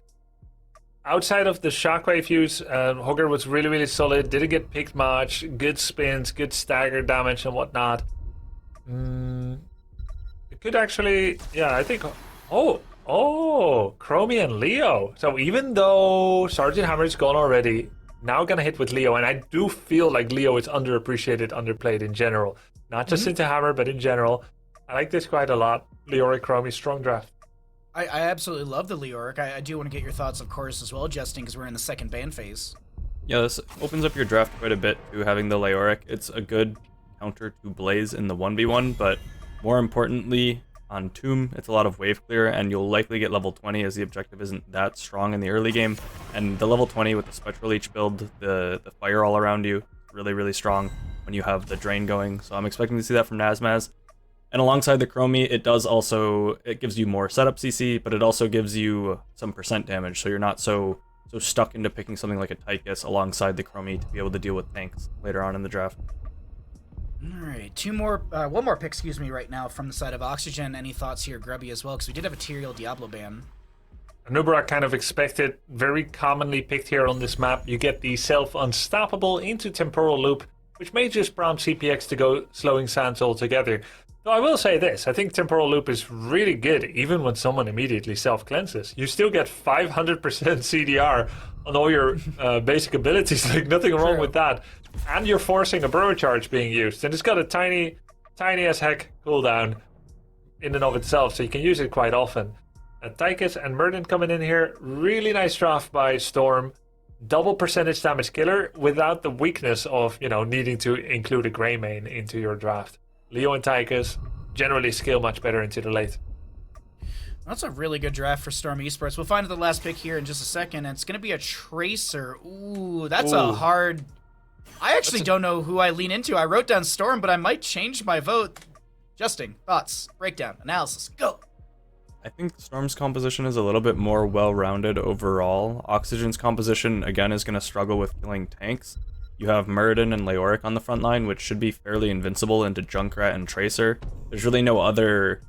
Outside of the Shockwave use, Hogger was really solid. Didn't get picked much. Good spins, good stagger damage and whatnot. It could actually, yeah, I think. Oh, Chromie and Leo. So even though Sergeant Hammer is gone already, now gonna hit with Leo, and I do feel like Leo is underappreciated, underplayed in general. Not just into Hammer, but in general. I like this quite a lot. Leoric Chromie, strong draft. I absolutely love the Leoric. I do want to get your thoughts, of course, as well, Justin, because we're in the second ban phase. Yeah, this opens up your draft quite a bit to having the Leoric. It's a good counter to Blaze in the 1v1, but more importantly, on Tomb, it's a lot of wave clear, and you'll likely get level 20 as the objective isn't that strong in the early game. And the level 20 with the Spectral Leech build, the fire all around you, really strong when you have the drain going. So I'm expecting to see that from Nazmaz. And alongside the Chromie, it gives you more setup CC, but it also gives you some percent damage, so you're not so stuck into picking something like a Tychus alongside the Chromie to be able to deal with tanks later on in the draft. All right, one more pick, right now from the side of Oxygen. Any thoughts here, Grubby, as well? Because we did have a Tyrael Diablo ban. Nubrak kind of expected, very commonly picked here on this map. You get the self-unstoppable into Temporal Loop, which may just prompt CPX to go slowing sands altogether. Though I will say this, I think Temporal Loop is really good, even when someone immediately self-cleanses. You still get 500% CDR on all your basic abilities, like nothing wrong with that. And you're forcing a burrow charge being used, and it's got a tiny as heck cooldown in and of itself, so you can use it quite often. Tychus and Murden coming in here, really nice draft by Storm. Double percentage damage killer without the weakness of, needing to include a Grey main into your draft. Leo and Tychus generally scale much better into the late. That's a really good draft for Storm Esports. We'll find the last pick here in just a second, and it's going to be a Tracer. Ooh, that's a hard... I actually don't know who I lean into. I wrote down Storm, but I might change my vote. Justin, thoughts, breakdown, analysis, go! I think Storm's composition is a little bit more well-rounded overall. Oxygen's composition, again, is going to struggle with killing tanks. You have Muradin and Leoric on the front line, which should be fairly invincible into Junkrat and Tracer. There's really no other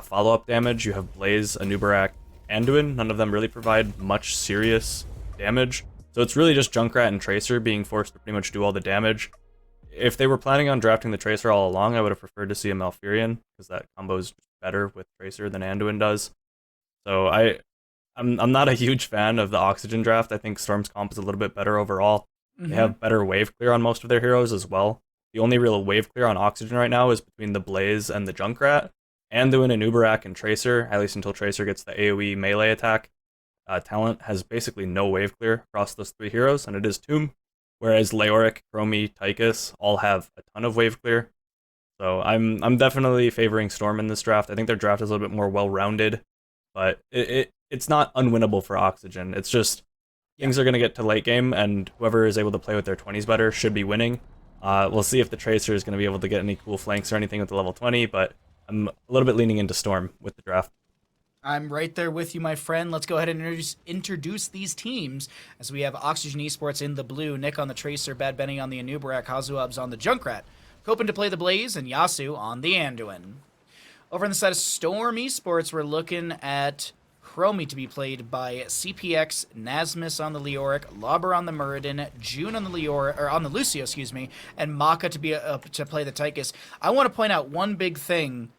follow-up damage. You have Blaze, Anubarak, Anduin. None of them really provide much serious damage. So it's really just Junkrat and Tracer being forced to pretty much do all the damage. If they were planning on drafting the Tracer all along, I would have preferred to see a Malfurion, because that combo is better with Tracer than Anduin does. So I'm not a huge fan of the Oxygen draft. I think Storm's comp is a little bit better overall. They have better wave clear on most of their heroes as well. The only real wave clear on Oxygen right now is between the Blaze and the Junkrat. Anduin and Uberak and Tracer, at least until Tracer gets the AoE melee attack. Talent has basically no wave clear across those three heroes, and it is Tomb. Whereas Leoric, Chromie, Tychus all have a ton of wave clear. So I'm definitely favoring Storm in this draft. I think their draft is a little bit more well-rounded, but it's not unwinnable for Oxygen. It's just things are going to get to late game, and whoever is able to play with their 20s better should be winning. We'll see if the Tracer is going to be able to get any cool flanks or anything with the level 20, but I'm a little bit leaning into Storm with the draft. I'm right there with you, my friend. Let's go ahead and introduce these teams, as we have Oxygen Esports in the blue, Nick on the Tracer, Bad Benny on the Anubarak, Hazuabs on the Junkrat, hoping to play the Blaze, and Yasu on the Anduin. Over on the side of Storm Esports, we're looking at Chromie to be played by CPX, Nasmus on the Leoric, Lauber on the Muradin, June on the on the Lucio, and Maka to be to play the Tychus. I want to point out one big thing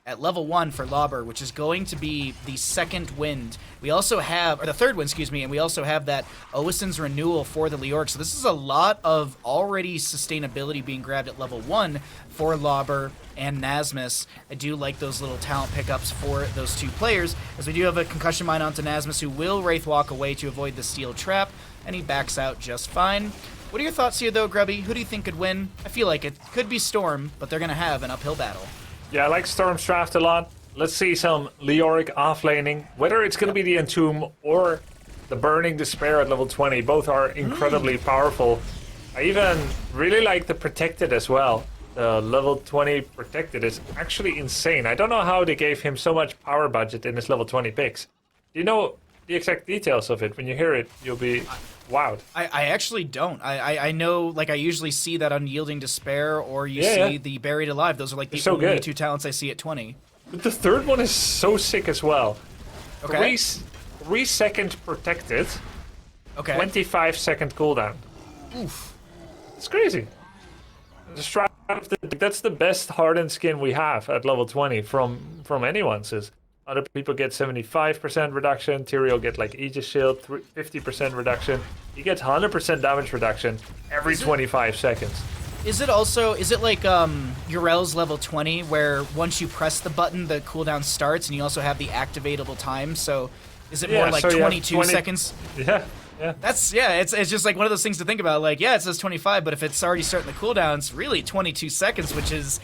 at level 1 for Lauber, which is going to be the second wind. We also have, or the third wind, and we also have that Oisin's renewal for the Leoric. So this is a lot of already sustainability being grabbed at level 1 for Lauber and Nasmus. I do like those little talent pickups for those two players, as we do have a concussion mine onto Nasmus, who will Wraith Walk away to avoid the steel trap, and he backs out just fine. What are your thoughts here, though, Grubby? Who do you think could win? I feel like it could be Storm, but they're going to have an uphill battle. Yeah, I like Storm's draft a lot. Let's see some Leoric offlaning. Whether it's going to be the Entomb or the Burning Despair at level 20, both are incredibly powerful. I even really like the Protected as well. The level 20 Protected is actually insane. I don't know how they gave him so much power budget in his level 20 picks. Do you know the exact details of it? When you hear it, you'll be wowed. I actually don't. I know, like, I usually see that Unyielding Despair, or you see the Buried Alive. Those are like the only two talents I see at 20. But the third one is so sick as well. Okay. 3 second Protected, okay. 25-second cooldown. Oof. It's crazy. That's the best hardened skin we have at level 20 from anyone. Says other people get 75% reduction. Tyrael get like Aegis Shield, 50% reduction. He gets 100% damage reduction every 25 seconds. Is it like Urel's level 20, where once you press the button, the cooldown starts, and you also have the activatable time? So is it more like 22 seconds? Yeah. It's just like one of those things to think about. Like, it says 25, but if it's already starting the cooldown, it's really 22 seconds, which is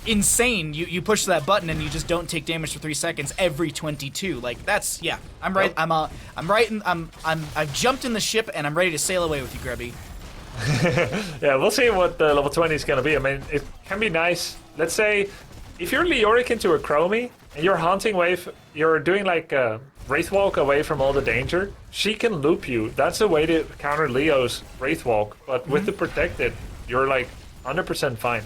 insane. You push that button and you just don't take damage for 3 seconds every 22. Like, that's I'm right. I've jumped in the ship and I'm ready to sail away with you, Grubby. Yeah, we'll see what the level 20 is gonna be. I mean, it can be nice. Let's say if you're Leoric into a Chromie and you're hunting wave, you're doing like a Wraith Walk away from all the danger, she can loop you. That's a way to counter Leo's Wraith Walk. But with the protected, you're like 100% fine.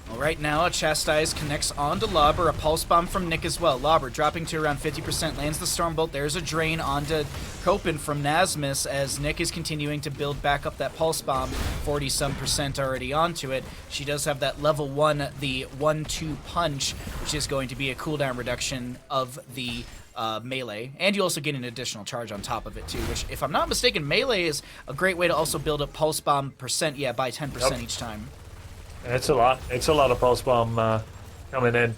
Well, right now, a Chastise connects onto Lobber, a Pulse Bomb from Nick as well. Lobber dropping to around 50%, lands the Stormbolt. There's a drain onto Copen from Nasmus as Nick is continuing to build back up that Pulse Bomb, 40-some% already onto it. She does have that level 1, the 1-2 punch, which is going to be a cooldown reduction of the melee, and you also get an additional charge on top of it too, which, if I'm not mistaken, melee is a great way to also build up Pulse Bomb percent, by 10% each time. It's a lot. It's a lot of Pulse Bomb coming in.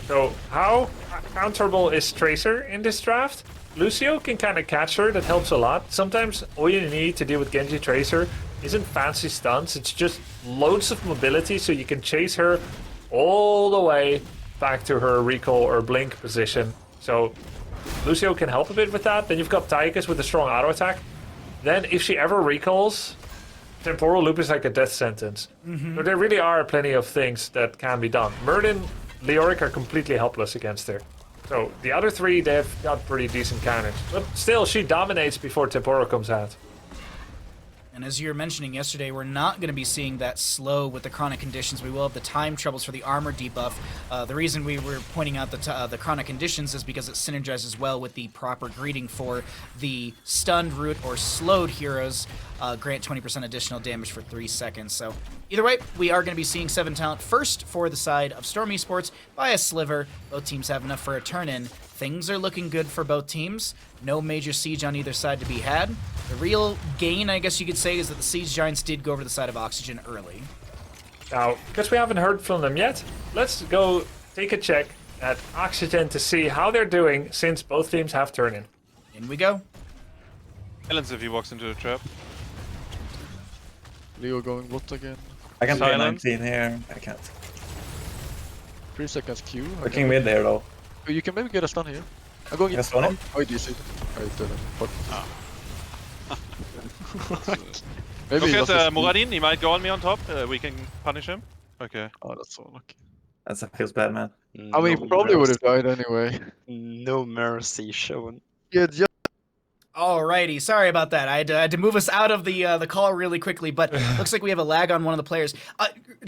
So how counterable is Tracer in this draft? Lucio can kind of catch her. That helps a lot. Sometimes all you need to deal with Genji Tracer isn't fancy stunts. It's just loads of mobility, so you can chase her all the way back to her recall or blink position. So Lucio can help a bit with that. Then you've got Tychus with a strong auto attack. Then if she ever recalls, Temporal Loop is like a death sentence. So there really are plenty of things that can be done. Murden, Leoric are completely helpless against her. So the other three, they've got pretty decent counters. But still, she dominates before Temporal comes out. And as you were mentioning yesterday, we're not going to be seeing that slow with the chronic conditions. We will have the time troubles for the armor debuff. The reason we were pointing out the chronic conditions is because it synergizes well with the proper greeting for the stunned root or slowed heroes. Grant 20% additional damage for 3 seconds. So either way, we are going to be seeing 7 talent first for the side of Storm Esports by a sliver. Both teams have enough for a turn-in. Things are looking good for both teams. No major siege on either side to be had. The real gain, I guess you could say, is that the Siege Giants did go over to the side of Oxygen early. Now, because we haven't heard from them yet, let's go take a check at Oxygen to see how they're doing since both teams have turn-in. In we go. Silence if he walks into the trap. Leo going what again? I can play Silence. 19 here. I can't. 3 seconds Q. Working mid there though. Oh, you can maybe get a stun here. I'm going Can I stun him? Oh, you see. I didn't. What? Maybe Look he at lost his speed. Muradin, he might go on me on top. We can punish him. Okay. Oh, that's so lucky. That feels bad, man. I mean, he probably would have died anyway. No mercy shown. Yeah, just Alrighty, sorry about that. I had to move us out of the call really quickly, but looks like we have a lag on one of the players.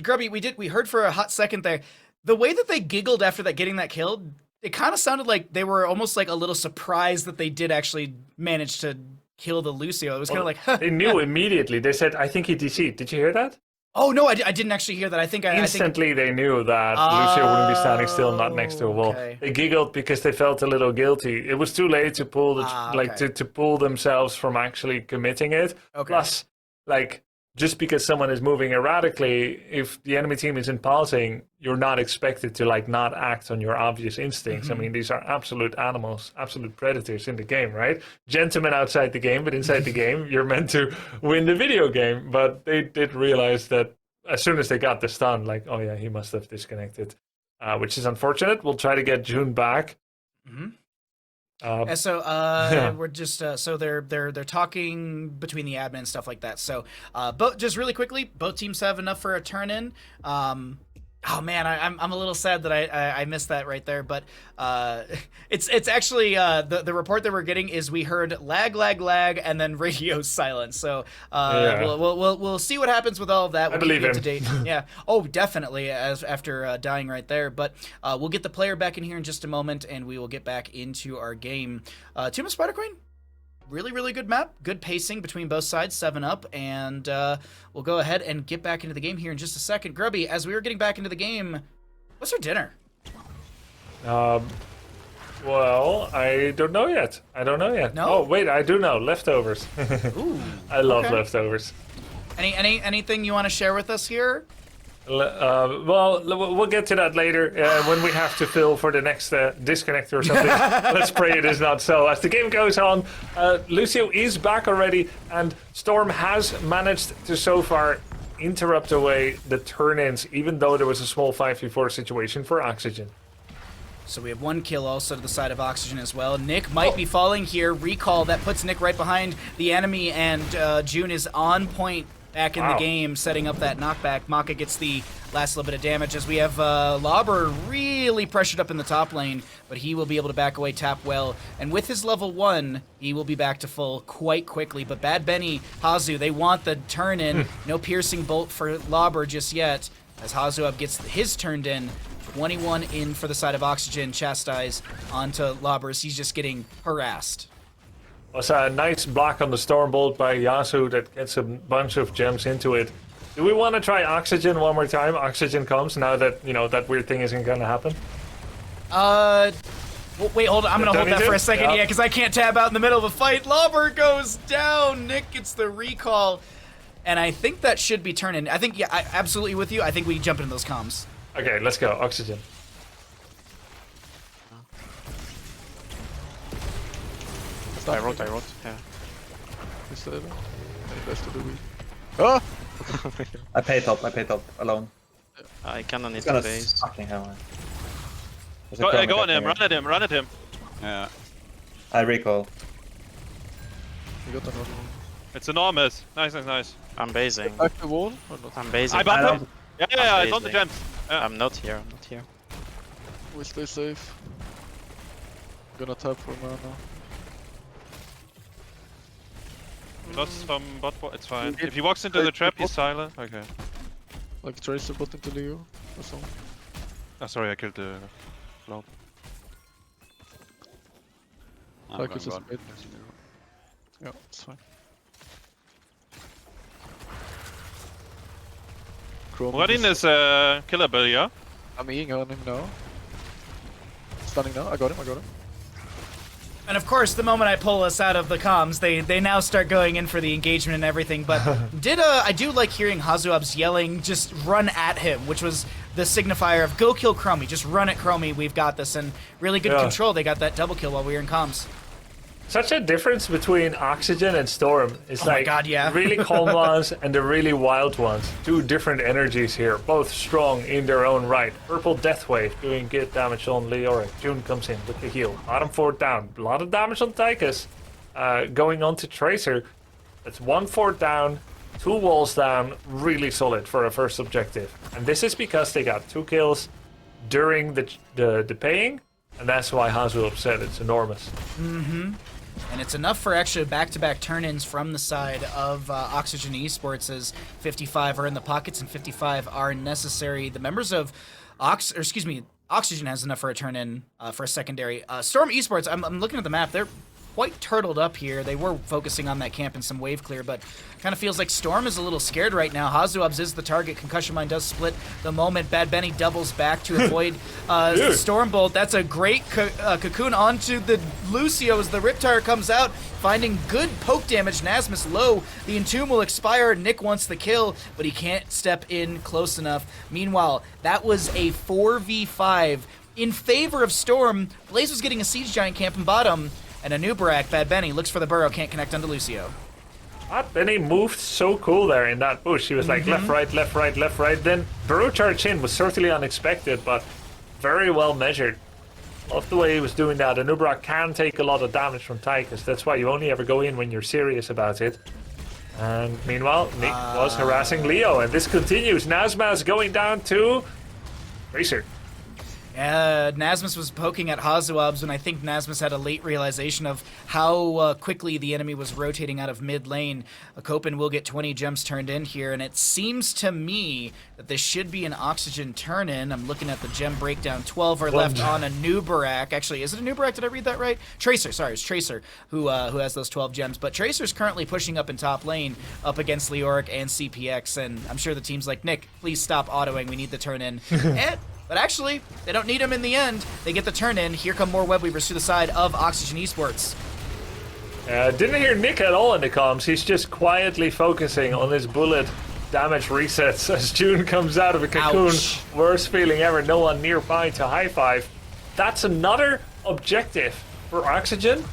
Grubby, we heard for a hot second there. The way that they giggled after getting that killed, it kind of sounded like they were almost like a little surprised that they did actually manage to kill the Lucio. It was kind of like, huh. They knew immediately. They said, I think he DC'd. Did you hear that? Oh no, I didn't actually hear that. I think Instantly they knew that Lucio wouldn't be standing still, not next to a wall. Okay. They giggled because they felt a little guilty. It was too late to pull okay. to pull themselves from actually committing it. Okay. Plus, just because someone is moving erratically, if the enemy team isn't pausing, you're not expected to not act on your obvious instincts. I mean, these are absolute animals, absolute predators in the game, right? Gentlemen outside the game, but inside the game, you're meant to win the video game. But they did realize that as soon as they got the stun, oh yeah, he must have disconnected, which is unfortunate. We'll try to get June back. We're just so they're talking between the admin and stuff like that. So, just really quickly, both teams have enough for a turn in. Oh man, I'm a little sad that I missed that right there, but it's actually the report that we're getting is we heard lag, and then radio silence. So we'll see what happens with all of that. We'll I believe keep you him. up to date. Yeah. Oh, definitely. After dying right there, but we'll get the player back in here in just a moment, and we will get back into our game. Tomb of Spider Queen. Really, really good map. Good pacing between both sides, 7-up, and we'll go ahead and get back into the game here in just a second. Grubby, as we were getting back into the game, what's for dinner? Well, I don't know yet. No? Oh, wait, I do know. Leftovers. Ooh, I love okay. leftovers. Anything you want to share with us here? Well, we'll get to that later when we have to fill for the next disconnect or something. Let's pray it is not so. As the game goes on, Lucio is back already, and Storm has managed to so far interrupt away the turn-ins, even though there was a small 5v4 situation for Oxygen. So we have 1 kill also to the side of Oxygen as well. Nick might be falling here. Recall that puts Nick right behind the enemy, and June is on point back in the game, setting up that knockback. Maka gets the last little bit of damage as we have Lauber really pressured up in the top lane, but he will be able to back away tap well. And with his level 1, he will be back to full quite quickly. But Bad Benny, Hazu, they want the turn in. No piercing bolt for Lauber just yet. As Hazuab gets his turned in, 21 in for the side of Oxygen, chastise onto Laubers. He's just getting harassed. Was a nice block on the Stormbolt by Yasu that gets a bunch of gems into it. Do we want to try Oxygen one more time? Oxygen comes now that, you know, that weird thing isn't going to happen. Wait, hold on. I'm going to hold that for a second. Yeah. Yeah, because I can't tab out in the middle of a fight. Lauber goes down. Nick gets the recall. And I think that should be turning. I think, yeah, absolutely with you. I think we jump into those comms. Okay, let's go. Oxygen. I wrote, yeah. Is that any best of the week? Ah! I pay top alone. I kinda need It's to gonna base. fucking hell. Man. There's a Go, Chroma go on Cat him, here. run at him. Yeah. I recall. We got another one. It's enormous. Nice. I'm basing. Back the wall or not? I'm basing. I bumped I him. Yeah, it's on the basing. gems. Yeah. I'm not here. We stay safe. Gonna tap for mana. Lots from bot, it's fine. If he walks into the trap, he's silent. Okay. Like Tracer bot into Leo or something. Oh, sorry, I killed the cloud. Like it's just mid. Yeah, it's fine. Muradin is killable, yeah? I'm eating on him now. Stunning now. I got him. And of course, the moment I pull us out of the comms, they now start going in for the engagement and everything. But I do like hearing Hazuab's yelling, just run at him, which was the signifier of go kill Chromie, just run at Chromie, we've got this. And really good control. They got that double kill while we were in comms. Such a difference between Oxygen and Storm. It's my like God, yeah. really calm ones and the really wild ones. Two different energies here, both strong in their own right. Purple Death Wave doing good damage on Leoric. June comes in with the heal. Bottom 4 down. A lot of damage on Tychus. Going on to Tracer. That's 1 4 down, 2 walls down. Really solid for a first objective. And this is because they got 2 kills during the paying. And that's why Hazu upset. It's enormous. Mm-hmm. And it's enough for actually back-to-back turn-ins from the side of Oxygen Esports, as 55 are in the pockets and 55 are necessary. The members of Oxygen has enough for a turn-in for a secondary. Storm Esports, I'm looking at the map. They're quite turtled up here. They were focusing on that camp and some wave clear, but kind of feels like Storm is a little scared right now. Hazuabs is the target. Concussion Mine does split the moment. Bad Benny doubles back to avoid the Stormbolt. That's a great cocoon onto the Lucio as the Riptire comes out, finding good poke damage. Nasmus low. The Entomb will expire. Nick wants the kill, but he can't step in close enough. Meanwhile, that was a 4v5 in favor of Storm. Blaze was getting a Siege Giant camp in bottom, and a new Barak, Bad Benny, looks for the burrow, can't connect onto Lucio. Bad Benny moved so cool there in that bush. He was like left, right, left, right, left, right. Then burrow charge in was certainly unexpected, but very well measured. Love the way he was doing that. A Nubrak can take a lot of damage from Tychus. That's why you only ever go in when you're serious about it. And meanwhile, Nick was harassing Leo, and this continues. Nazmaz going down to Racer. Nasmus was poking at Hazuabs, and I think Nasmus had a late realization of how quickly the enemy was rotating out of mid lane. Copen will get 20 gems turned in here, and it seems to me that this should be an Oxygen turn-in. I'm looking at the gem breakdown. 12 are left on a new Barak. Actually, is it a new Barak? Did I read that right? Tracer, sorry, it's Tracer who has those 12 gems. But Tracer's currently pushing up in top lane up against Leoric and CPX, and I'm sure the team's like, Nick, please stop autoing. We need the turn-in. But actually, they don't need him in the end. They get the turn in. Here come more Webweavers to the side of Oxygen Esports. Didn't hear Nick at all in the comms. He's just quietly focusing on his bullet damage resets as June comes out of a cocoon. Ouch. Worst feeling ever. No one nearby to high five. That's another objective for Oxygen,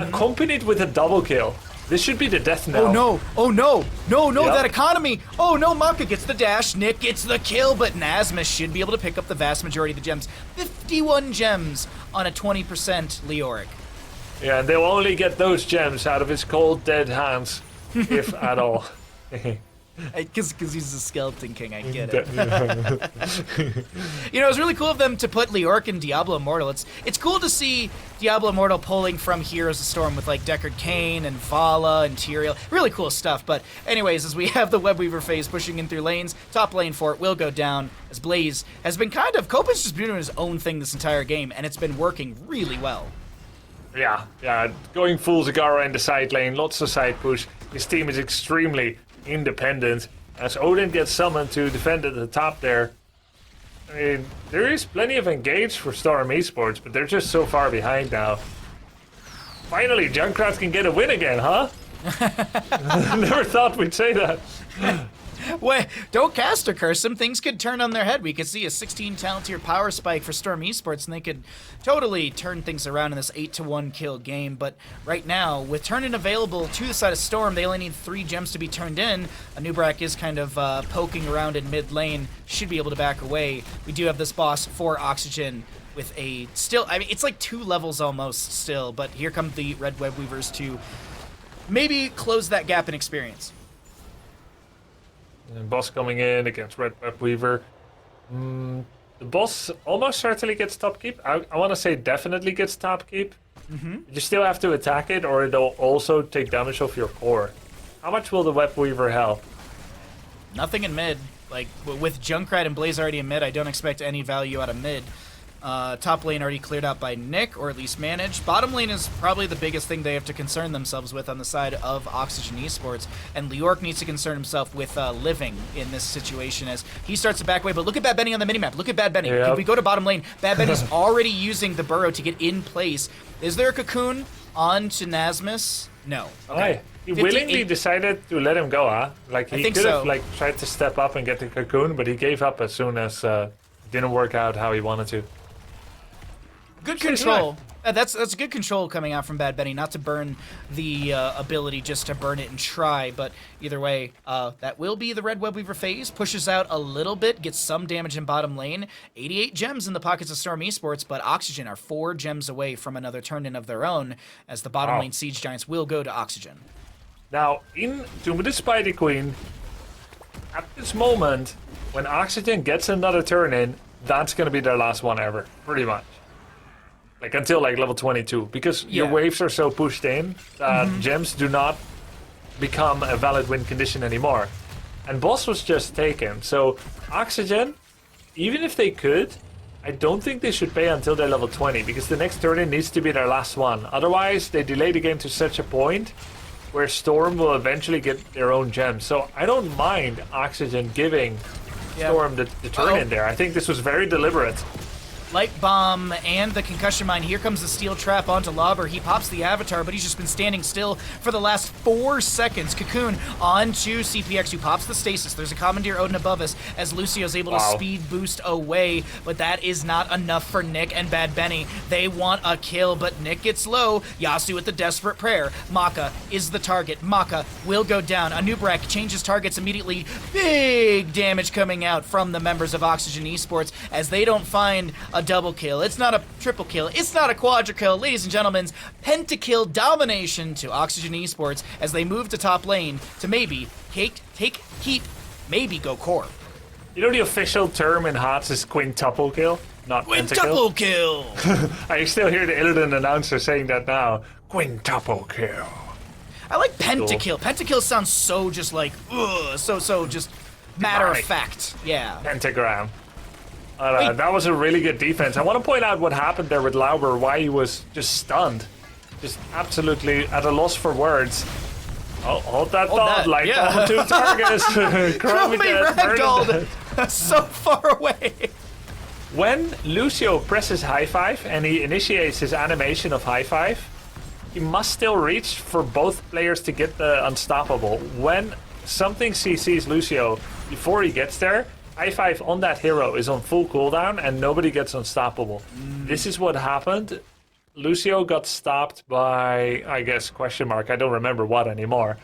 accompanied with a double kill. This should be the death knell. Oh no, Yep. that economy. Oh no, Maka gets the dash, Nick gets the kill, but Nasmus should be able to pick up the vast majority of the gems. 51 gems on a 20% Leoric. Yeah, and they'll only get those gems out of his cold, dead hands, if at all. Because he's a Skeleton King, I get it. You know, it was really cool of them to put Leorc in Diablo Immortal. It's cool to see Diablo Immortal pulling from Heroes of Storm with like Deckard Cain and Vala and Tyrael. Really cool stuff. But anyways, as we have the Webweaver phase pushing in through lanes, top lane for it will go down as Blaze has been Copa's just been doing his own thing this entire game, and it's been working really well. Yeah, going full Zagara in the side lane, lots of side push. His team is extremely independent. As Odin gets summoned to defend at the top there, I mean, there is plenty of engage for Storm Esports, but they're just so far behind now. Finally, Junkrat can get a win again, huh? Never thought we'd say that. Wait, don't cast or curse him. Things could turn on their head. We could see a 16 talent tier power spike for Storm Esports, and they could totally turn things around in this 8-1 kill game. But right now, with turn-in available to the side of Storm, they only need 3 gems to be turned in. Anubrak is kind of poking around in mid lane, should be able to back away. We do have this boss for Oxygen with a still, I mean, it's like 2 levels almost still, but here come the Red Web Weavers to maybe close that gap in experience. And boss coming in against Red Web Weaver. The boss almost certainly gets top keep. I want to say definitely gets top keep. You still have to attack it, or it'll also take damage off your core. How much will the Web Weaver help? Nothing in mid. Like, with Junkrat and Blaze already in mid, I don't expect any value out of mid. Top lane already cleared out by Nick, or at least managed. Bottom lane is probably the biggest thing they have to concern themselves with on the side of Oxygen Esports, and Leorc needs to concern himself with living in this situation as he starts to back away. But look at Bad Benny on the minimap. Look at Bad Benny. Yep. If we go to bottom lane, Bad Benny's already using the burrow to get in place. Is there a cocoon on to Nasmus? No. Okay. He willingly decided to let him go, huh? Like, he could have like tried to step up and get the cocoon, but he gave up as soon as it didn't work out how he wanted to. Good control. That's good control coming out from Bad Benny, not to burn the ability, just to burn it and try. But either way, that will be the Red Web Weaver phase. Pushes out a little bit, gets some damage in bottom lane. 88 gems in the pockets of Storm Esports, but Oxygen are 4 gems away from another turn-in of their own, as the bottom lane Siege Giants will go to Oxygen. Now, in Tomb of the Spider Queen, at this moment, when Oxygen gets another turn-in, that's going to be their last one ever, pretty much. Like, until like level 22, because your waves are so pushed in that gems do not become a valid win condition anymore. And boss was just taken, so Oxygen, even if they could, I don't think they should pay until they're level 20, because the next turn-in needs to be their last one. Otherwise, they delay the game to such a point where Storm will eventually get their own gems. So I don't mind Oxygen giving Storm the turn-in there. I think this was very deliberate. Light Bomb and the Concussion Mine. Here comes the Steel Trap onto Lobber. He pops the Avatar, but he's just been standing still for the last 4 seconds. Cocoon onto CPX, who pops the Stasis. There's a Commandeer Odin above us as Lucio's able to speed boost away, but that is not enough for Nick and Bad Benny. They want a kill, but Nick gets low. Yasu with the Desperate Prayer. Maka is the target. Maka will go down. Anubrak changes targets immediately. Big damage coming out from the members of Oxygen Esports as they don't find a double kill. It's not a triple kill. It's not a quadra kill. Ladies and gentlemen, pentakill domination to Oxygen Esports as they move to top lane to maybe keep, maybe go core. You know the official term in HoTS is quintuple kill, not Quintuple kill! I still hear the Illidan announcer saying that now. Quintuple kill. I like pentakill. Pentakill sounds so just like, so just matter of fact. Yeah. Pentagram. That was a really good defense. I want to point out what happened there with Lauber, why he was just stunned. Just absolutely at a loss for words. Oh, hold that thought. Light bomb 2 targets. Grubby ragdolled so far away. When Lucio presses high five and he initiates his animation of high five, he must still reach for both players to get the unstoppable. When something CCs Lucio before he gets there, high five on that hero is on full cooldown and nobody gets unstoppable. This is what happened. Lucio got stopped by, I guess, question mark. I don't remember what anymore.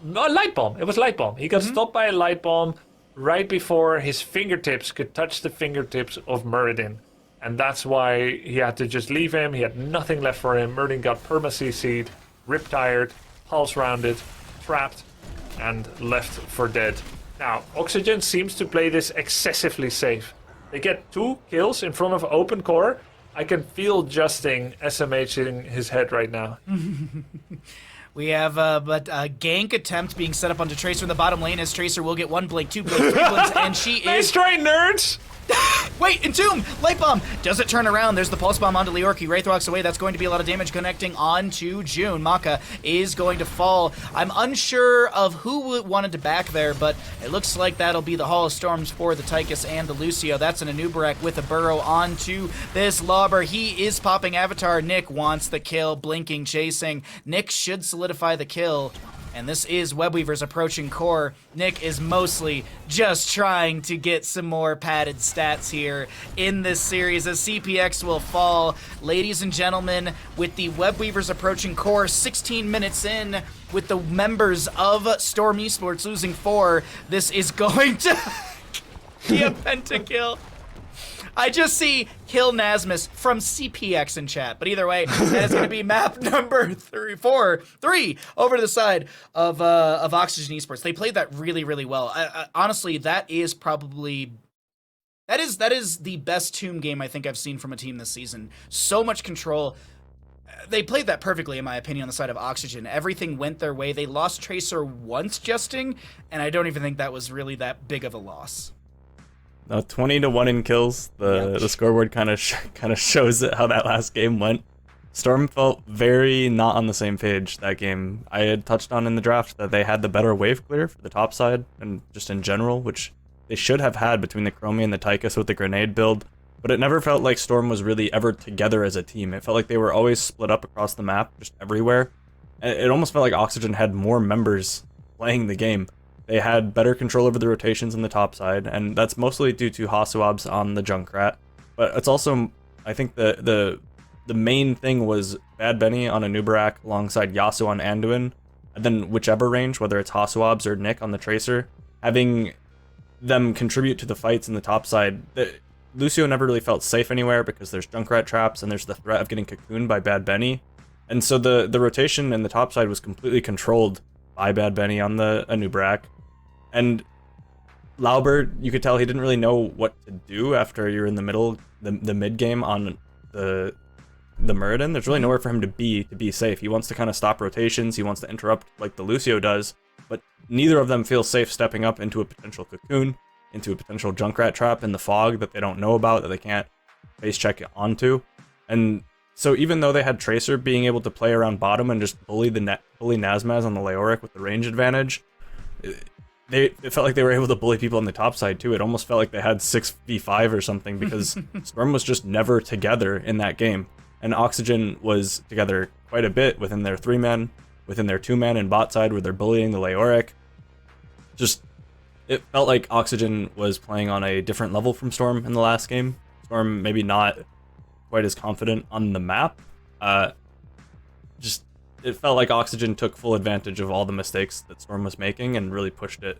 No, light bomb. It was light bomb. He got stopped by a light bomb right before his fingertips could touch the fingertips of Muradin. And that's why he had to just leave him. He had nothing left for him. Muradin got perma-CC'd, rip-tired, pulse-rounded, trapped. and left for dead. Now, Oxygen seems to play this excessively safe. They get 2 kills in front of open core. I can feel Justin SMHing his head right now. We have a gank attempt being set up onto Tracer in the bottom lane as Tracer will get 1 blink, 2 blinks, 3 blinks, and she Nice is... try, nerds! Wait, Entomb! Light Bomb! Does it turn around? There's the Pulse Bomb onto Leorki. Wraith walks away. That's going to be a lot of damage connecting onto June. Maka is going to fall. I'm unsure of who wanted to back there, but it looks like that'll be the Hall of Storms for the Tychus and the Lucio. That's an Anubarak with a burrow onto this Lobber. He is popping Avatar. Nick wants the kill. Blinking, chasing. Nick should solidify the kill. And this is Webweaver's approaching core. Nick is mostly just trying to get some more padded stats here in this series as CPX will fall. Ladies and gentlemen, with the Webweaver's approaching core 16 minutes in, with the members of Storm Esports losing 4, this is going to be a pentakill. I just see Kill Nasmus from CPX in chat. But either way, that is going to be map number 3 over to the side of Oxygen Esports. They played that really, really well. Honestly, that is probably... That is the best Tomb game I think I've seen from a team this season. So much control. They played that perfectly, in my opinion, on the side of Oxygen. Everything went their way. They lost Tracer once, Justing, and I don't even think that was really that big of a loss. No, 20-1 in kills. The scoreboard kind of shows it how that last game went. Storm felt very not on the same page that game. I had touched on in the draft that they had the better wave clear for the top side and just in general, which they should have had between the Chromie and the Tychus with the grenade build. But it never felt like Storm was really ever together as a team. It felt like they were always split up across the map, just everywhere. It almost felt like Oxygen had more members playing the game. They had better control over the rotations in the top side, and that's mostly due to Hasuabs on the Junkrat. But it's also, I think the main thing was Bad Benny on a Nubarak alongside Yasu on Anduin, and then whichever range, whether it's Hasuabs or Nick on the Tracer, having them contribute to the fights in the top side. Lucio never really felt safe anywhere because there's Junkrat traps and there's the threat of getting cocooned by Bad Benny. And so the rotation in the top side was completely controlled by Bad Benny on the Anubarak. And Lauber, you could tell he didn't really know what to do after you're in the middle, the mid game on the Muradin. There's really nowhere for him to be safe. He wants to kind of stop rotations. He wants to interrupt like the Lucio does, but neither of them feel safe stepping up into a potential cocoon, into a potential Junkrat trap in the fog that they don't know about, that they can't base check onto. And so even though they had Tracer being able to play around bottom and just bully Nazmaz on the Leoric with the range advantage, it felt like they were able to bully people on the top side too. It almost felt like they had 6v5 or something because Storm was just never together in that game. And Oxygen was together quite a bit within their 3-man, within their 2-man and bot side where they're bullying the Leoric. Just, it felt like Oxygen was playing on a different level from Storm in the last game. Storm maybe not quite as confident on the map. It felt like Oxygen took full advantage of all the mistakes that Storm was making and really pushed it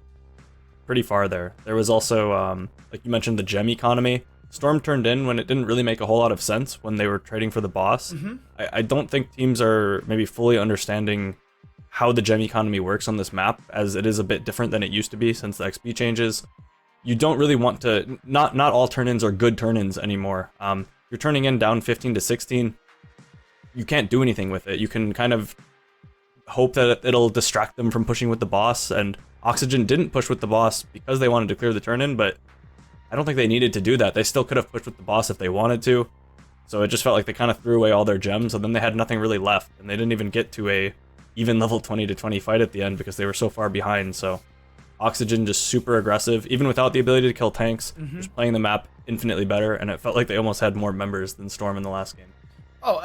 pretty far there. There was also, like you mentioned, the gem economy. Storm turned in when it didn't really make a whole lot of sense when they were trading for the boss. I don't think teams are maybe fully understanding how the gem economy works on this map, as it is a bit different than it used to be since the XP changes. You don't really want to, not all turn-ins are good turn-ins anymore. You're turning in down 15 to 16. You can't do anything with it. You can kind of hope that it'll distract them from pushing with the boss, and Oxygen didn't push with the boss because they wanted to clear the turn-in, but I don't think they needed to do that. They still could have pushed with the boss if they wanted to, so it just felt like they kind of threw away all their gems, and then they had nothing really left, and they didn't even get to a even level 20 to 20 fight at the end because they were so far behind. So Oxygen just super aggressive, even without the ability to kill tanks, just playing the map infinitely better, and it felt like they almost had more members than Storm in the last game. Oh,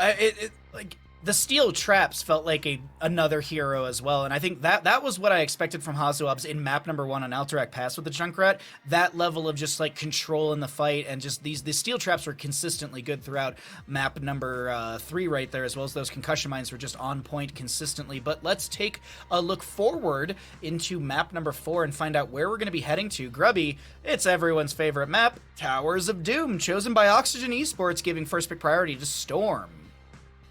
like the steel traps felt like another hero as well, and I think that was what I expected from Hasuabs in map number 1 on Alterac Pass with the Junkrat. That level of just like control in the fight, and just the steel traps were consistently good throughout map number 3 right there, as well as those concussion mines were just on point consistently. But let's take a look forward into map number 4 and find out where we're going to be heading to. Grubby, it's everyone's favorite map, Towers of Doom, chosen by Oxygen Esports, giving first pick priority to Storm.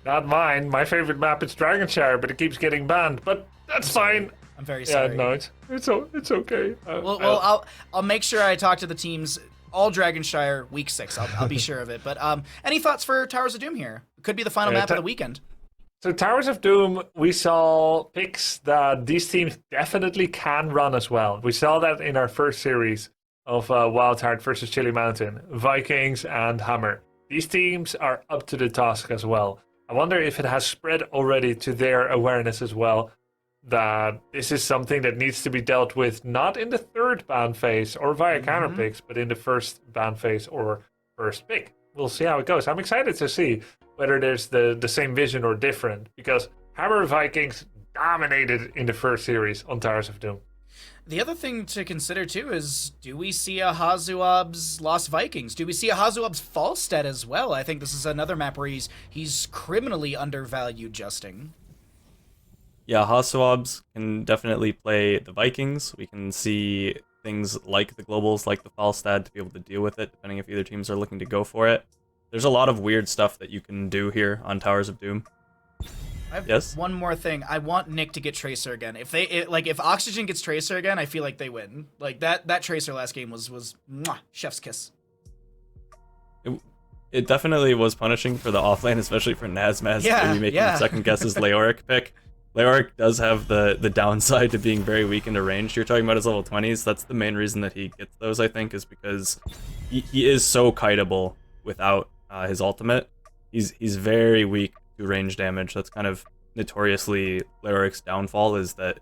Not mine. My favorite map is Dragonshire, but it keeps getting banned. But that's fine. I'm very Yeah, sorry. no, it's okay. Well, I'll make sure I talk to the teams. All Dragonshire week 6. I'll be sure of it. But any thoughts for Towers of Doom here? Could be the final map of the weekend. So Towers of Doom, we saw picks that these teams definitely can run as well. We saw that in our first series of Wildheart versus Chili Mountain, Vikings and Hammer. These teams are up to the task as well. I wonder if it has spread already to their awareness as well, that this is something that needs to be dealt with not in the third ban phase or via counter picks, but in the first ban phase or first pick. We'll see how it goes. I'm excited to see whether there's the same vision or different, because Hammer Vikings dominated in the first series on Towers of Doom. The other thing to consider too is, do we see a Hazuab's Lost Vikings? Do we see a Hazuab's Falstead as well? I think this is another map where he's criminally undervalued, Justin. Yeah, Hazuab's can definitely play the Vikings. We can see things like the Globals, like the Falstad, to be able to deal with it, depending if either teams are looking to go for it. There's a lot of weird stuff that you can do here on Towers of Doom. I have Yes? one more thing. I want Nick to get Tracer again. If Oxygen gets Tracer again, I feel like they win. Like that Tracer last game was mwah, chef's kiss. It definitely was punishing for the offlane, especially for Nazmaz, maybe making the second guess his Leoric pick. Leoric does have the downside to being very weak into range. You're talking about his level 20s. That's the main reason that he gets those, I think, is because he is so kiteable without his ultimate. He's very weak to range damage. That's kind of notoriously Leoric's downfall, is that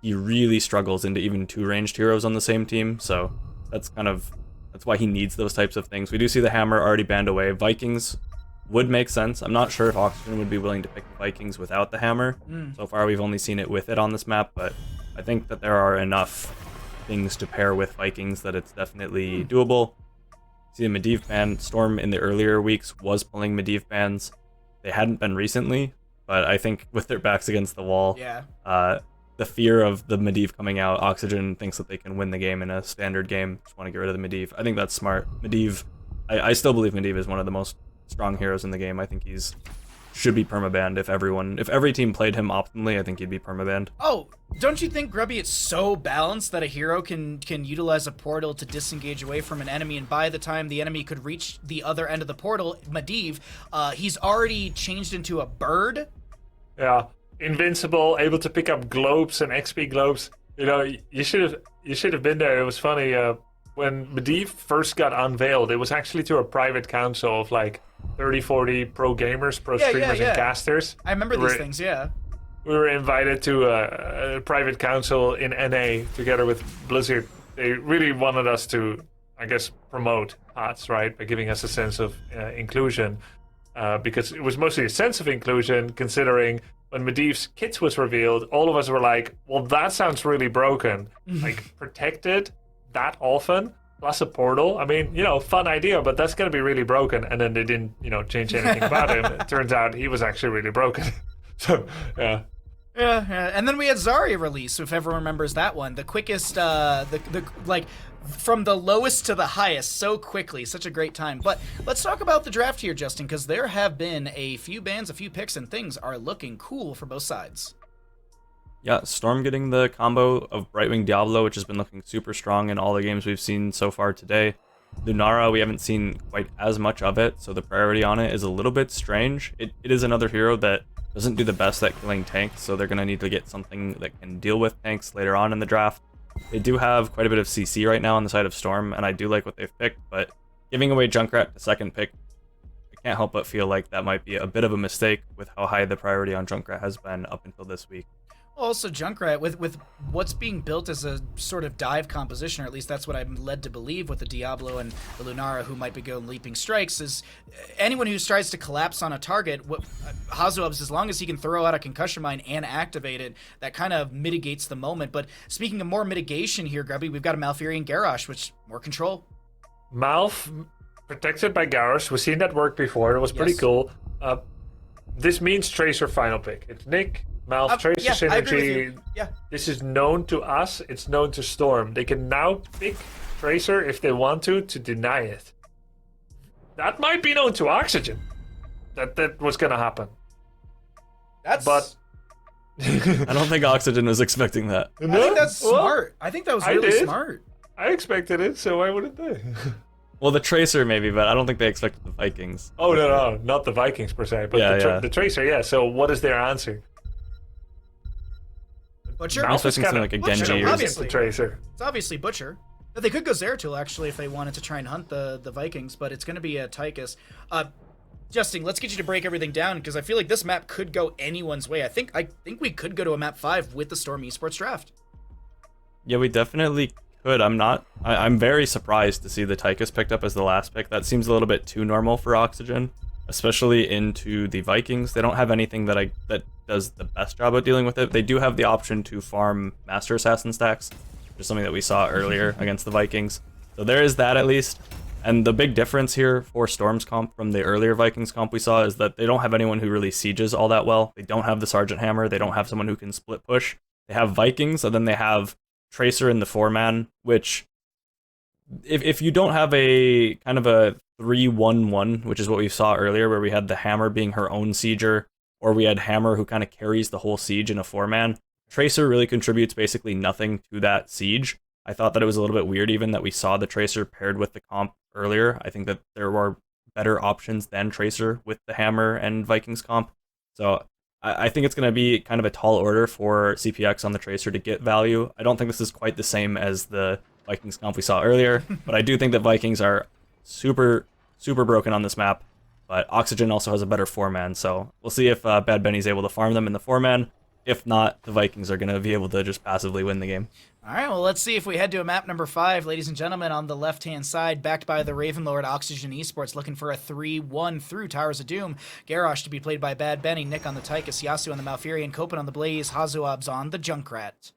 he really struggles into even 2 ranged heroes on the same team. So that's why he needs those types of things. We do see the Hammer already banned away. Vikings would make sense. I'm not sure if Oxygen would be willing to pick the Vikings without the Hammer. So far we've only seen it with it on this map, but I think that there are enough things to pair with Vikings that it's definitely doable. See the Medivh ban. Storm in the earlier weeks was pulling Medivh bans. They hadn't been recently, but I think with their backs against the wall, the fear of the Medivh coming out, Oxygen thinks that they can win the game in a standard game. Just want to get rid of the Medivh. I think that's smart. Medivh, I still believe Medivh is one of the most strong heroes in the game. I think should be permabanned if every team played him optimally. I think he'd be permabanned. Oh, don't you think, Grubby, it's so balanced that a hero can utilize a portal to disengage away from an enemy, and by the time the enemy could reach the other end of the portal, Medivh, he's already changed into a bird? Yeah, invincible, able to pick up globes and XP globes. You know, you should have been there. It was funny when Medivh first got unveiled. It was actually to a private council of like 30-40 pro gamers, pro streamers, and casters. I remember these things. Yeah. We were invited to a private council in NA together with Blizzard. They really wanted us to, I guess, promote HoTS, right, by giving us a sense of inclusion. Because it was mostly a sense of inclusion, considering when Medivh's kits was revealed, all of us were like, well, that sounds really broken. Like, protected that often, plus a portal. I mean, fun idea, but that's going to be really broken. And then they didn't, change anything about him. It turns out he was actually really broken. So, yeah. Yeah, and then we had Zarya release, if everyone remembers that one. The quickest, like, from the lowest to the highest so quickly. Such a great time. But let's talk about the draft here, Justin, because there have been a few bans, a few picks, and things are looking cool for both sides. Yeah, Storm getting the combo of Brightwing Diablo, which has been looking super strong in all the games we've seen so far today. Lunara, we haven't seen quite as much of it, so the priority on it is a little bit strange. It is another hero that doesn't do the best at killing tanks, so they're going to need to get something that can deal with tanks later on in the draft. They do have quite a bit of CC right now on the side of Storm, and I do like what they've picked, but giving away Junkrat to second pick, I can't help but feel like that might be a bit of a mistake with how high the priority on Junkrat has been up until this week. Also, Junkrat, with what's being built as a sort of dive composition, or at least that's what I'm led to believe with the Diablo and the Lunara, who might be going leaping strikes, is anyone who tries to collapse on a target, Hazuab's, as long as he can throw out a concussion mine and activate it, that kind of mitigates the moment. But speaking of more mitigation here, Grubby, we've got a Malfurion Garrosh, which more control. Malf, protected by Garrosh. We've seen that work before. It was pretty cool. This means Tracer final pick. It's Nick, Malf, Tracer synergy. Yeah. This is known to us. It's known to Storm. They can now pick Tracer if they want to deny it. That might be known to Oxygen. That was gonna happen. That's. But I don't think Oxygen was expecting that. I think that's smart. I think that was really did. smart. I expected it, so why wouldn't they? Well, the Tracer maybe, but I don't think they expected the Vikings. Oh, no, not the Vikings per se, but the Tracer, yeah. So what is their answer? Butcher? I'm expecting something like a Butcher, Genji or obviously. The Tracer. It's obviously Butcher. But they could go Zeratul, actually, if they wanted to try and hunt the Vikings, but it's going to be a Tychus. Justin, let's get you to break everything down, because I feel like this map could go anyone's way. I think we could go to a map 5 with the Storm Esports draft. Yeah, we definitely could. I'm very surprised to see the Tychus picked up as the last pick. That seems a little bit too normal for Oxygen, especially into the Vikings. They don't have anything that does the best job of dealing with it. They do have the option to farm Master Assassin stacks, which is something that we saw earlier against the Vikings. So there is that at least. And the big difference here for Storm's comp from the earlier Vikings comp we saw is that they don't have anyone who really sieges all that well. They don't have the Sergeant Hammer. They don't have someone who can split push. They have Vikings, and then they have Tracer in the 4-man, which if you don't have a kind of a 3-1-1, which is what we saw earlier, where we had the Hammer being her own sieger, or we had Hammer who kind of carries the whole siege in a 4-man, Tracer really contributes basically nothing to that siege. I thought that it was a little bit weird even that we saw the Tracer paired with the comp earlier. I think that there were better options than Tracer with the Hammer and Vikings comp. So I think it's going to be kind of a tall order for CPX on the Tracer to get value. I don't think this is quite the same as the Vikings comp we saw earlier, but I do think that Vikings are super, super broken on this map. But Oxygen also has a better 4-man, so we'll see if Bad Benny's able to farm them in the 4-man. If not, the Vikings are going to be able to just passively win the game. All right, well, let's see if we head to a map number 5, ladies and gentlemen, on the left-hand side, backed by the Ravenlord Oxygen Esports, looking for a 3-1 through Towers of Doom. Garrosh to be played by Bad Benny, Nick on the Tychus, Yasu on the Malfurion, Copen on the Blaze, Hazuabs on the Junkrat.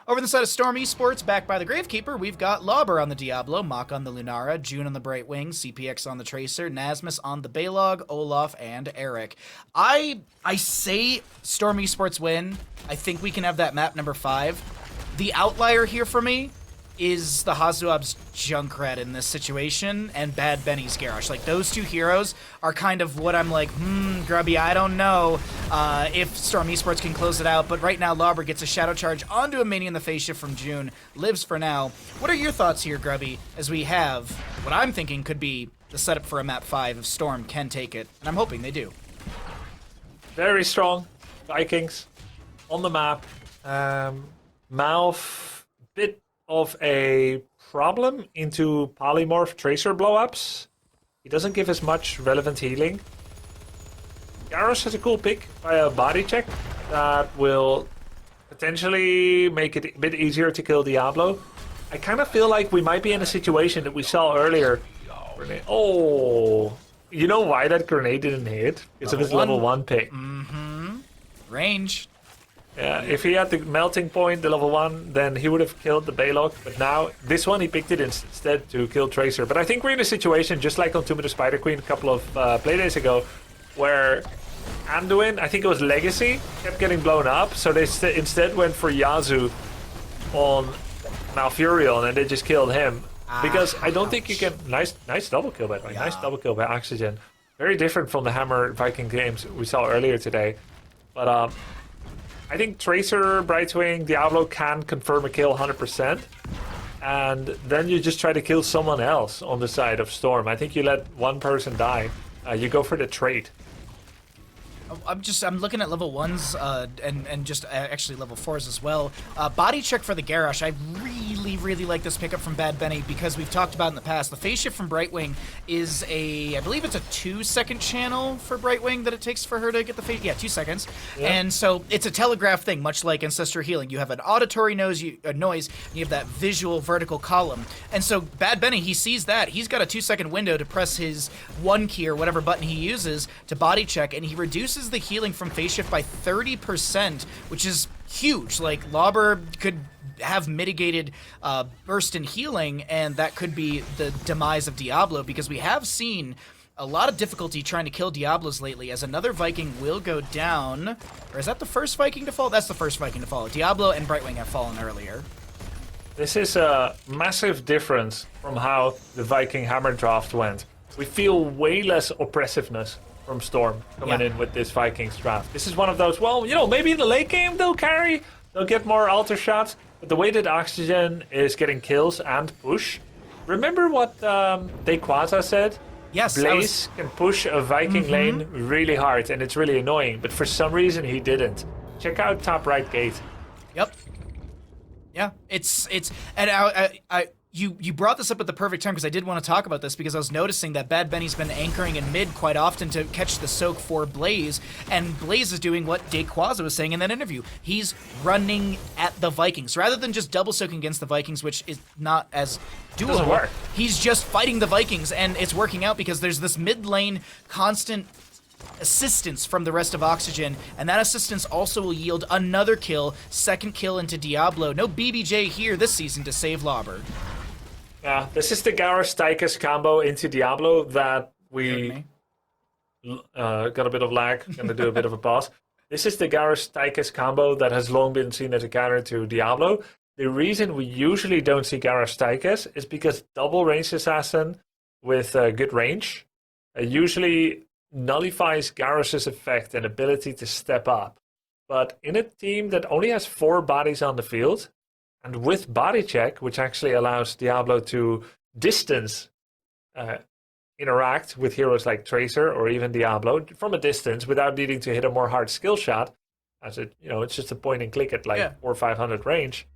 Over on the side of Storm Esports, backed by the Gravekeeper, we've got Lauber on the Diablo, Mach on the Lunara, June on the Brightwing, CPX on the Tracer, Nasmus on the Balog, Olaf, and Eric. I say Storm Esports win. I think we can have that map number 5. The outlier here for me is the Hazuab's Junkrat in this situation and Bad Benny's Garrosh. Like, those two heroes are kind of what I'm like, Grubby, I don't know if Storm Esports can close it out, but right now Lauber gets a Shadow Charge onto a mini in the face shift from June, lives for now. What are your thoughts here, Grubby, as we have what I'm thinking could be the setup for a map 5 if Storm can take it, and I'm hoping they do. Very strong Vikings on the map. Malf, bit of a problem into polymorph Tracer blowups. He doesn't give as much relevant healing. Garrosh has a cool pick by a body check that will potentially make it a bit easier to kill Diablo. I kind of feel like we might be in a situation that we saw earlier. Oh, you know why that grenade didn't hit? Because of his level 1 pick. Range. Yeah, if he had the melting point, the level 1, then he would have killed the Balog. But now, this one, he picked it instead to kill Tracer. But I think we're in a situation, just like on Tomb of the Spider Queen a couple of playdays ago, where Anduin, I think it was Legacy, kept getting blown up. So they instead went for Yazu on Malfurion, and they just killed him. Because I don't think you can... Nice double kill, by the way. Yeah. Nice double kill by Oxygen. Very different from the Hammer Viking games we saw earlier today. But I think Tracer, Brightwing, Diablo can confirm a kill 100%. And then you just try to kill someone else on the side of Storm. I think you let one person die. You go for the trait. I'm looking at level 1s and just actually level 4s as well. Body check for the Garrosh. I really like this pickup from Bad Benny because we've talked about in the past. The phase shift from Brightwing is I believe it's a 2-second channel for Brightwing that it takes for her to get the phase. Yeah, 2 seconds. Yeah. And so it's a telegraph thing, much like Ancestor Healing. You have an auditory noise, and you have that visual vertical column. And so Bad Benny, he sees that. He's got a 2-second window to press his 1 key or whatever button he uses to body check, and he reduces the healing from phase shift by 30%, which is huge. Like, Lauber could have mitigated burst in healing, and that could be the demise of Diablo, because we have seen a lot of difficulty trying to kill Diablos lately, as another Viking will go down. Or is that the first Viking to fall? That's the first Viking to fall. Diablo and Brightwing have fallen earlier. This is a massive difference from how the Viking Hammer draft went. We feel way less oppressiveness from Storm coming in with this Vikings draft. This is one of those, well, maybe in the late game they'll carry, they'll get more alter shots, but the way that Oxygen is getting kills and push, remember what Dequaza said? Yes, Blaze can push a Viking lane really hard, and it's really annoying, but for some reason he didn't. Check out top right gate. Yep. Yeah, it's and you brought this up at the perfect time because I did want to talk about this because I was noticing that Bad Benny's been anchoring in mid quite often to catch the soak for Blaze, and Blaze is doing what Dequaza was saying in that interview. He's running at the Vikings rather than just double soaking against the Vikings, which is not as doable. Doesn't work. He's just fighting the Vikings, and it's working out because there's this mid lane constant assistance from the rest of Oxygen, and that assistance also will yield another kill, second kill into Diablo. No BBJ here this season to save Lauber. Yeah, this is the Garrus Tychus combo into Diablo that we got a bit of lag. Gonna do a bit of a pause. This is the Garrus Tychus combo that has long been seen as a counter to Diablo. The reason we usually don't see Garrus Tychus is because double range assassin with good range usually nullifies Garrus's effect and ability to step up. But in a team that only has 4 bodies on the field, and with body check, which actually allows Diablo to distance interact with heroes like Tracer or even Diablo from a distance without needing to hit a more hard skill shot, as it's just a point and click at 400 or 500 range.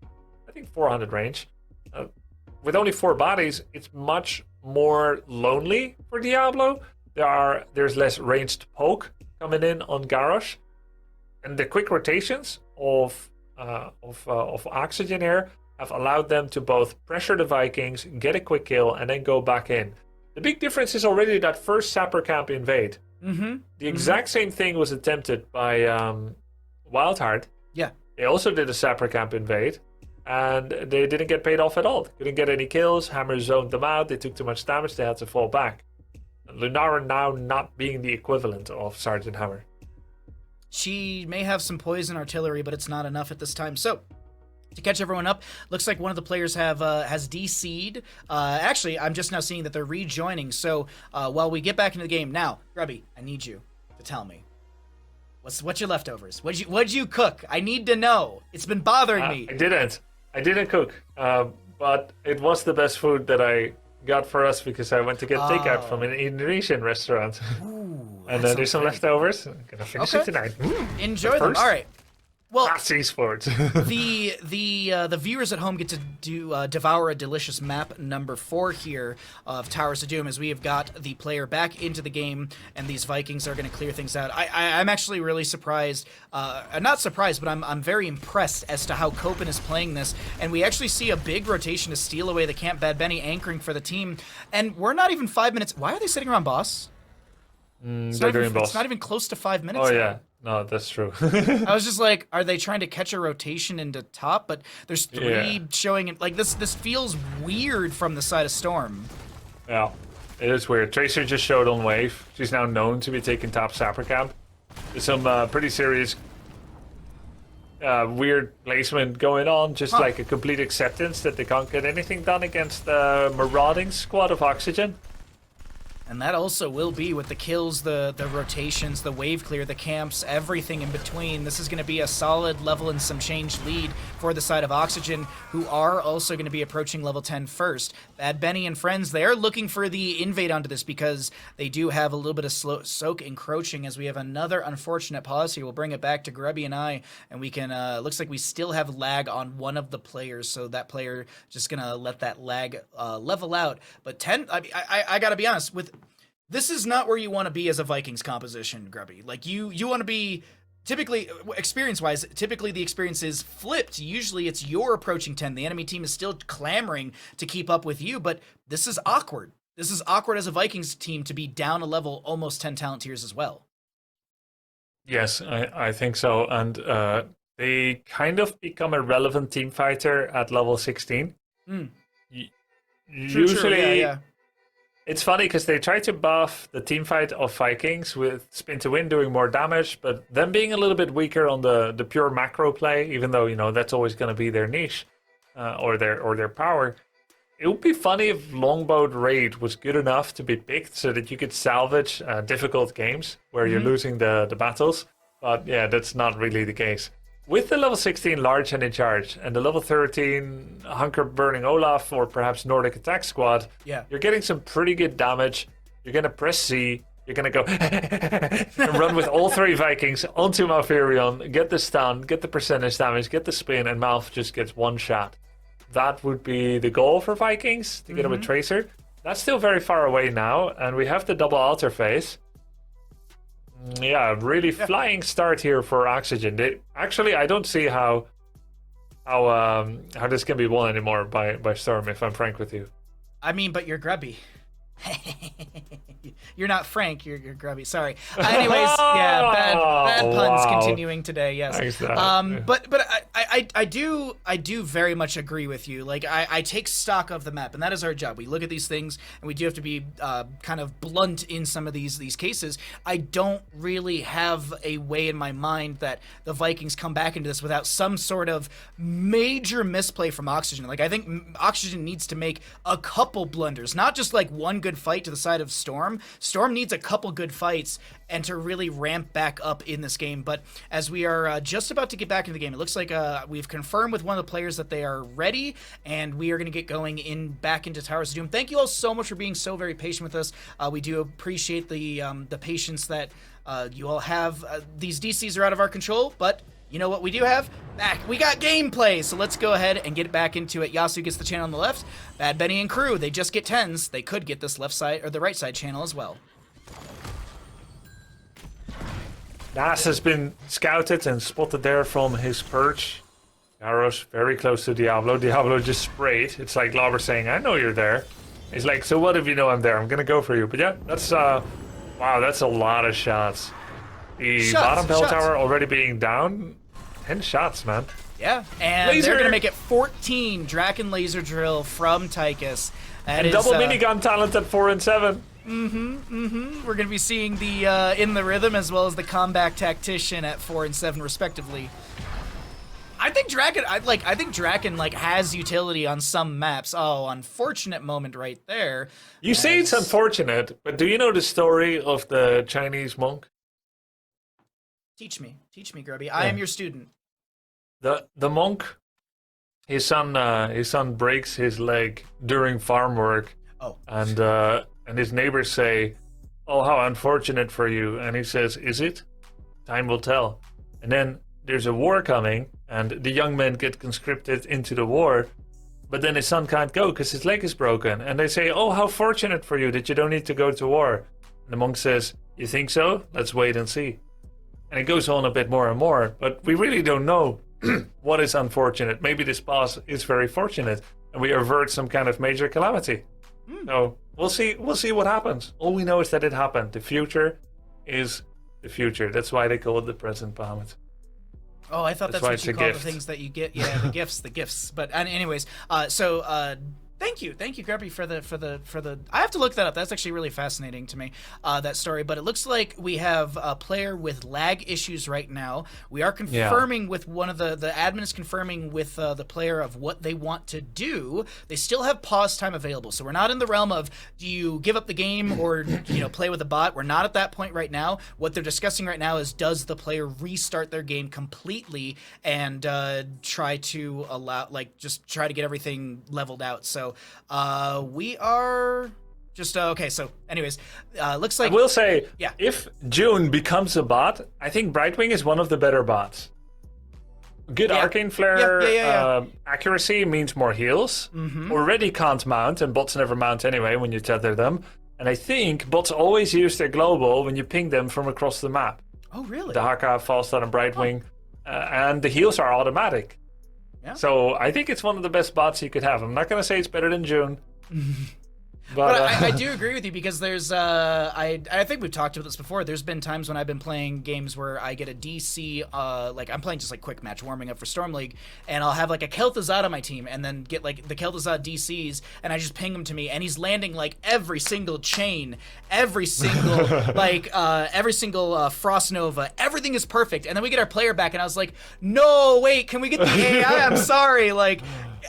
I think 400 range. With only 4 bodies, it's much more lonely for Diablo. There's less ranged poke coming in on Garrosh, and the quick rotations of Oxygen here have allowed them to both pressure the Vikings, get a quick kill, and then go back in. The big difference is already that first Sapper Camp invade. The exact same thing was attempted by Wildheart. Yeah. They also did a Sapper Camp invade, and they didn't get paid off at all. They couldn't get any kills. Hammer zoned them out. They took too much damage. They had to fall back. Lunara now not being the equivalent of Sergeant Hammer. She may have some poison artillery, but it's not enough at this time. So, to catch everyone up, looks like one of the players has DC'd. Actually, I'm just now seeing that they're rejoining. So, while we get back into the game, now, Grubby, I need you to tell me. What's your leftovers? What'd you cook? I need to know. It's been bothering me. I didn't cook, but it was the best food that I got for us because I went to get takeout from an Indonesian restaurant. And there's some leftovers. I'm gonna finish it tonight. Enjoy them. All right. Well, that's esports. the viewers at home get to devour a delicious map number 4 here of Towers of Doom, as we have got the player back into the game, and these Vikings are going to clear things out. I'm actually really surprised, not surprised, but I'm very impressed as to how Copen is playing this, and we actually see a big rotation to steal away the camp. Bad Benny anchoring for the team, and we're not even 5 minutes. Why are they sitting around boss? It's not even close to 5 minutes. Oh yeah. No, that's true. I was just like, are they trying to catch a rotation into top? But there's 3 showing it. Like, this feels weird from the side of Storm. Yeah, it is weird. Tracer just showed on wave. She's now known to be taking top Sapper Camp. There's some pretty serious weird placement going on. Just like a complete acceptance that they can't get anything done against the marauding squad of Oxygen. And that also will be with the kills, the rotations, the wave clear, the camps, everything in between. This is going to be a solid level and some change lead for the side of Oxygen, who are also going to be approaching level 10 first. Bad Benny and friends, they are looking for the invade onto this because they do have a little bit of soak encroaching, as we have another unfortunate pause here. We'll bring it back to Grubby and I, and we can, looks like we still have lag on one of the players, so that player just going to let that lag level out. But 10, I got to be honest, this is not where you want to be as a Vikings composition, Grubby. Like, you want to be, typically, experience-wise, typically the experience is flipped. Usually it's you're approaching 10. The enemy team is still clamoring to keep up with you, but this is awkward. This is awkward as a Vikings team to be down a level, almost 10 talent tiers as well. Yes, I think so. And they kind of become a relevant team fighter at level 16. Usually... Yeah. It's funny because they try to buff the teamfight of Vikings with Spin to Win doing more damage, but them being a little bit weaker on the pure macro play, even though that's always going to be their niche or their power. It would be funny if Longboat Raid was good enough to be picked so that you could salvage difficult games where you're losing the battles. But yeah, that's not really the case. With the level 16 Large and in charge and the level 13 Hunker Burning Olaf or perhaps Nordic Attack Squad, you're getting some pretty good damage. You're going to press C. You're going to go and run with all 3 Vikings onto Malfurion, get the stun, get the percentage damage, get the spin, and Malf just gets 1 shot. That would be the goal for Vikings, to get him a Tracer. That's still very far away now, and we have the double altar phase. Yeah, really flying start here for Oxygen. Actually, I don't see how this can be won anymore by Storm, if I'm frank with you. I mean, but you're Grubby. You're not Frank, you're Grubby. Sorry. Anyways, yeah, bad puns continuing today. Yes. Thanks, but I do very much agree with you. Like I take stock of the map, and that is our job. We look at these things, and we do have to be kind of blunt in some of these cases. I don't really have a way in my mind that the Vikings come back into this without some sort of major misplay from Oxygen. Like I think Oxygen needs to make a couple blunders, not just like one good fight to the side of Storm. Storm needs a couple good fights and to really ramp back up in this game. But as we are just about to get back into the game, it looks like we've confirmed with one of the players that they are ready, and we are going to get going back into Towers of Doom. Thank you all so much for being so very patient with us. We do appreciate the patience that you all have. These DCs are out of our control, but you know what we do have? We got gameplay, so let's go ahead and get back into it. Yasu gets the channel on the left. Bad Benny and crew, they just get 10s. They could get this left side or the right side channel as well. Nas has been scouted and spotted there from his perch. Garros very close to Diablo. Diablo just sprayed. It's like Lauber saying, I know you're there. He's like, so what if you know I'm there? I'm gonna go for you. But yeah, that's wow, that's a lot of shots. The bottom bell tower already being down. 10 shots, man. Yeah, and Laser. they're going to make it 14 Draken Laser Drill from Tychus. And double minigun talent at 4 and 7. We're going to be seeing the In the Rhythm as well as the Combat Tactician at 4 and 7 respectively. I think Draken has utility on some maps. Oh, unfortunate moment right there. You say it's unfortunate, but do you know the story of the Chinese monk? Teach me, Grubby. I am your student. The monk, his son breaks his leg during farm work. Oh. And his neighbors say, "Oh, how unfortunate for you." And he says, "Is it? Time will tell." And then there's a war coming, and the young men get conscripted into the war, but then his son can't go because his leg is broken. And they say, "Oh, how fortunate for you that you don't need to go to war." And the monk says, "You think so? Let's wait and see." And it goes on a bit more and more, but we really don't know what is unfortunate. Maybe this boss is very fortunate, and we avert some kind of major calamity. So we'll see what happens. All we know is that it happened. The future is the future. That's why they call it the present, Bahamut. Oh, I thought that's why what it's you a call the gift. things that you get. Yeah, the gifts. But anyways, thank you, Grubby, for the. I have to look that up. That's actually really fascinating to me, that story. But it looks like we have a player with lag issues right now. We are confirming with one of the admin is confirming with the player of what they want to do. They still have pause time available, so we're not in the realm of do you give up the game or play with a bot. We're not at that point right now. What they're discussing right now is does the player restart their game completely and try to try to get everything leveled out. So we are just okay. So, anyways, looks like I will say, yeah. If June becomes a bot, I think Brightwing is one of the better bots. Good arcane flare accuracy means more heals. Already can't mount, and bots never mount anyway when you tether them. And I think bots always use their global when you ping them from across the map. Oh, really? The Haka, Falstad, and Brightwing, and the heals are automatic. Yeah. So I think it's one of the best bots you could have. I'm not going to say it's better than June. But I do agree with you because there's I think we've talked about this before. There's been times when I've been playing games where I get a DC like I'm playing just like quick match warming up for Storm League, and I'll have like a Kel'Thuzad on my team and then get like the Kel'Thuzad DCs and I just ping him to me and he's landing like every single chain, every single Frost Nova, everything is perfect. And then we get our player back and I was like, "No, wait, can we get the AI? I'm sorry." Like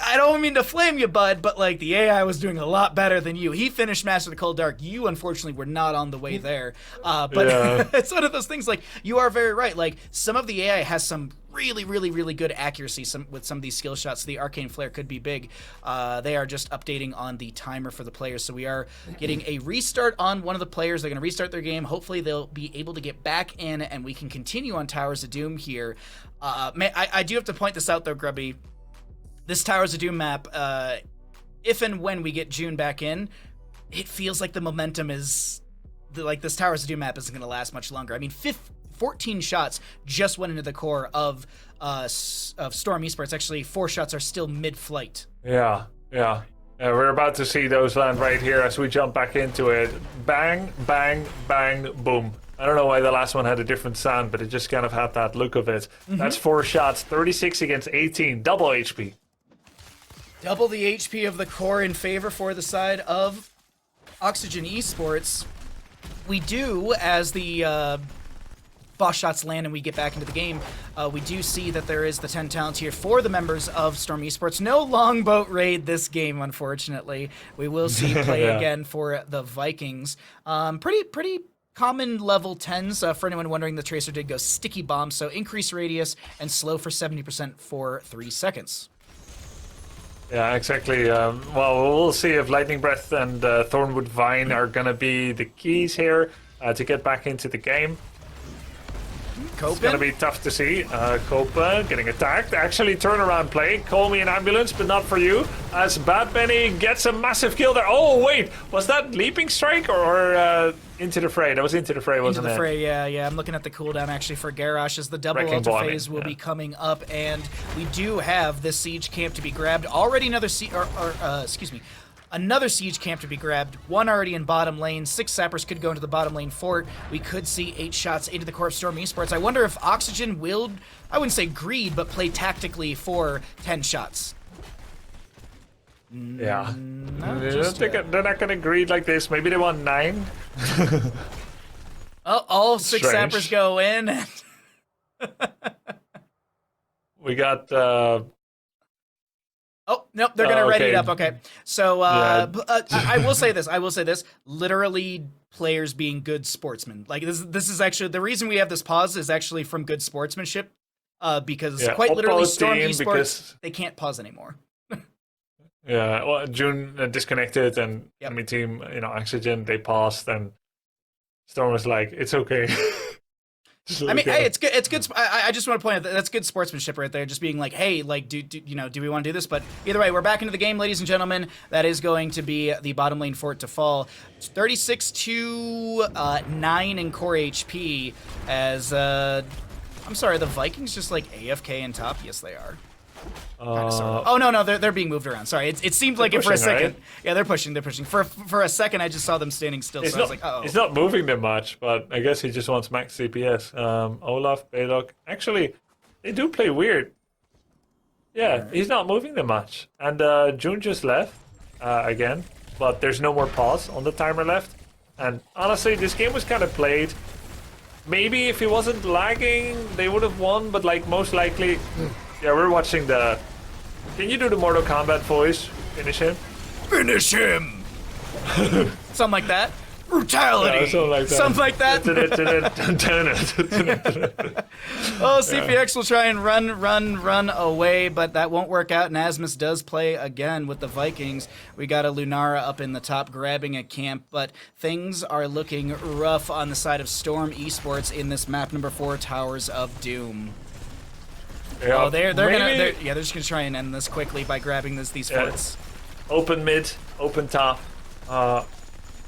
I don't mean to flame you, bud, but like the AI was doing a lot better than you. He finished Master of the Cold Dark. You unfortunately were not on the way there. But Yeah. it's one of those things. Like you are very right. Like some of the AI has some really good accuracy with some of these skill shots. The Arcane Flare could be big. They are just updating on the timer for the players. So we are getting a restart on one of the players. They're going to restart their game. Hopefully they'll be able to get back in and we can continue on Towers of Doom here. I do have to point this out though, Grubby. This Towers of Doom map, if and when we get June back in, it feels like the momentum is... like this Towers of Doom map isn't going to last much longer. I mean, 14 shots just went into the core of Storm Esports. Actually, 4 shots are still mid-flight. Yeah. We're about to see those land right here as we jump back into it. Bang, bang, bang, boom. I don't know why the last one had a different sound, but it just kind of had that look of it. That's 4 shots, 36 against 18, double HP. Double the HP of the core in favor for the side of Oxygen Esports. We do, as the boss shots land and we get back into the game, we do see that there is the 10 talent here for the members of Storm Esports. No longboat raid this game, unfortunately. We will see play again for the Vikings. Pretty common level 10s. For anyone wondering, the Tracer did go Sticky Bomb, so increase radius and slow for 70% for 3 seconds. Yeah, exactly. Well, we'll see if Lightning Breath and Thornwood Vine are going to be the keys here to get back into the game. It's going to be tough to see. Copa getting attacked. Actually, turnaround play. Call me an ambulance, but not for you. As Bad Benny gets a massive kill there. Oh, wait. Was that Leaping Strike or Into the Fray? That was Into the Fray, wasn't it? Into the Fray, yeah. I'm looking at the cooldown, actually, for Garrosh as the double Wrecking ultra Ball, phase will be coming up. And we do have this siege camp to be grabbed. Already another another siege camp to be grabbed. 1 already in bottom lane. 6 sappers could go into the bottom lane fort. We could see 8 shots into the core of Storm Esports. I wonder if Oxygen will, I wouldn't say greed, but play tactically for 10 shots. Yeah. They're not going to greed like this. Maybe they want 9. All 6 sappers go in. We got... Oh, nope, they're going to ready it up. Okay. So I will say this. Literally, players being good sportsmen. Like, this is actually... The reason we have this pause is actually from good sportsmanship. Because quite literally, Storm Esports, they can't pause anymore. Yeah, well, June disconnected and enemy team, Oxygen, they paused and Storm was like, it's okay. I mean, hey, it's good. It's good. I just want to point out that that's good sportsmanship right there. Just being like, hey, like, do we want to do this? But either way, we're back into the game, ladies and gentlemen. That is going to be the bottom lane fort to fall. 36 to 9 in core HP. As I'm sorry, the Vikings just like AFK in top. Yes, they are. Oh no, they're being moved around. Sorry, it seemed like it for a second. Right? Yeah, they're pushing. For a second, I just saw them standing still. So I was like, oh. He's not moving them much, but I guess he just wants max CPS. Olaf, Balog, actually, they do play weird. Yeah, he's not moving them much, and June just left again, but there's no more pause on the timer left. And honestly, this game was kind of played. Maybe if he wasn't lagging, they would have won, but like most likely. Yeah, we're watching the... Can you do the Mortal Kombat voice? Finish him? Finish him! Something like that. Brutality! Yeah, something like that. Oh, CPX will try and run away, but that won't work out. And Asmus does play again with the Vikings. We got a Lunara up in the top grabbing a camp, but things are looking rough on the side of Storm Esports in this map number 4, Towers of Doom. Yeah, oh, they're just gonna try and end this quickly by grabbing these forts. Open mid, open top. I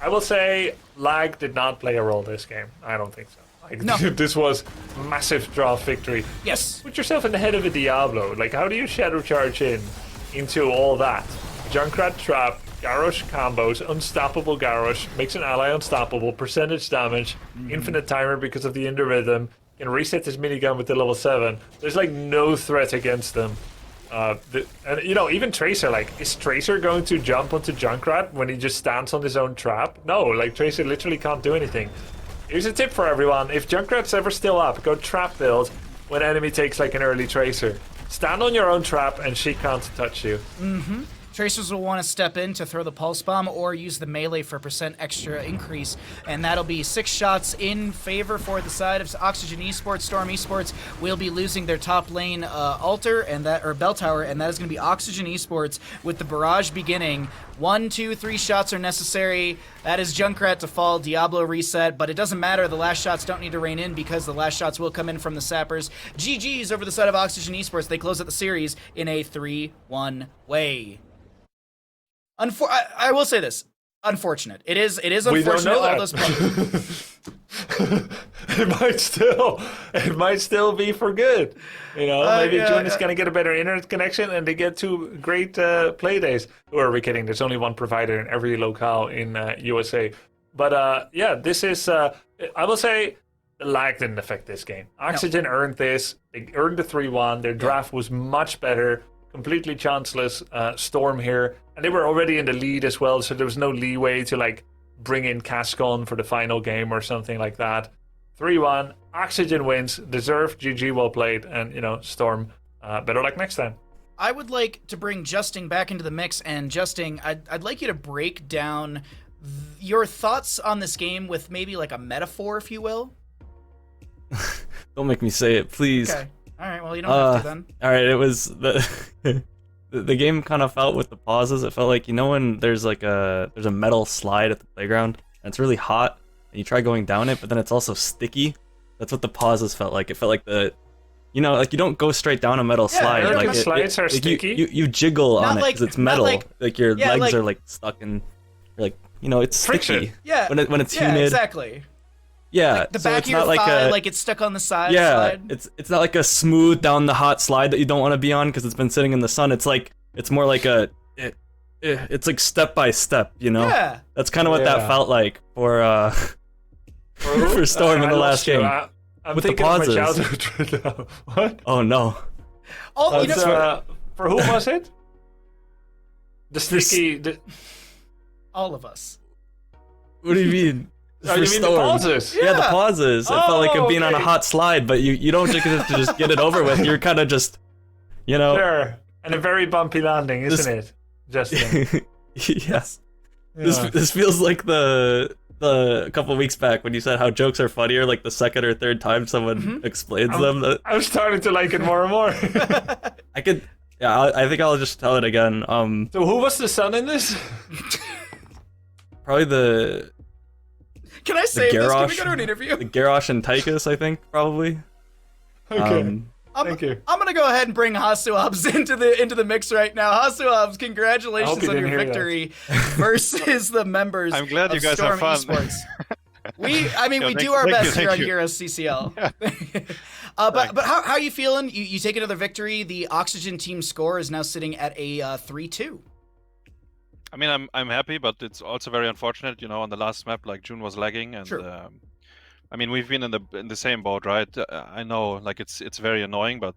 will say lag did not play a role this game. I don't think so. Like, no. This was massive draw victory. Yes. Put yourself in the head of a Diablo. Like, how do you shadow charge into all that? Junkrat trap, Garrosh combos, unstoppable Garrosh, makes an ally unstoppable, percentage damage, infinite timer because of the Ender rhythm. Can reset his minigun with the level 7. There's like no threat against them. And even Tracer, like, is Tracer going to jump onto Junkrat when he just stands on his own trap? No, like, Tracer literally can't do anything. Here's a tip for everyone. If Junkrat's ever still up, go trap build when enemy takes like an early Tracer. stand on your own trap and she can't touch you. Tracers will want to step in to throw the pulse bomb or use the melee for % extra increase, and that'll be 6 shots in favor for the side of Oxygen Esports. Storm Esports will be losing their top lane altar and that or bell tower, and that is going to be Oxygen Esports with the barrage beginning. 1, 2, 3 shots are necessary. That is Junkrat to fall, Diablo reset, but it doesn't matter. The last shots don't need to rain in because the last shots will come in from the sappers. GG's over the side of Oxygen Esports. They close out the series in a 3-1 way. I will say this. Unfortunate. It is We don't unfortunate know all that. those players. it might still be for good. You know, maybe yeah, June is going to get a better internet connection and they get 2 great play days. Or are we kidding? There's only one provider in every locale in USA. But yeah, this is, I will say, the lag didn't affect this game. Oxygen earned this. They earned the 3-1. Their draft was much better. Completely chanceless Storm here. And they were already in the lead as well, so there was no leeway to like bring in Cascon for the final game or something like that. 3-1, Oxygen wins, deserved, GG, well played, and you know, Storm, better luck next time. I would like to bring Justing back into the mix, and Justing, I'd like you to break down your thoughts on this game with maybe like a metaphor, if you will. Don't make me say it, please. Okay. All right. Well, you don't have to then. All right. It was the game kind of felt with the pauses. It felt like, you know, when there's like there's a metal slide at the playground and it's really hot and you try going down it, but then it's also sticky. That's what the pauses felt like. It felt like you know, like you don't go straight down a metal slide. Like slides are like sticky. You jiggle Not on it like- because it's not metal. like- your yeah, legs like- are like stuck in. You're like, you know, it's Friction. sticky. Yeah. When it's yeah, humid. exactly. Yeah. The so back it's of your not like thigh, like it's stuck on the side. yeah, slide. it's not like a smooth down the hot slide that you don't want to be on because it's been sitting in the sun. It's like it's more like it's like step by step, you know. Yeah. That's kind of what that felt like for for Storm in the last game. I'm With the thinking of my pauses. childhood right now. What? Oh no. Oh, you know, For who was it? The sticky. all of us. What do you mean? Oh, you mean the pauses? Yeah, the pauses. It felt like Oh, being on a okay. hot slide, but you don't just get to just get it over with. You're kind of just, you know. Sure. And a very bumpy landing, isn't it? Justin. Yes. Yeah. This feels like the a couple weeks back when you said how jokes are funnier, like the second or third time someone explains them. I'm starting to like it more and more. I could, yeah. I think I'll just tell it again. So who was the son in this? Probably the Can I say this? Can we Garrosh. go to an interview? the Garrosh and Tychus, I think probably. Okay. Thank you. I'm gonna go ahead and bring Hasuabs into the mix right now. Hasuabs, I congratulations hope you on your didn't hear victory versus the members I'm glad of you guys Storm have fun. Esports. We Yeah, do our thank best you, here on thank you. HeroesCCL. But how are you feeling? You take another victory. The Oxygen team score is now sitting at a 3-2. I mean, I'm happy, but it's also very unfortunate. You know, on the last map, like June was lagging, and Sure. I mean, we've been in the same boat, right? I know, like it's very annoying, but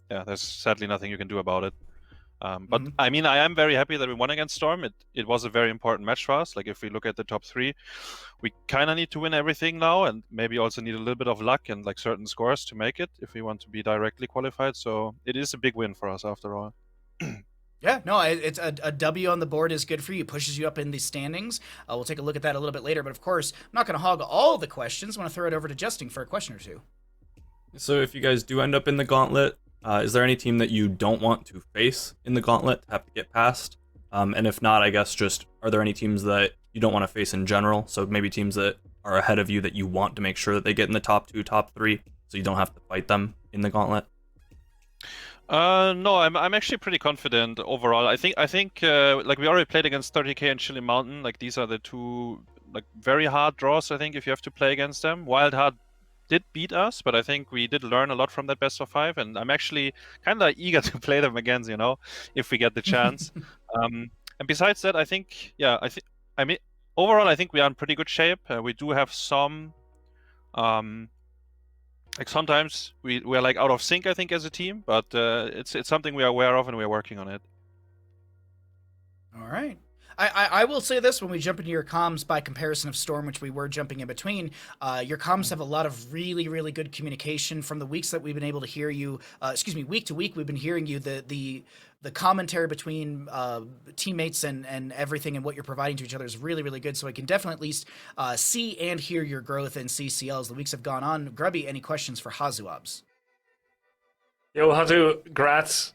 yeah, there's sadly nothing you can do about it. But I mean, I am very happy that we won against Storm. It was a very important match for us. Like if we look at the top 3, we kind of need to win everything now, and maybe also need a little bit of luck and like certain scores to make it if we want to be directly qualified. So it is a big win for us after all. Yeah, no, it's a W on the board is good for you. It pushes you up in the standings. We'll take a look at that a little bit later. But of course, I'm not going to hog all the questions. I want to throw it over to Justing for a question or two. So if you guys do end up in the gauntlet, is there any team that you don't want to face in the gauntlet to have to get past? And if not, I guess just are there any teams that you don't want to face in general? So maybe teams that are ahead of you that you want to make sure that they get in the top 2, top 3, so you don't have to fight them in the gauntlet. No, I'm actually pretty confident overall. I think like we already played against 30K and Chili Mountain. Like these are the 2 like very hard draws. I think if you have to play against them, Wild Heart did beat us, but I think we did learn a lot from that best of 5, and I'm actually kind of eager to play them again. You know, if we get the chance. And besides that, I think I mean overall I think we are in pretty good shape. We do have some. Like sometimes we're like out of sync, I think, as a team, but it's something we are aware of and we're working on it. All right. I will say this when we jump into your comms by comparison of Storm, which we were jumping in between. Your comms have a lot of really, really good communication from the weeks that we've been able to hear you. Week to week, we've been hearing you. The commentary between teammates and everything and what you're providing to each other is really, really good. So I can definitely at least see and hear your growth in CCL as the weeks have gone on. Grubby, any questions for HazuObs? Yo, Hazu, grats.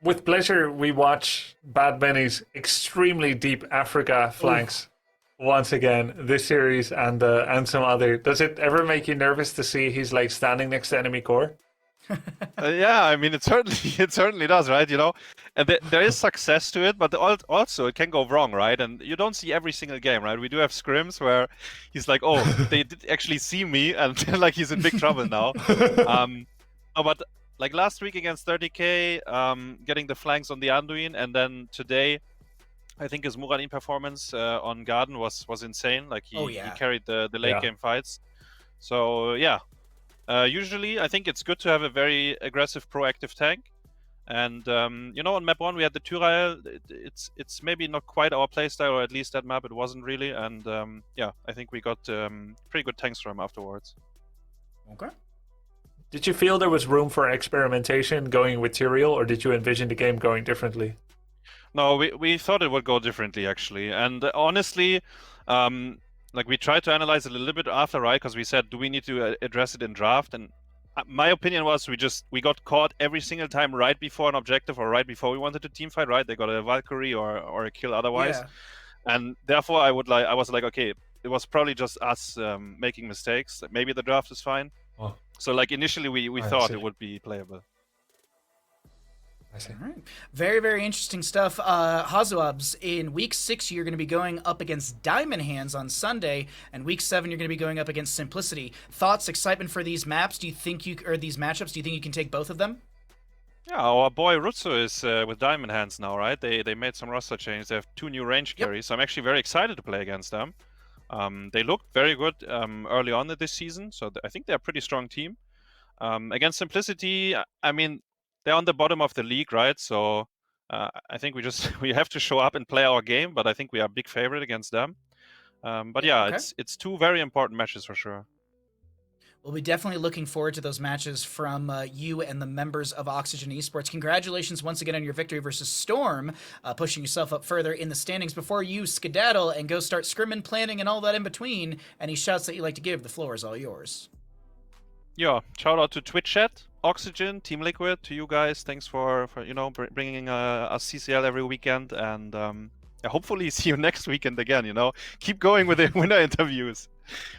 With pleasure, we watch Bad Benny's extremely deep Africa flanks once again this series and some other. Does it ever make you nervous to see he's like standing next to enemy core? Yeah, I mean, it certainly does, right? You know, and there is success to it, but also it can go wrong, right? And you don't see every single game, right? We do have scrims where he's like, "Oh, they did actually see me," and like he's in big trouble now. But like last week against 30k, getting the flanks on the Anduin, and then today, I think his Muradin performance on Garden was insane. Like he carried the late game fights. So yeah. Usually, I think it's good to have a very aggressive, proactive tank. And, you know, on map 1, we had the Tyrael. It's maybe not quite our playstyle, or at least that map it wasn't really. And, yeah, I think we got pretty good tanks from him afterwards. Okay. Did you feel there was room for experimentation going with Tyrael, or did you envision the game going differently? No, we thought it would go differently, actually. And honestly, like we tried to analyze it a little bit after, right? Because we said, do we need to address it in draft? And my opinion was we got caught every single time right before an objective or right before we wanted to team fight, right? They got a Valkyrie or a kill otherwise. Yeah. And therefore I was like, okay, it was probably just us making mistakes. Maybe the draft is fine. Oh. So like initially we thought it would be playable. I see. All right. Very, very interesting stuff. HazuObs, in week 6, you're going to be going up against Diamond Hands on Sunday, and week 7, you're going to be going up against Simplicity. Thoughts, excitement for these maps? Do you think these matchups? Do you think you can take both of them? Yeah, our boy Rutsu is with Diamond Hands now, right? They made some roster changes. They have 2 new range carries, so I'm actually very excited to play against them. They looked very good early on in this season, so I think they're a pretty strong team. Against Simplicity, I mean, they're on the bottom of the league, right? So I think we have to show up and play our game, but I think we are a big favorite against them. But yeah, okay. It's 2 very important matches for sure. We'll be definitely looking forward to those matches from you and the members of Oxygen Esports. Congratulations once again on your victory versus Storm, pushing yourself up further in the standings. Before you skedaddle and go start scrimming, planning, and all that in between, any shouts that you'd like to give, the floor is all yours. Yeah, shout out to Twitch chat, Oxygen, Team Liquid, to you guys. Thanks for you know, bringing us CCL every weekend, and hopefully see you next weekend again. You know, keep going with the winner interviews.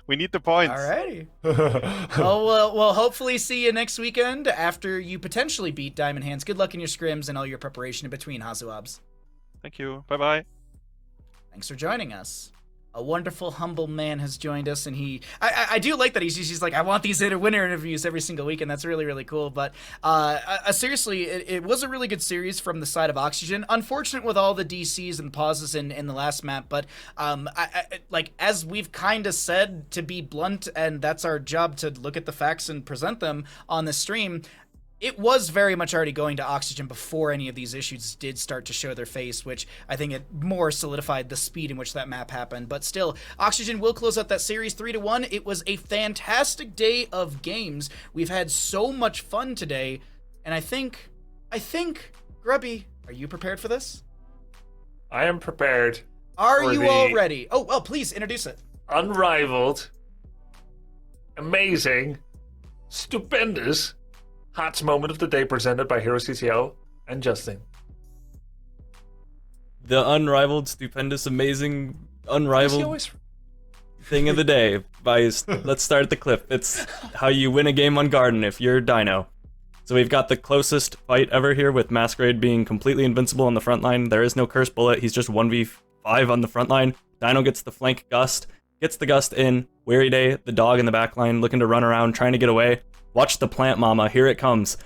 We need the points. Alrighty. We'll hopefully see you next weekend after you potentially beat Diamond Hands. Good luck in your scrims and all your preparation in between, HazuObs. Thank you. Bye bye. Thanks for joining us. A wonderful, humble man has joined us, and I do like that he's like, I want these winner interviews every single week, and that's really, really cool. But seriously, it was a really good series from the side of Oxygen. Unfortunate with all the DCs and pauses in the last map, but like as we've kind of said, to be blunt, and that's our job to look at the facts and present them on the stream. It was very much already going to Oxygen before any of these issues did start to show their face, which I think it more solidified the speed in which that map happened. But still, Oxygen will close out that series 3-1. It was a fantastic day of games. We've had so much fun today, and I think, Grubby, are you prepared for this? I am prepared. Are you all ready? Oh, well, please introduce it. Unrivaled, amazing, stupendous HoTS moment of the day presented by HeroesCCL and Justin. The unrivaled, stupendous, amazing, unrivaled thing of the day. Let's start at the clip. It's how you win a game on Garden if you're Dino. So we've got the closest fight ever here with Masquerade being completely invincible on the front line. There is no Curse Bullet. He's just 1v5 on the front line. Dino gets the flank gust, gets the gust in. Weary Day, the dog in the back line, looking to run around, trying to get away. Watch the plant mama, here it comes.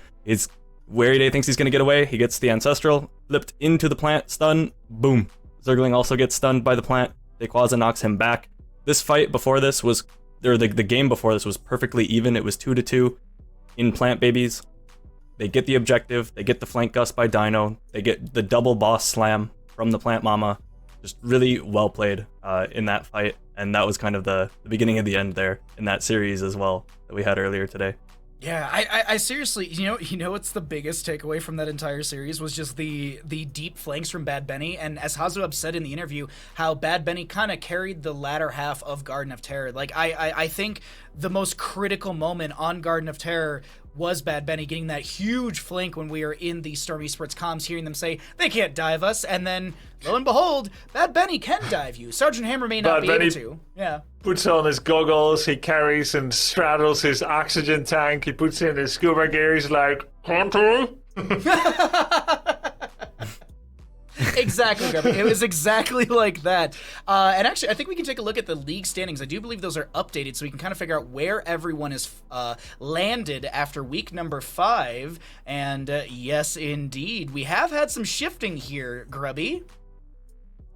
Weary Day thinks he's gonna get away, he gets the Ancestral, flipped into the plant, stun, boom. Zergling also gets stunned by the plant, Rayquaza knocks him back. This fight before this was, or the game before this was perfectly even, it was 2-2 in plant babies. They get the objective, they get the flank gust by Dino, they get the double boss slam from the plant mama. just really well played in that fight, and that was kind of the beginning of the end there in that series as well that we had earlier today. Yeah, I seriously, you know what's the biggest takeaway from that entire series was just the deep flanks from Bad Benny, and as Hazuab said in the interview, how Bad Benny kind of carried the latter half of Garden of Terror. Like, I think the most critical moment on Garden of Terror was Bad Benny getting that huge flank when we were in the Storm Esports comms, hearing them say, they can't dive us, and then, lo and behold, Bad Benny can dive you. Sergeant Hammer may not be able to. Yeah. Puts on his goggles, he carries and straddles his oxygen tank, he puts in his scuba gear, he's like, can't I? Exactly, Grubby. It was exactly like that. And actually, I think we can take a look at the league standings. I do believe those are updated, so we can kind of figure out where everyone is landed after week number 5. And yes, indeed, we have had some shifting here, Grubby.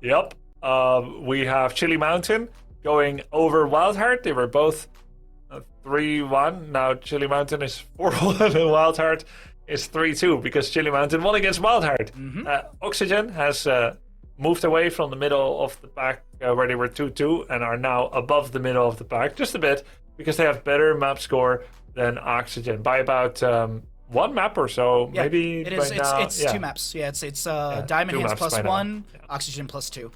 Yep. We have Chili Mountain going over Wildheart. They were both 3-1. Now Chili Mountain is 4-1 and Wildheart is 3-2 because Chili Mountain won against Wildheart. Oxygen has moved away from the middle of the pack where they were 2-2 and are now above the middle of the pack just a bit because they have better map score than Oxygen by about one map or so. Yeah, maybe it is. It's yeah. 2 maps. Yeah, it's Diamond Hands plus 1, Oxygen plus 2.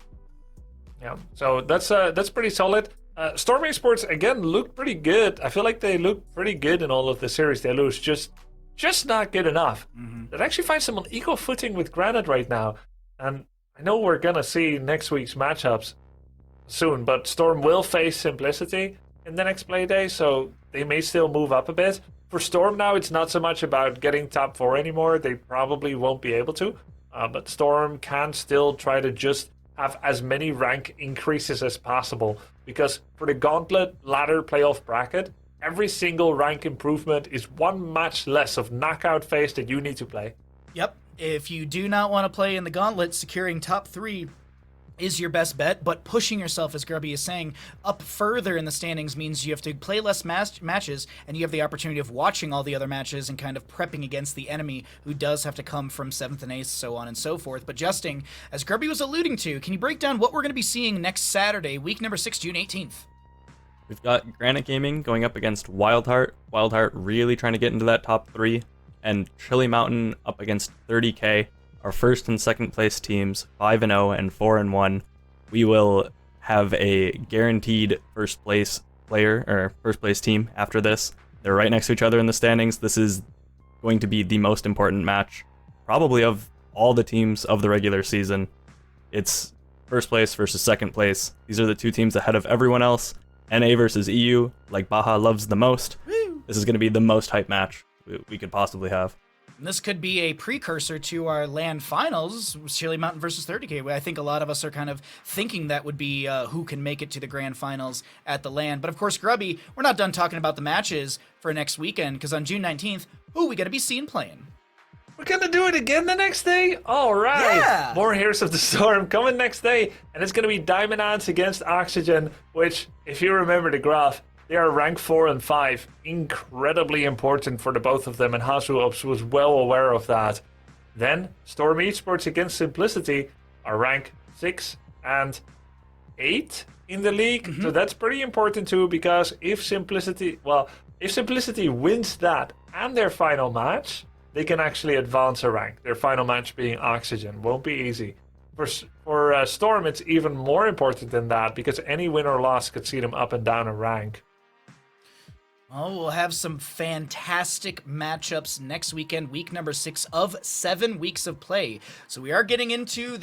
Yeah, so that's pretty solid. Storm Esports again looked pretty good. I feel like they look pretty good in all of the series they lose. Just not good enough. That actually finds them on equal footing with Granite right now. And I know we're gonna see next week's matchups soon, but Storm will face Simplicity in the next play day, so they may still move up a bit. For Storm now, it's not so much about getting top 4 anymore. They probably won't be able to, but Storm can still try to just have as many rank increases as possible, because for the Gauntlet ladder playoff bracket, every single rank improvement is one match less of knockout phase that you need to play. Yep. If you do not want to play in the Gauntlet, securing top 3 is your best bet, but pushing yourself, as Grubby is saying, up further in the standings means you have to play less matches, and you have the opportunity of watching all the other matches and kind of prepping against the enemy who does have to come from 7th and 8th, so on and so forth. But Justing, as Grubby was alluding to, can you break down what we're going to be seeing next Saturday, week number 6, June 18th? We've got Granite Gaming going up against Wildheart. Wildheart really trying to get into that top 3. And Chili Mountain up against 30K. Our first and second place teams, 5-0 and 4-1. We will have a guaranteed first place player, or first place team after this. They're right next to each other in the standings. This is going to be the most important match, probably of all the teams of the regular season. It's first place versus second place. These are the 2 teams ahead of everyone else. NA versus EU, like Baha loves the most. This is going to be the most hype match we could possibly have. And this could be a precursor to our LAN finals, Chili Mountain versus 30K. I think a lot of us are kind of thinking that would be who can make it to the grand finals at the LAN. But of course, Grubby, we're not done talking about the matches for next weekend, because on June 19th, who we got to be seen playing? We're gonna do it again the next day? Alright! Yeah. More Heroes of the Storm coming next day, and it's gonna be Diamond Ants against Oxygen, which, if you remember the graph, they are rank 4 and 5. Incredibly important for the both of them, and Hasuops was well aware of that. Then, Storm Esports against Simplicity are rank 6 and 8 in the league, so that's pretty important too, because if Simplicity wins that and their final match, they can actually advance a rank. Their final match being Oxygen. Won't be easy. For Storm, it's even more important than that, because any win or loss could see them up and down a rank. Oh, we'll have some fantastic matchups next weekend, week number 6 of 7 weeks of play. So we are getting into not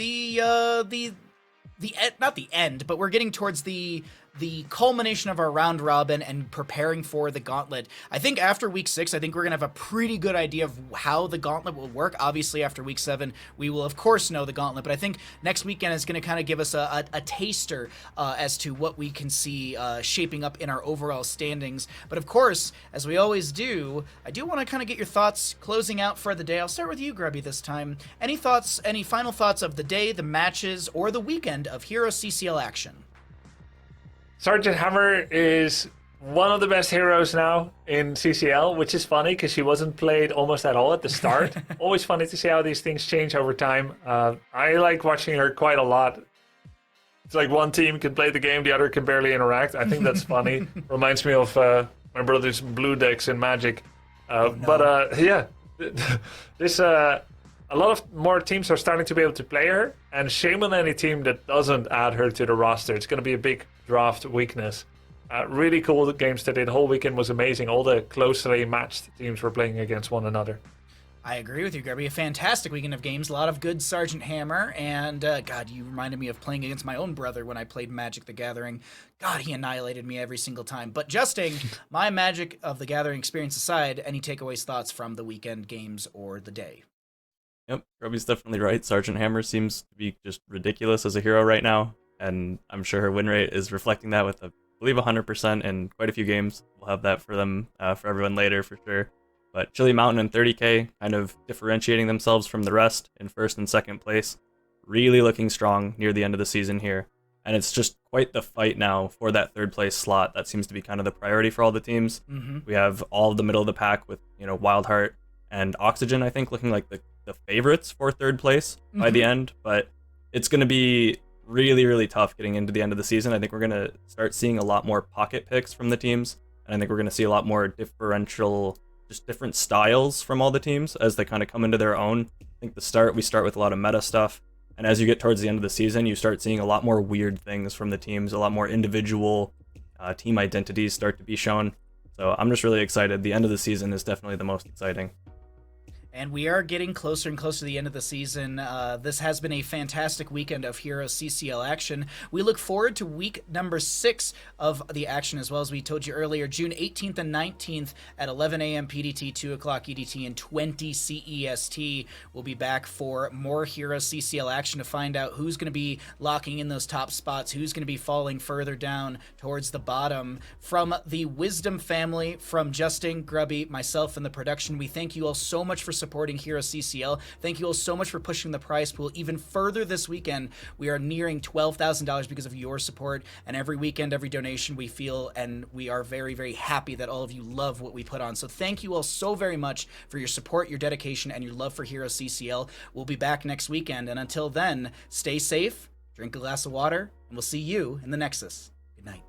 the end, but we're getting towards the culmination of our round robin and preparing for the gauntlet. I think after week 6, I think we're going to have a pretty good idea of how the gauntlet will work. Obviously, after week 7, we will, of course, know the gauntlet, but I think next weekend is going to kind of give us a taster as to what we can see shaping up in our overall standings. But of course, as we always do, I do want to kind of get your thoughts closing out for the day. I'll start with you, Grubby, this time. Any thoughts, any final thoughts of the day, the matches, or the weekend of HeroesCCL action? Sergeant Hammer is one of the best heroes now in CCL, which is funny because she wasn't played almost at all at the start. Always funny to see how these things change over time. I like watching her quite a lot. It's like one team can play the game, the other can barely interact. I think that's funny. Reminds me of my brother's blue decks in Magic. But yeah, this a lot of more teams are starting to be able to play her, and shame on any team that doesn't add her to the roster. It's going to be a big draft weakness. Really cool games today. The whole weekend was amazing. All the closely matched teams were playing against one another. I agree with you, Grubby. A fantastic weekend of games. A lot of good Sergeant Hammer. And, God, you reminded me of playing against my own brother when I played Magic the Gathering. God, he annihilated me every single time. But Justing, my Magic of the Gathering experience aside, any takeaways, thoughts from the weekend games or the day? Yep, Grubby's definitely right. Sergeant Hammer seems to be just ridiculous as a hero right now. And I'm sure her win rate is reflecting that with, I believe, 100% in quite a few games. We'll have that for them, for everyone later, for sure. But Chili Mountain and 30k kind of differentiating themselves from the rest in first and second place. Really looking strong near the end of the season here. And it's just quite the fight now for that third place slot. That seems to be kind of the priority for all the teams. We have all of the middle of the pack with, Wildheart and Oxygen, I think, looking like the favorites for third place by the end. But it's going to be really, really tough getting into the end of the season. I think we're going to start seeing a lot more pocket picks from the teams. And I think we're going to see a lot more just different styles from all the teams as they kind of come into their own. I think we start with a lot of meta stuff, and as you get towards the end of the season, you start seeing a lot more weird things from the teams, a lot more individual team identities start to be shown. So I'm just really excited. The end of the season is definitely the most exciting. And we are getting closer and closer to the end of the season. This has been a fantastic weekend of HeroesCCL action. We look forward to week number 6 of the action, as well as we told you earlier, June 18th and 19th at 11 a.m. PDT, 2 o'clock EDT, and 20 CEST. We'll be back for more HeroesCCL action to find out who's going to be locking in those top spots, who's going to be falling further down towards the bottom. From the Wisdom family, from Justin, Grubby, myself, and the production, we thank you all so much for supporting HeroesCCL. Thank you all so much for pushing the prize pool even further this weekend. We are nearing $12,000 because of your support, and every weekend, every donation we feel, and we are very, very happy that all of you love what we put on. So thank you all so very much for your support, your dedication, and your love for HeroesCCL. We'll be back next weekend, and until then, stay safe, drink a glass of water, and we'll see you in the Nexus. Good night.